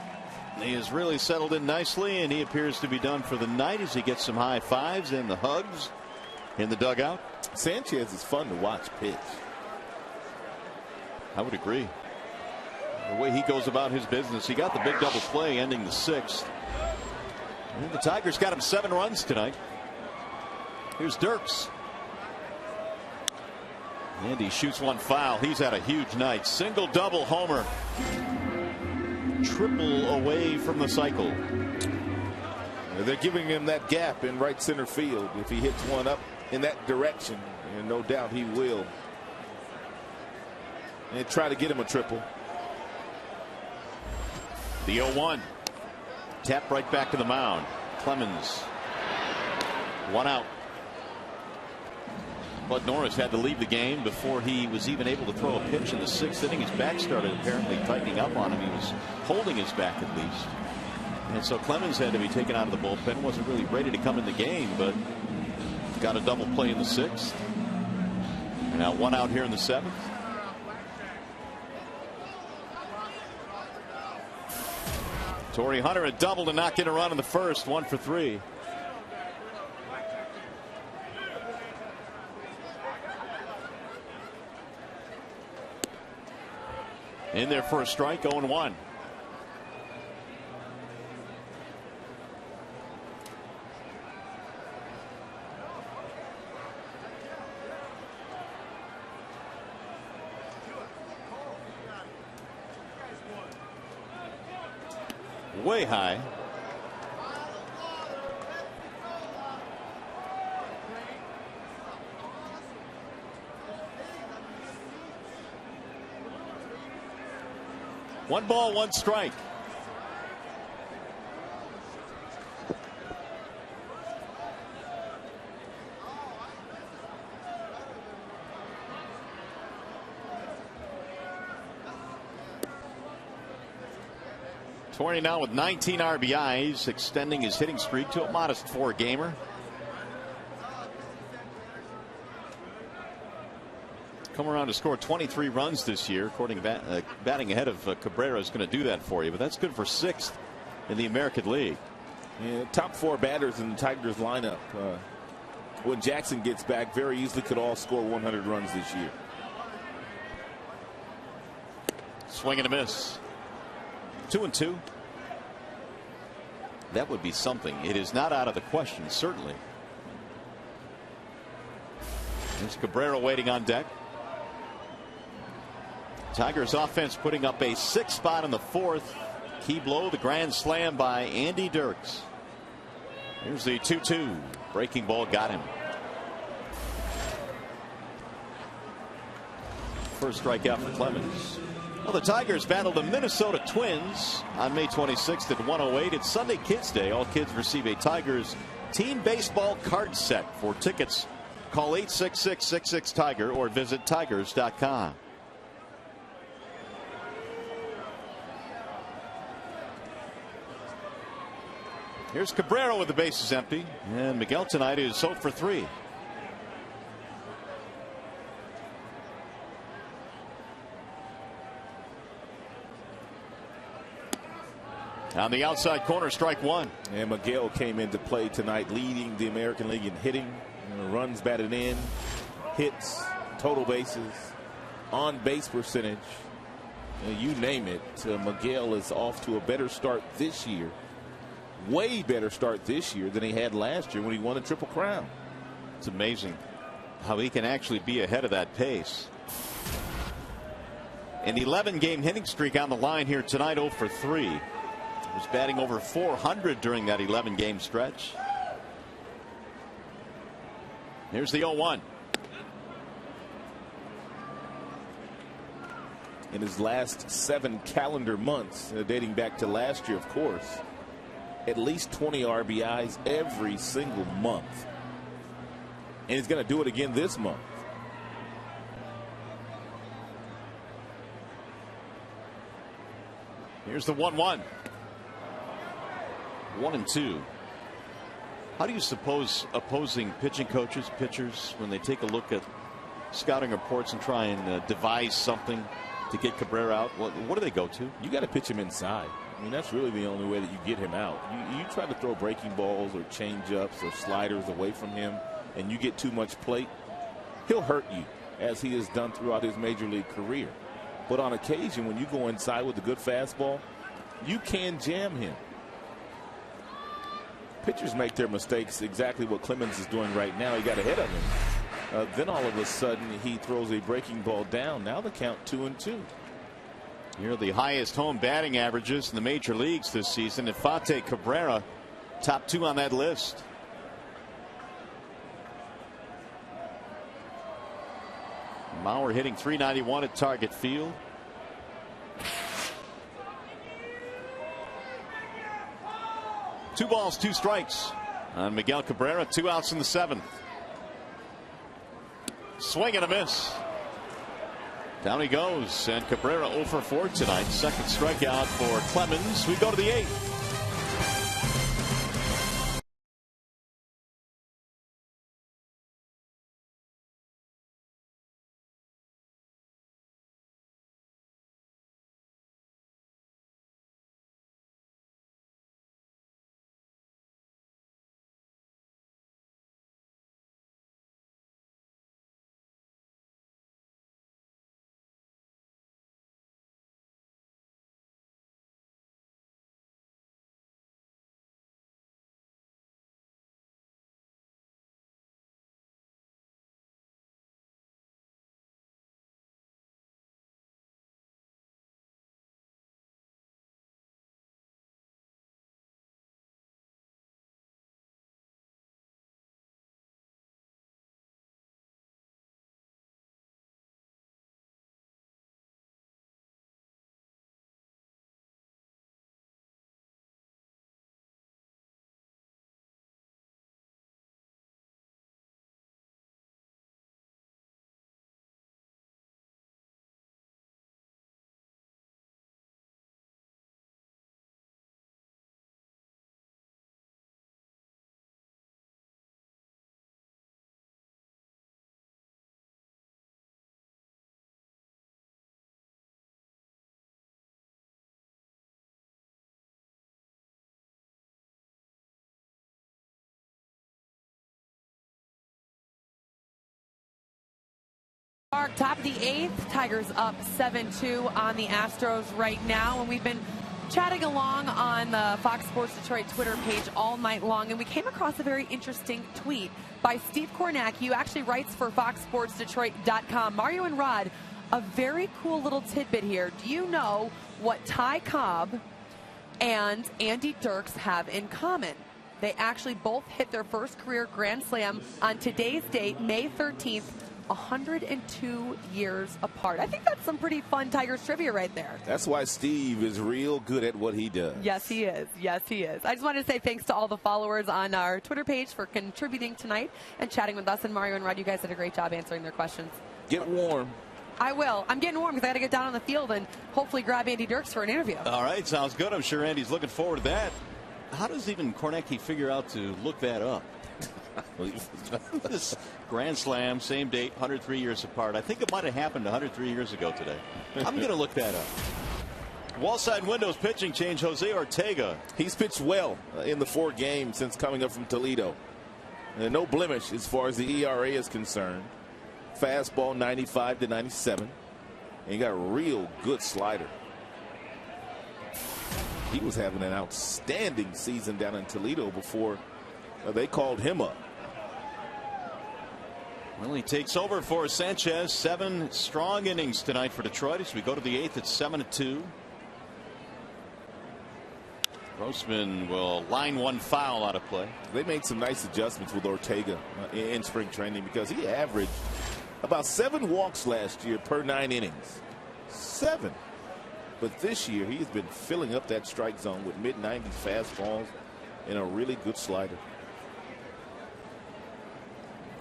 he has really settled in nicely, and he appears to be done for the night as he gets some high fives and the hugs in the dugout. Sanchez is fun to watch pitch. I would agree. The way he goes about his business. He got the big double play ending the 6th. And the Tigers got him 7 runs tonight. Here's Dirks. And he shoots one foul. He's had a huge night. Single, double, homer. Triple away from the cycle. They're giving him that gap in right center field. If he hits one up in that direction, and no doubt he will. And try to get him a triple. The 0-1. Tap right back to the mound. Clemens. 1 out. Bud Norris had to leave the game before he was even able to throw a pitch in the 6th inning. His back started apparently tightening up on him. He was holding his back at least. And so Clemens had to be taken out of the bullpen. Wasn't really ready to come in the game, but got a double play in the 6th. And now 1 out here in the 7th. Torrey Hunter a double to knock in a run in the first. 1 for 3. In there for a strike. 0-1. Way high. One ball, one strike. Torrey now with 19 RBIs, extending his hitting streak to a modest 4-gamer. Come around to score 23 runs this year, according to batting ahead of Cabrera is going to do that for you, but that's good for 6th in the American League. Yeah, top 4 batters in the Tigers lineup. When Jackson gets back, very easily could all score 100 runs this year. Swing and a miss. 2-2. That would be something. It is not out of the question, certainly. There's Cabrera waiting on deck. Tigers offense putting up a 6th spot in the 4th. Key blow, the grand slam by Andy Dirks. Here's the 2-2. Breaking ball got him. First strikeout for Clemens. Well, the Tigers battled the Minnesota Twins on May 26th at 1:08. It's Sunday Kids Day. All kids receive a Tigers team baseball card set. For tickets, call 866-66-TIGER or visit tigers.com. Here's Cabrera with the bases empty, and Miguel tonight is 0 for 3. On the outside corner, strike 1. And Miguel came into play tonight, leading the American League in hitting, runs batted in, hits, total bases, on base percentage, you name it. Miguel is off to a better start this year. Way better start this year than he had last year when he won the Triple Crown. It's amazing how he can actually be ahead of that pace. An 11-game hitting streak on the line here tonight, 0 for 3. He was batting over 400 during that 11-game stretch. Here's the 0-1. In his last 7 calendar months, dating back to last year, of course, at least 20 RBIs every single month. And he's going to do it again this month. Here's the 1-1. 1-2. How do you suppose opposing pitching coaches, pitchers, when they take a look at scouting reports and try and devise something to get Cabrera out, what do they go to? You got to pitch him inside. I mean, that's really the only way that you get him out. You try to throw breaking balls or change-ups or sliders away from him, and you get too much plate, he'll hurt you, as he has done throughout his major league career. But on occasion, when you go inside with a good fastball, you can jam him. Pitchers make their mistakes, exactly what Clemens is doing right now. He got ahead of him. Then all of a sudden, he throws a breaking ball down. Now the count 2-2. Here are the highest home batting averages in the major leagues this season. Infante Cabrera, top 2 on that list. Mauer hitting .391 at Target Field. Two balls, 2 strikes on Miguel Cabrera. 2 outs in the 7th. Swing and a miss. Down he goes, and Cabrera 0 for 4 tonight. Second strikeout for Clemens. We go to the 8th. Mark. Top of the 8th. Tigers up 7-2 on the Astros right now. And we've been chatting along on the Fox Sports Detroit Twitter page all night long. And we came across a very interesting tweet by Steve Kornacki, who actually writes for FoxSportsDetroit.com. Mario and Rod, a very cool little tidbit here. Do you know what Ty Cobb and Andy Dirks have in common? They actually both hit their first career Grand Slam on today's date, May 13th, 102 years apart. I think that's some pretty fun Tigers trivia right there. That's why Steve is real good at what he does. Yes, he is. Yes, he is. I just wanted to say thanks to all the followers on our Twitter page for contributing tonight and chatting with us. And Mario and Rod, you guys did a great job answering their questions. Get warm. I will. I'm getting warm because I got to get down on the field and hopefully grab Andy Dirks for an interview. All right, sounds good. I'm sure Andy's looking forward to that. How does even Kornacki figure out to look that up? This Grand Slam, same date, 103 years apart. I think it might have happened 103 years ago today. I'm going to look that up. Wallside Windows pitching change, Jose Ortega. He's pitched well in the 4 games since coming up from Toledo. No blemish as far as the ERA is concerned. Fastball 95 to 97. And he got a real good slider. He was having an outstanding season down in Toledo before they called him up. Well, he takes over for Sanchez. 7 strong innings tonight for Detroit as we go to the 8th at 7-2. Grossman will line one foul out of play. They made some nice adjustments with Ortega in spring training because he averaged about 7 walks last year per 9 innings. 7. But this year, he's been filling up that strike zone with mid-90s fastballs and a really good slider.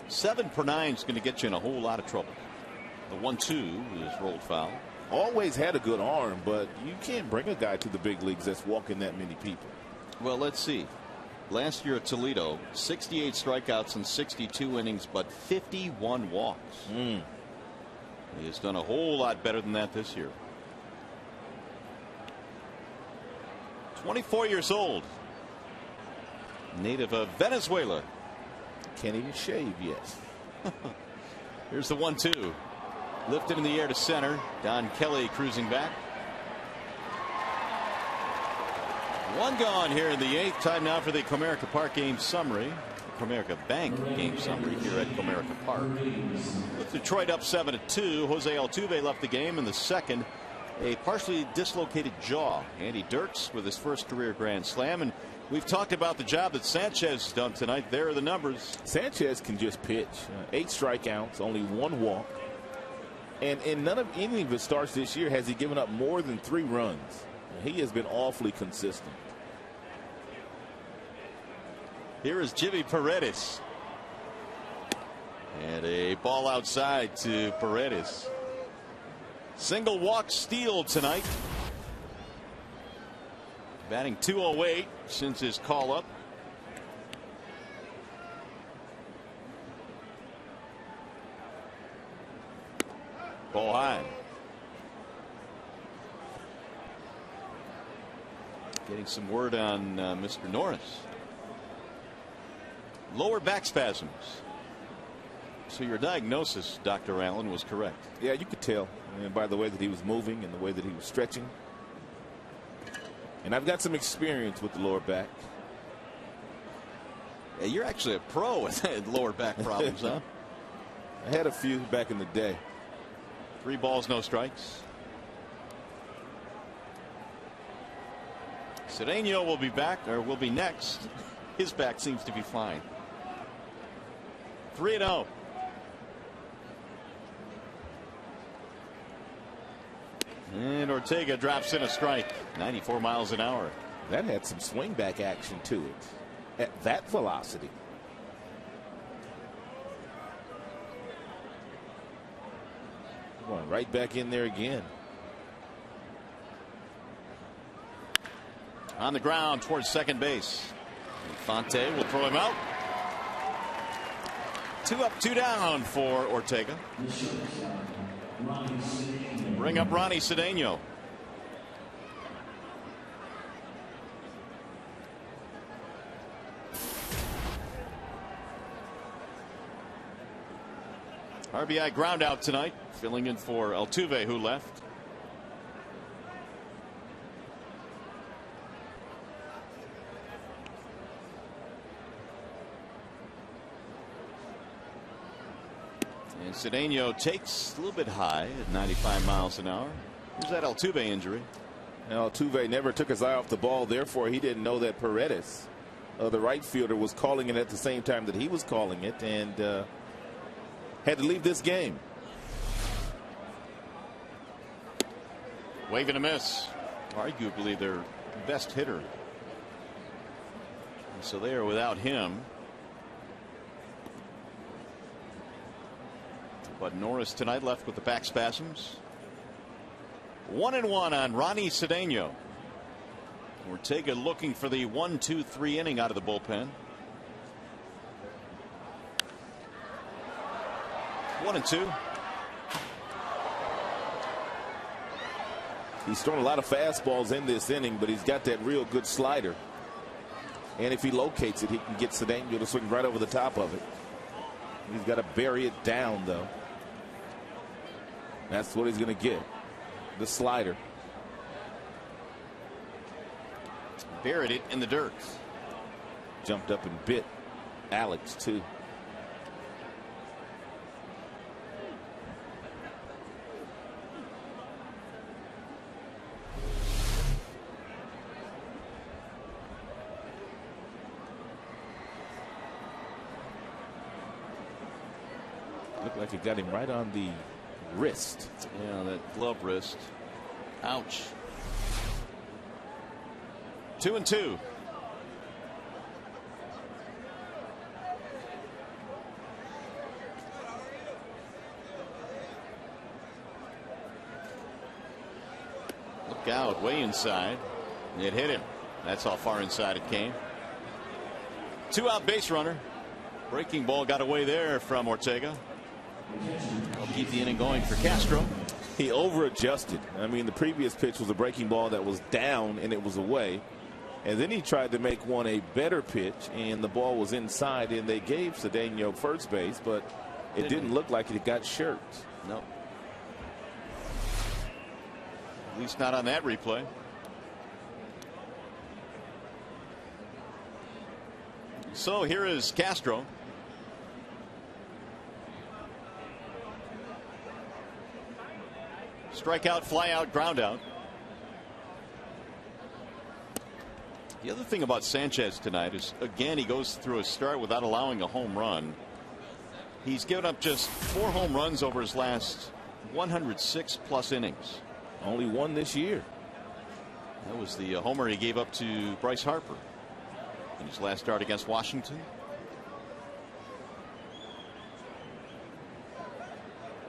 7 per 9 is going to get you in a whole lot of trouble. The 1-2 is rolled foul. Always had a good arm, but you can't bring a guy to the big leagues that's walking that many people. Well, let's see. Last year at Toledo, 68 strikeouts in 62 innings, but 51 walks. He has done a whole lot better than that this year. 24 years old. Native of Venezuela. Can't even shave yet. Here's the 1-2. Lifted in the air to center. Don Kelly cruising back. 1 gone here in the 8th. Time now for the Comerica Park game summary. Comerica Bank game summary here at Comerica Park. With Detroit up 7-2. Jose Altuve left the game in the 2nd. A partially dislocated jaw. Andy Dirks with his first career Grand Slam. And we've talked about the job that Sanchez has done tonight. There are the numbers. Sanchez can just pitch. 8 strikeouts, only 1 walk. And in any of his starts this year has he given up more than 3 runs. He has been awfully consistent. Here is Jimmy Paredes. And a ball outside to Paredes. Single walk steal tonight. Batting .208 since his call up. Ball high. Getting some word on Mr. Norris. Lower back spasms. So your diagnosis, Dr. Allen, was correct. Yeah, you could tell. And by the way that he was moving and the way that he was stretching. And I've got some experience with the lower back. Yeah, you're actually a pro at lower back problems, huh? I had a few back in the day. 3 balls, no strikes. Cedeno will be back, or will be next. His back seems to be fine. 3-0. And Ortega drops in a strike. 94 miles an hour. That had some swing back action to it at that velocity. Going right back in there again. On the ground towards second base. Infante will throw him out. 2 up, 2 down for Ortega. Bring up Ronnie Cedeno. RBI ground out tonight, filling in for Altuve, who left. And Cedeno takes a little bit high at 95 miles an hour. Here's that Altuve injury. Altuve never took his eye off the ball, therefore he didn't know that Paredes, the right fielder, was calling it at the same time that he was calling it, and had to leave this game. Wave and a miss. Arguably their best hitter. And so they are without him. But Norris tonight left with the back spasms. 1-1 on Ronnie Cedeno. Ortega looking for the 1-2-3 inning out of the bullpen. 1-2. He's thrown a lot of fastballs in this inning, but he's got that real good slider. And if he locates it, he can get Cedeno to swing right over the top of it. He's got to bury it down, though. That's what he's going to get. The slider. Buried it in the dirt. Jumped up and bit Alex, too. Looked like it got him right on the wrist. Yeah, that glove wrist. Ouch. 2-2. Look out, way inside. It hit him. That's how far inside it came. 2-out base runner. Breaking ball got away there from Ortega. I'll keep the inning going for Castro. He over-adjusted. I mean, the previous pitch was a breaking ball that was down and it was away. And then he tried to make one a better pitch, and the ball was inside, and they gave Cedeno first base, but it didn't look like it got shirked. No. At least not on that replay. So here is Castro. Strikeout, fly out, ground out. The other thing about Sanchez tonight is, again, he goes through a start without allowing a home run. He's given up just 4 home runs over his last 106 plus innings. Only one this year. That was the homer he gave up to Bryce Harper in his last start against Washington.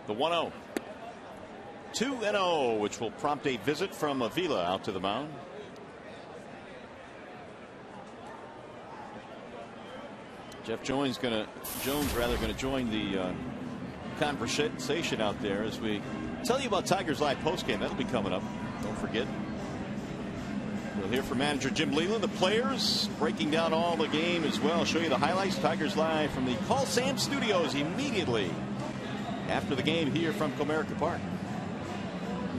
The 1-0. 2-0, which will prompt a visit from Avila out to the mound. Jeff Jones going to join the conversation out there as we tell you about Tigers Live postgame. That'll be coming up. Don't forget. We'll hear from manager Jim Leland, the players breaking down all the game as well. Show you the highlights. Tigers Live from the Call Sam Studios immediately after the game here from Comerica Park.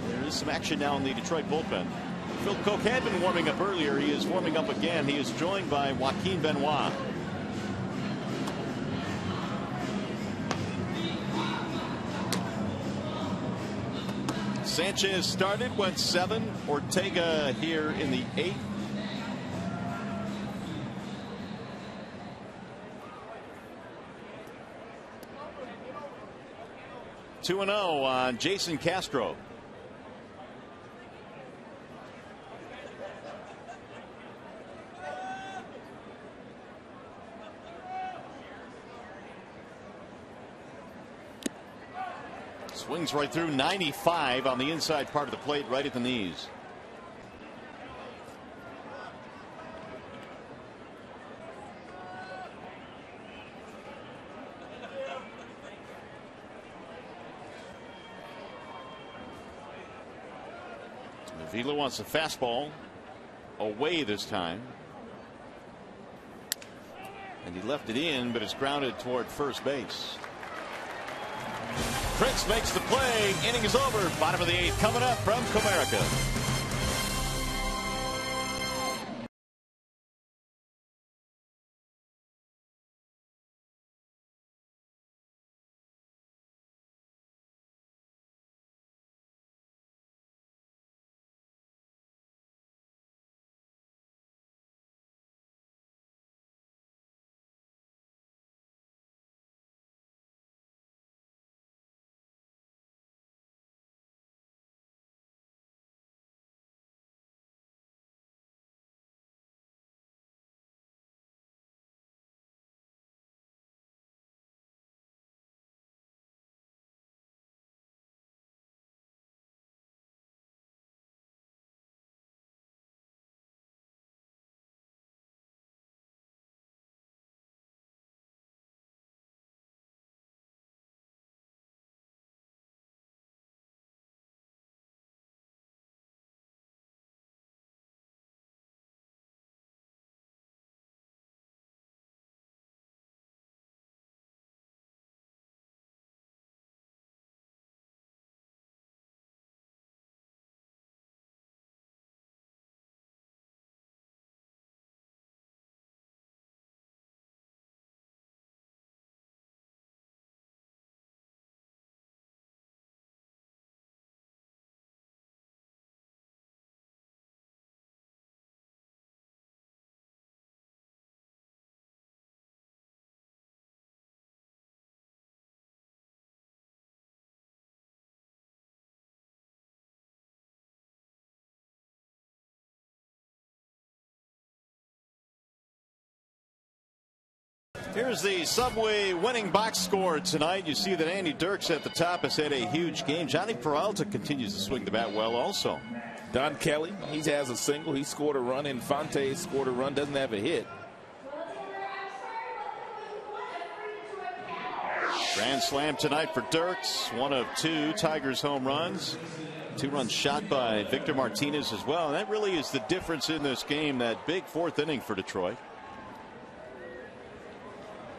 There is some action now in the Detroit bullpen. Phil Koch had been warming up earlier. He is warming up again. He is joined by Joaquin Benoit. Sanchez started, went 7. Ortega here in the 8th. Two-0 on Jason Castro. Swings right through 95 on the inside part of the plate, right at the knees. Avila wants a fastball away this time. And he left it in, but it's grounded toward first base. Prince makes the play. Inning is over. Bottom of the 8th coming up from Comerica. Here's the Subway winning box score tonight. You see that Andy Dirks at the top has had a huge game. Johnny Peralta continues to swing the bat well also. Don Kelly, he has a single. He scored a run. Infante scored a run. Doesn't have a hit. Grand slam tonight for Dirks. 1 of 2 Tigers home runs. 2 runs shot by Victor Martinez as well. And that really is the difference in this game. That big 4th inning for Detroit.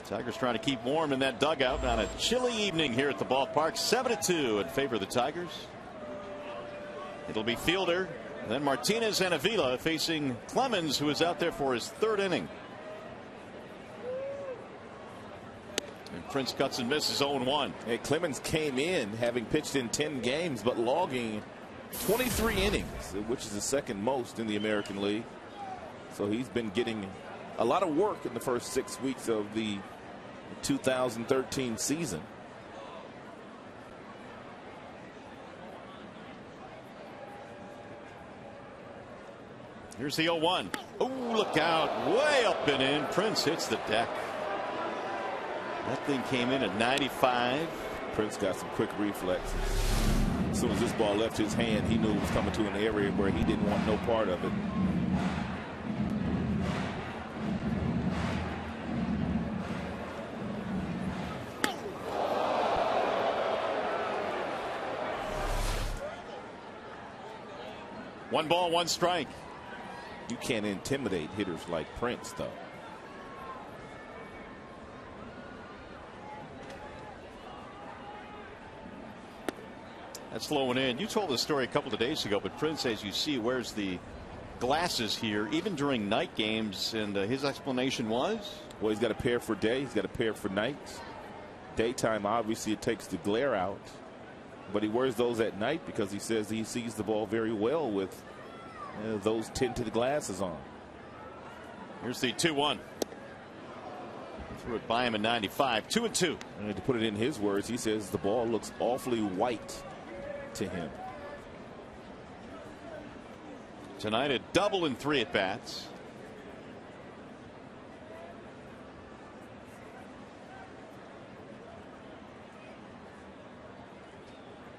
Tigers trying to keep warm in that dugout on a chilly evening here at the ballpark. 7-2 in favor of the Tigers. It'll be Fielder, then Martinez and Avila facing Clemens, who is out there for his 3rd inning. And Prince cuts and misses 0-1. Hey, Clemens came in having pitched in 10 games, but logging 23 innings, which is the 2nd most in the American League. So he's been getting a lot of work in the first 6 weeks of the 2013 season. Here's the 0-1. Oh, look out. Way up and in. Prince hits the deck. That thing came in at 95. Prince got some quick reflexes. As soon as this ball left his hand, he knew it was coming to an area where he didn't want no part of it. One ball, 1 strike. You can't intimidate hitters like Prince, though. That's low and in. You told the story a couple of days ago, but Prince, as you see, wears the glasses here, even during night games, and his explanation was? Well, he's got a pair for day, he's got a pair for nights. Daytime, obviously, it takes the glare out. But he wears those at night because he says he sees the ball very well with those tinted glasses on. Here's the 2-1. Threw it by him in 95. 2-2. And to put it in his words, he says the ball looks awfully white to him. Tonight a double in 3 at bats.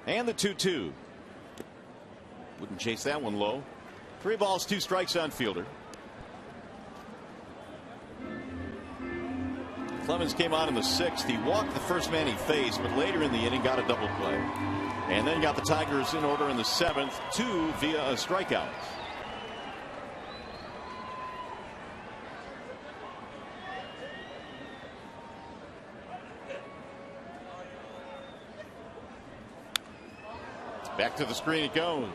And the 2-2. Wouldn't chase that one low. 3 balls, 2 strikes on Fielder. Clemens came on in the 6th. He walked the first man he faced, but later in the inning got a double play. And then got the Tigers in order in the 7th, 2 via a strikeout. Back to the screen it goes.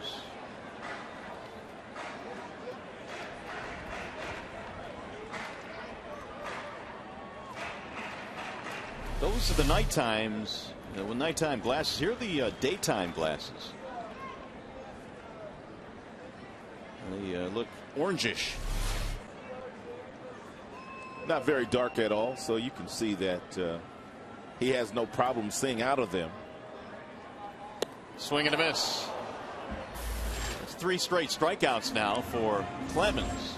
Those are the nighttimes. With nighttime glasses. Here are the daytime glasses. They look orangish. Not very dark at all, so you can see that he has no problem seeing out of them. Swing and a miss. It's 3 straight strikeouts now for Clemens.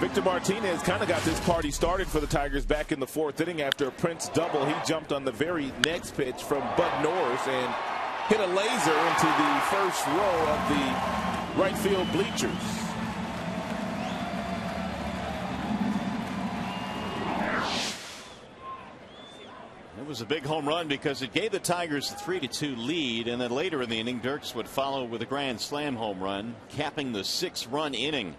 Victor Martinez kind of got this party started for the Tigers back in the 4th inning after a Prince double. He jumped on the very next pitch from Bud Norris and hit a laser into the first row of the right field bleachers. It was a big home run because it gave the Tigers a 3-2 lead, and then later in the inning Dirks would follow with a grand slam home run, capping the 6-run inning.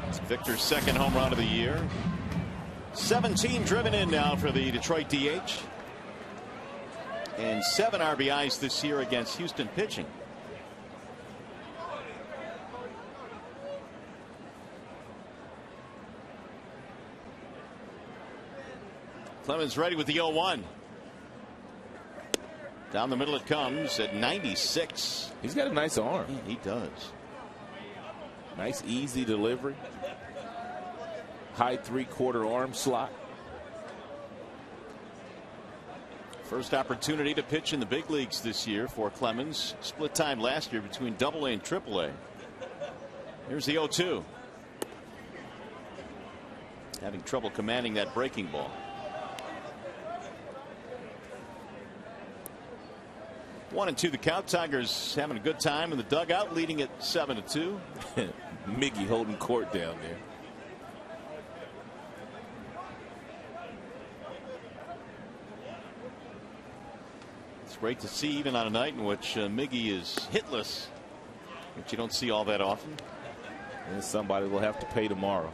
It's Victor's 2nd home run of the year. 17 driven in now for the Detroit DH, and 7 RBIs this year against Houston pitching. Clemens ready with the 0-1. Down the middle it comes at 96. He's got a nice arm. Yeah, he does. Nice easy delivery. High 3/4 arm slot. First opportunity to pitch in the big leagues this year for Clemens. Split time last year between AA and AAA. Here's the 0-2. Having trouble commanding that breaking ball. 1-2 the count. Tigers having a good time in the dugout, leading at 7-2. Miggy holding court down there. It's great to see, even on a night in which Miggy is hitless, which you don't see all that often. And somebody will have to pay tomorrow.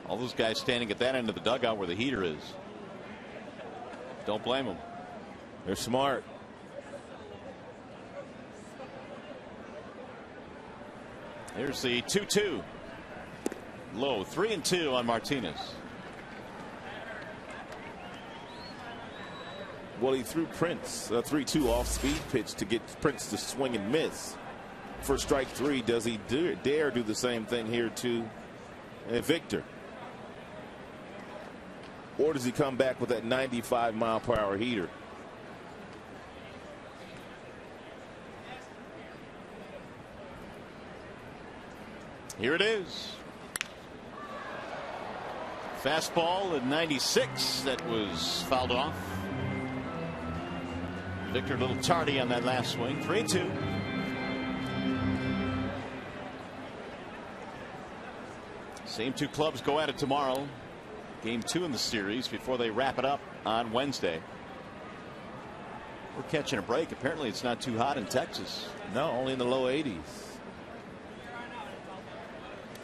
All those guys standing at that end of the dugout where the heater is. Don't blame them. They're smart. Here's the 2-2. Low. 3-2 on Martinez. Well, he threw Prince a 3-2 off speed pitch to get Prince to swing and miss for strike 3. Does he dare do the same thing here to Victor? Or does he come back with that 95-mile-per-hour heater? Here it is. Fastball at 96 that was fouled off. Victor a little tardy on that last swing. 3-2. Same 2 clubs go at it tomorrow. Game 2 in the series before they wrap it up on Wednesday. We're catching a break. Apparently it's not too hot in Texas. No, only in the low 80s.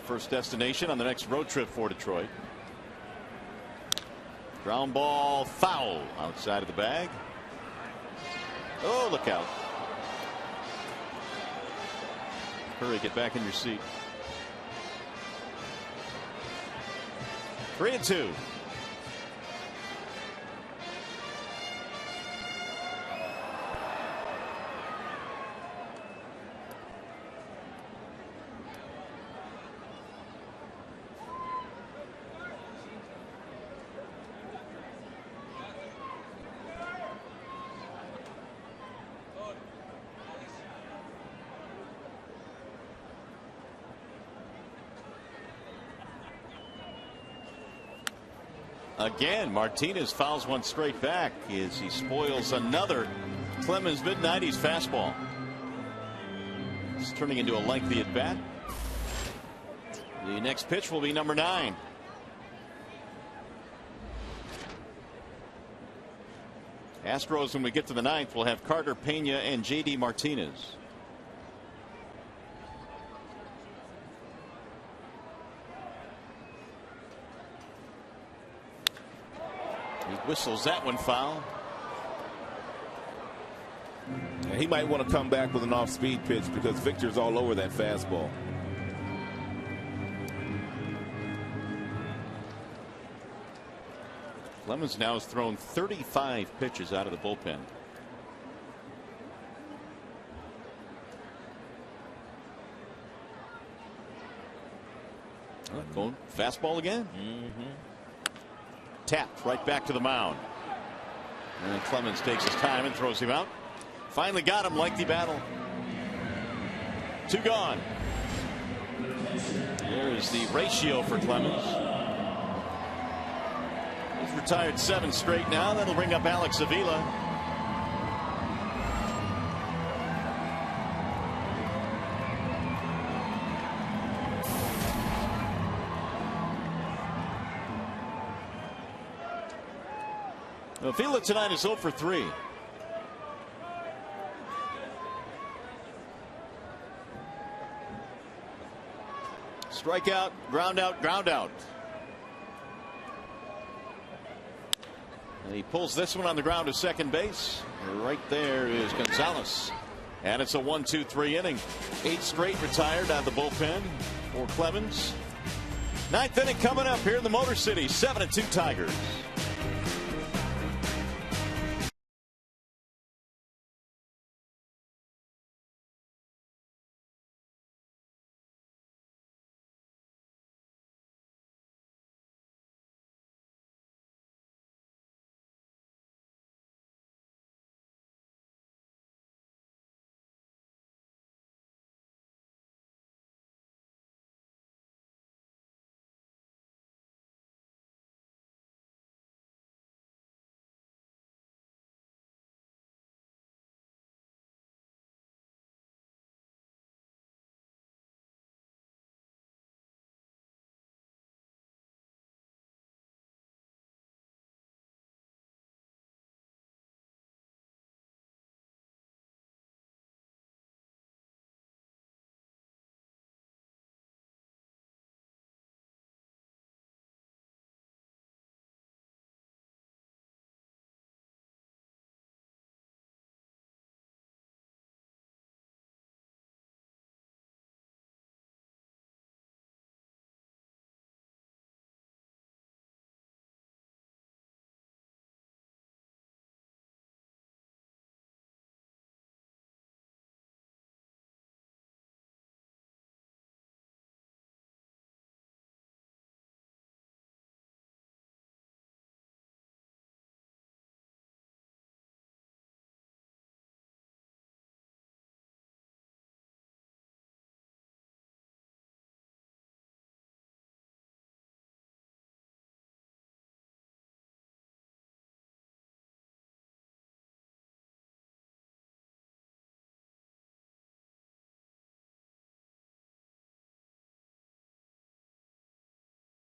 First destination on the next road trip for Detroit. Ground ball foul outside of the bag. Oh, look out. Hurry, get back in your seat. 3-2. Again, Martinez fouls one straight back as he spoils another Clemens mid-90s fastball. It's turning into a lengthy at bat. The next pitch will be number 9. Astros, when we get to the ninth, will have Carter, Pena, and J.D. Martinez. He whistles that one foul. And he might want to come back with an off-speed pitch because Victor's all over that fastball. Clemens now has thrown 35 pitches out of the bullpen. Going fastball again. Tapped right back to the mound. And then Clemens takes his time and throws him out. Finally got him. Lengthy battle. 2 gone. There is the ratio for Clemens. He's retired 7 straight now. That'll bring up Alex Avila. Avila tonight is 0 for 3. Strikeout, ground out, ground out. And he pulls this one on the ground to second base. Right there is Gonzalez. And it's a 1-2-3 inning. 8 straight retired out of the bullpen for Clemens. 9th inning coming up here in the Motor City. 7-2 Tigers.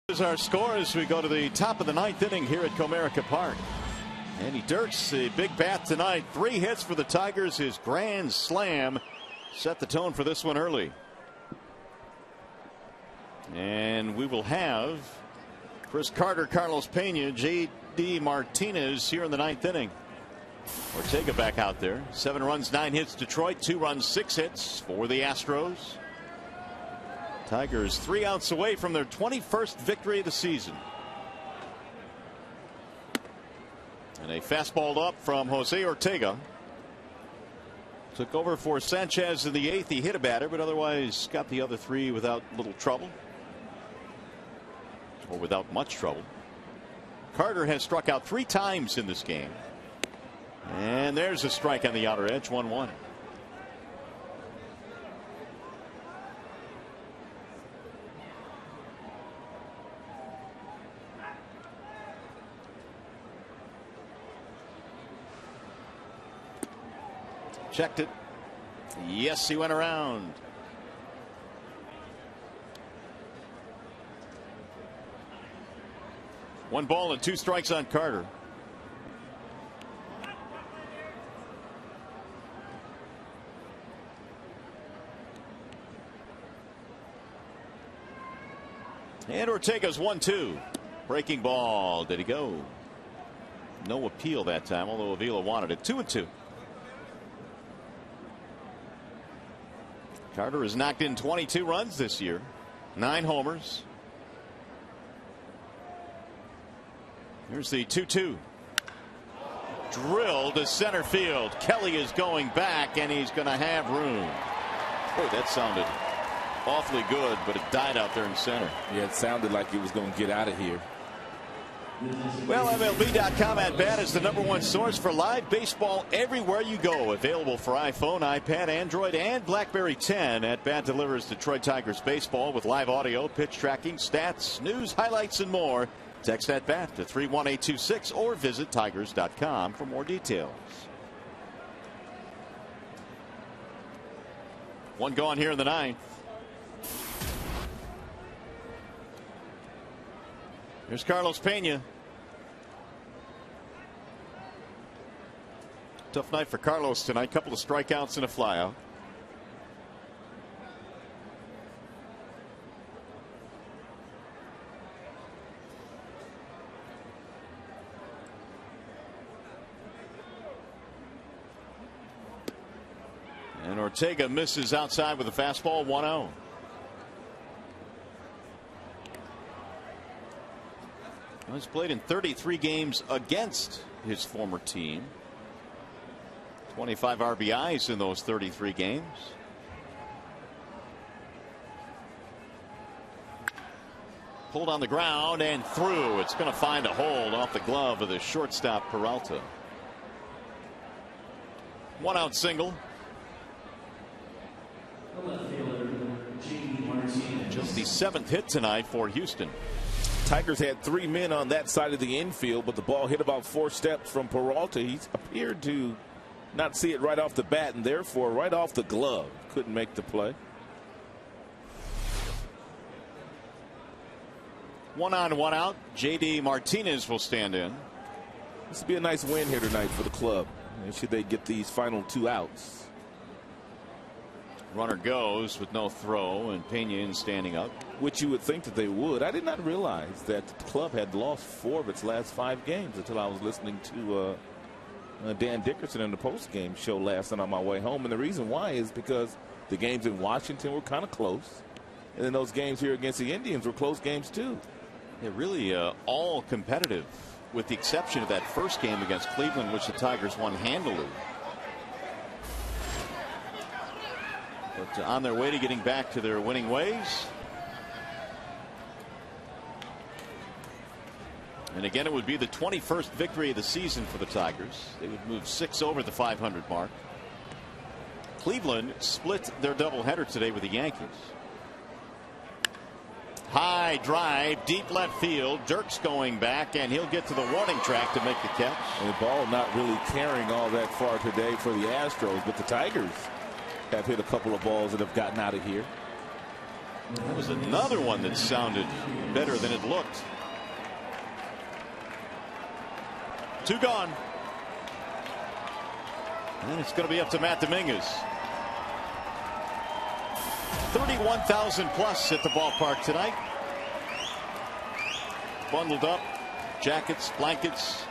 Is our score as we go to the top of the 9th inning here at Comerica Park. Andy Dirks, the big bat tonight. 3 hits for the Tigers. His grand slam set the tone for this one early. And we will have Chris Carter, Carlos Pena, J.D. Martinez here in the 9th inning. Ortega back out there. 7 runs, 9 hits Detroit. 2 runs, 6 hits for the Astros. Tigers 3 outs away from their 21st victory of the season. And a fastball up from Jose Ortega. Took over for Sanchez in the 8th. He hit a batter, but otherwise got the other 3 without little trouble. Or without much trouble. Carter has struck out 3 times in this game. And there's a strike on the outer edge. 1-1. Checked it. Yes, he went around. One ball and 2 strikes on Carter. And Ortega's 1-2. Breaking ball. Did he go? No appeal that time, although Avila wanted it. 2-2. Carter has knocked in 22 runs this year. 9 homers. Here's the 2-2. Drill to center field. Kelly is going back, and he's going to have room. Boy, that sounded awfully good, but it died out there in center. Yeah, it sounded like he was going to get out of here. Well, MLB.com at bat is the #1 source for live baseball everywhere you go. Available for iPhone, iPad, Android, and BlackBerry 10. At Bat delivers Detroit Tigers baseball with live audio, pitch tracking, stats, news, highlights, and more. Text at bat to 31826 or visit Tigers.com for more details. One gone here in the 9th. Here's Carlos Pena. Tough night for Carlos tonight. Couple of strikeouts and a flyout. And Ortega misses outside with a fastball. 1-0. He's played in 33 games against his former team. 25 RBIs in those 33 games. Pulled on the ground and through. It's going to find a hold off the glove of the shortstop Peralta. 1-out single. Just the 7th hit tonight for Houston. Tigers had 3 men on that side of the infield, but the ball hit about 4 steps from Peralta. He appeared to not see it right off the bat, and therefore right off the glove couldn't make the play. 1 on, 1 out. J.D. Martinez will stand in. This would be a nice win here tonight for the club. Should they get these final 2 outs? Runner goes with no throw, and Pena in standing up. Which you would think that they would. I did not realize that the club had lost 4 of its last 5 games until I was listening to Dan Dickerson in the post-game show last night on my way home. And the reason why is because the games in Washington were kind of close. And then those games here against the Indians were close games too. They're really all competitive, with the exception of that first game against Cleveland, which the Tigers won handily. But on their way to getting back to their winning ways. And again, it would be the 21st victory of the season for the Tigers. They would move 6 over the 500 mark. Cleveland split their doubleheader today with the Yankees. High drive, deep left field. Dirk's going back, and he'll get to the warning track to make the catch. And the ball not really carrying all that far today for the Astros, but the Tigers have hit a couple of balls that have gotten out of here. That was another one that sounded better than it looked. 2 gone. And it's going to be up to Matt Dominguez. 31,000 plus at the ballpark tonight. Bundled up, jackets, blankets.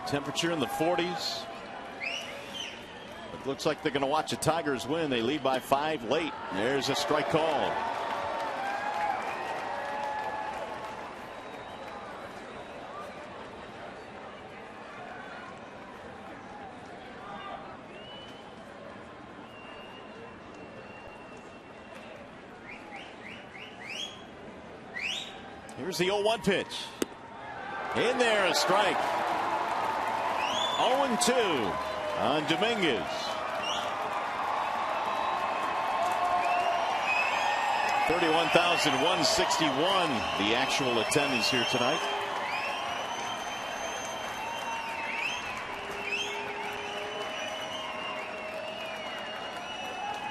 Temperature in the 40s. It looks like they're going to watch the Tigers win. They lead by 5 late. There's a strike call. Here's the 0-1 pitch. In there, a strike. 0-2 on Dominguez. $31,161 the actual attendance here tonight.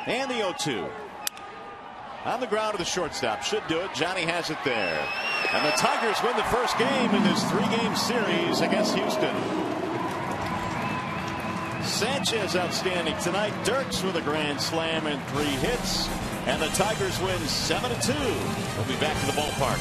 And the 0-2. On the ground to the shortstop. Should do it. Johnny has it there. And the Tigers win the first game in this 3-game series against Houston. Sanchez outstanding tonight. Dirks with a grand slam and 3 hits. And the Tigers win 7-2. We'll be back to the ballpark.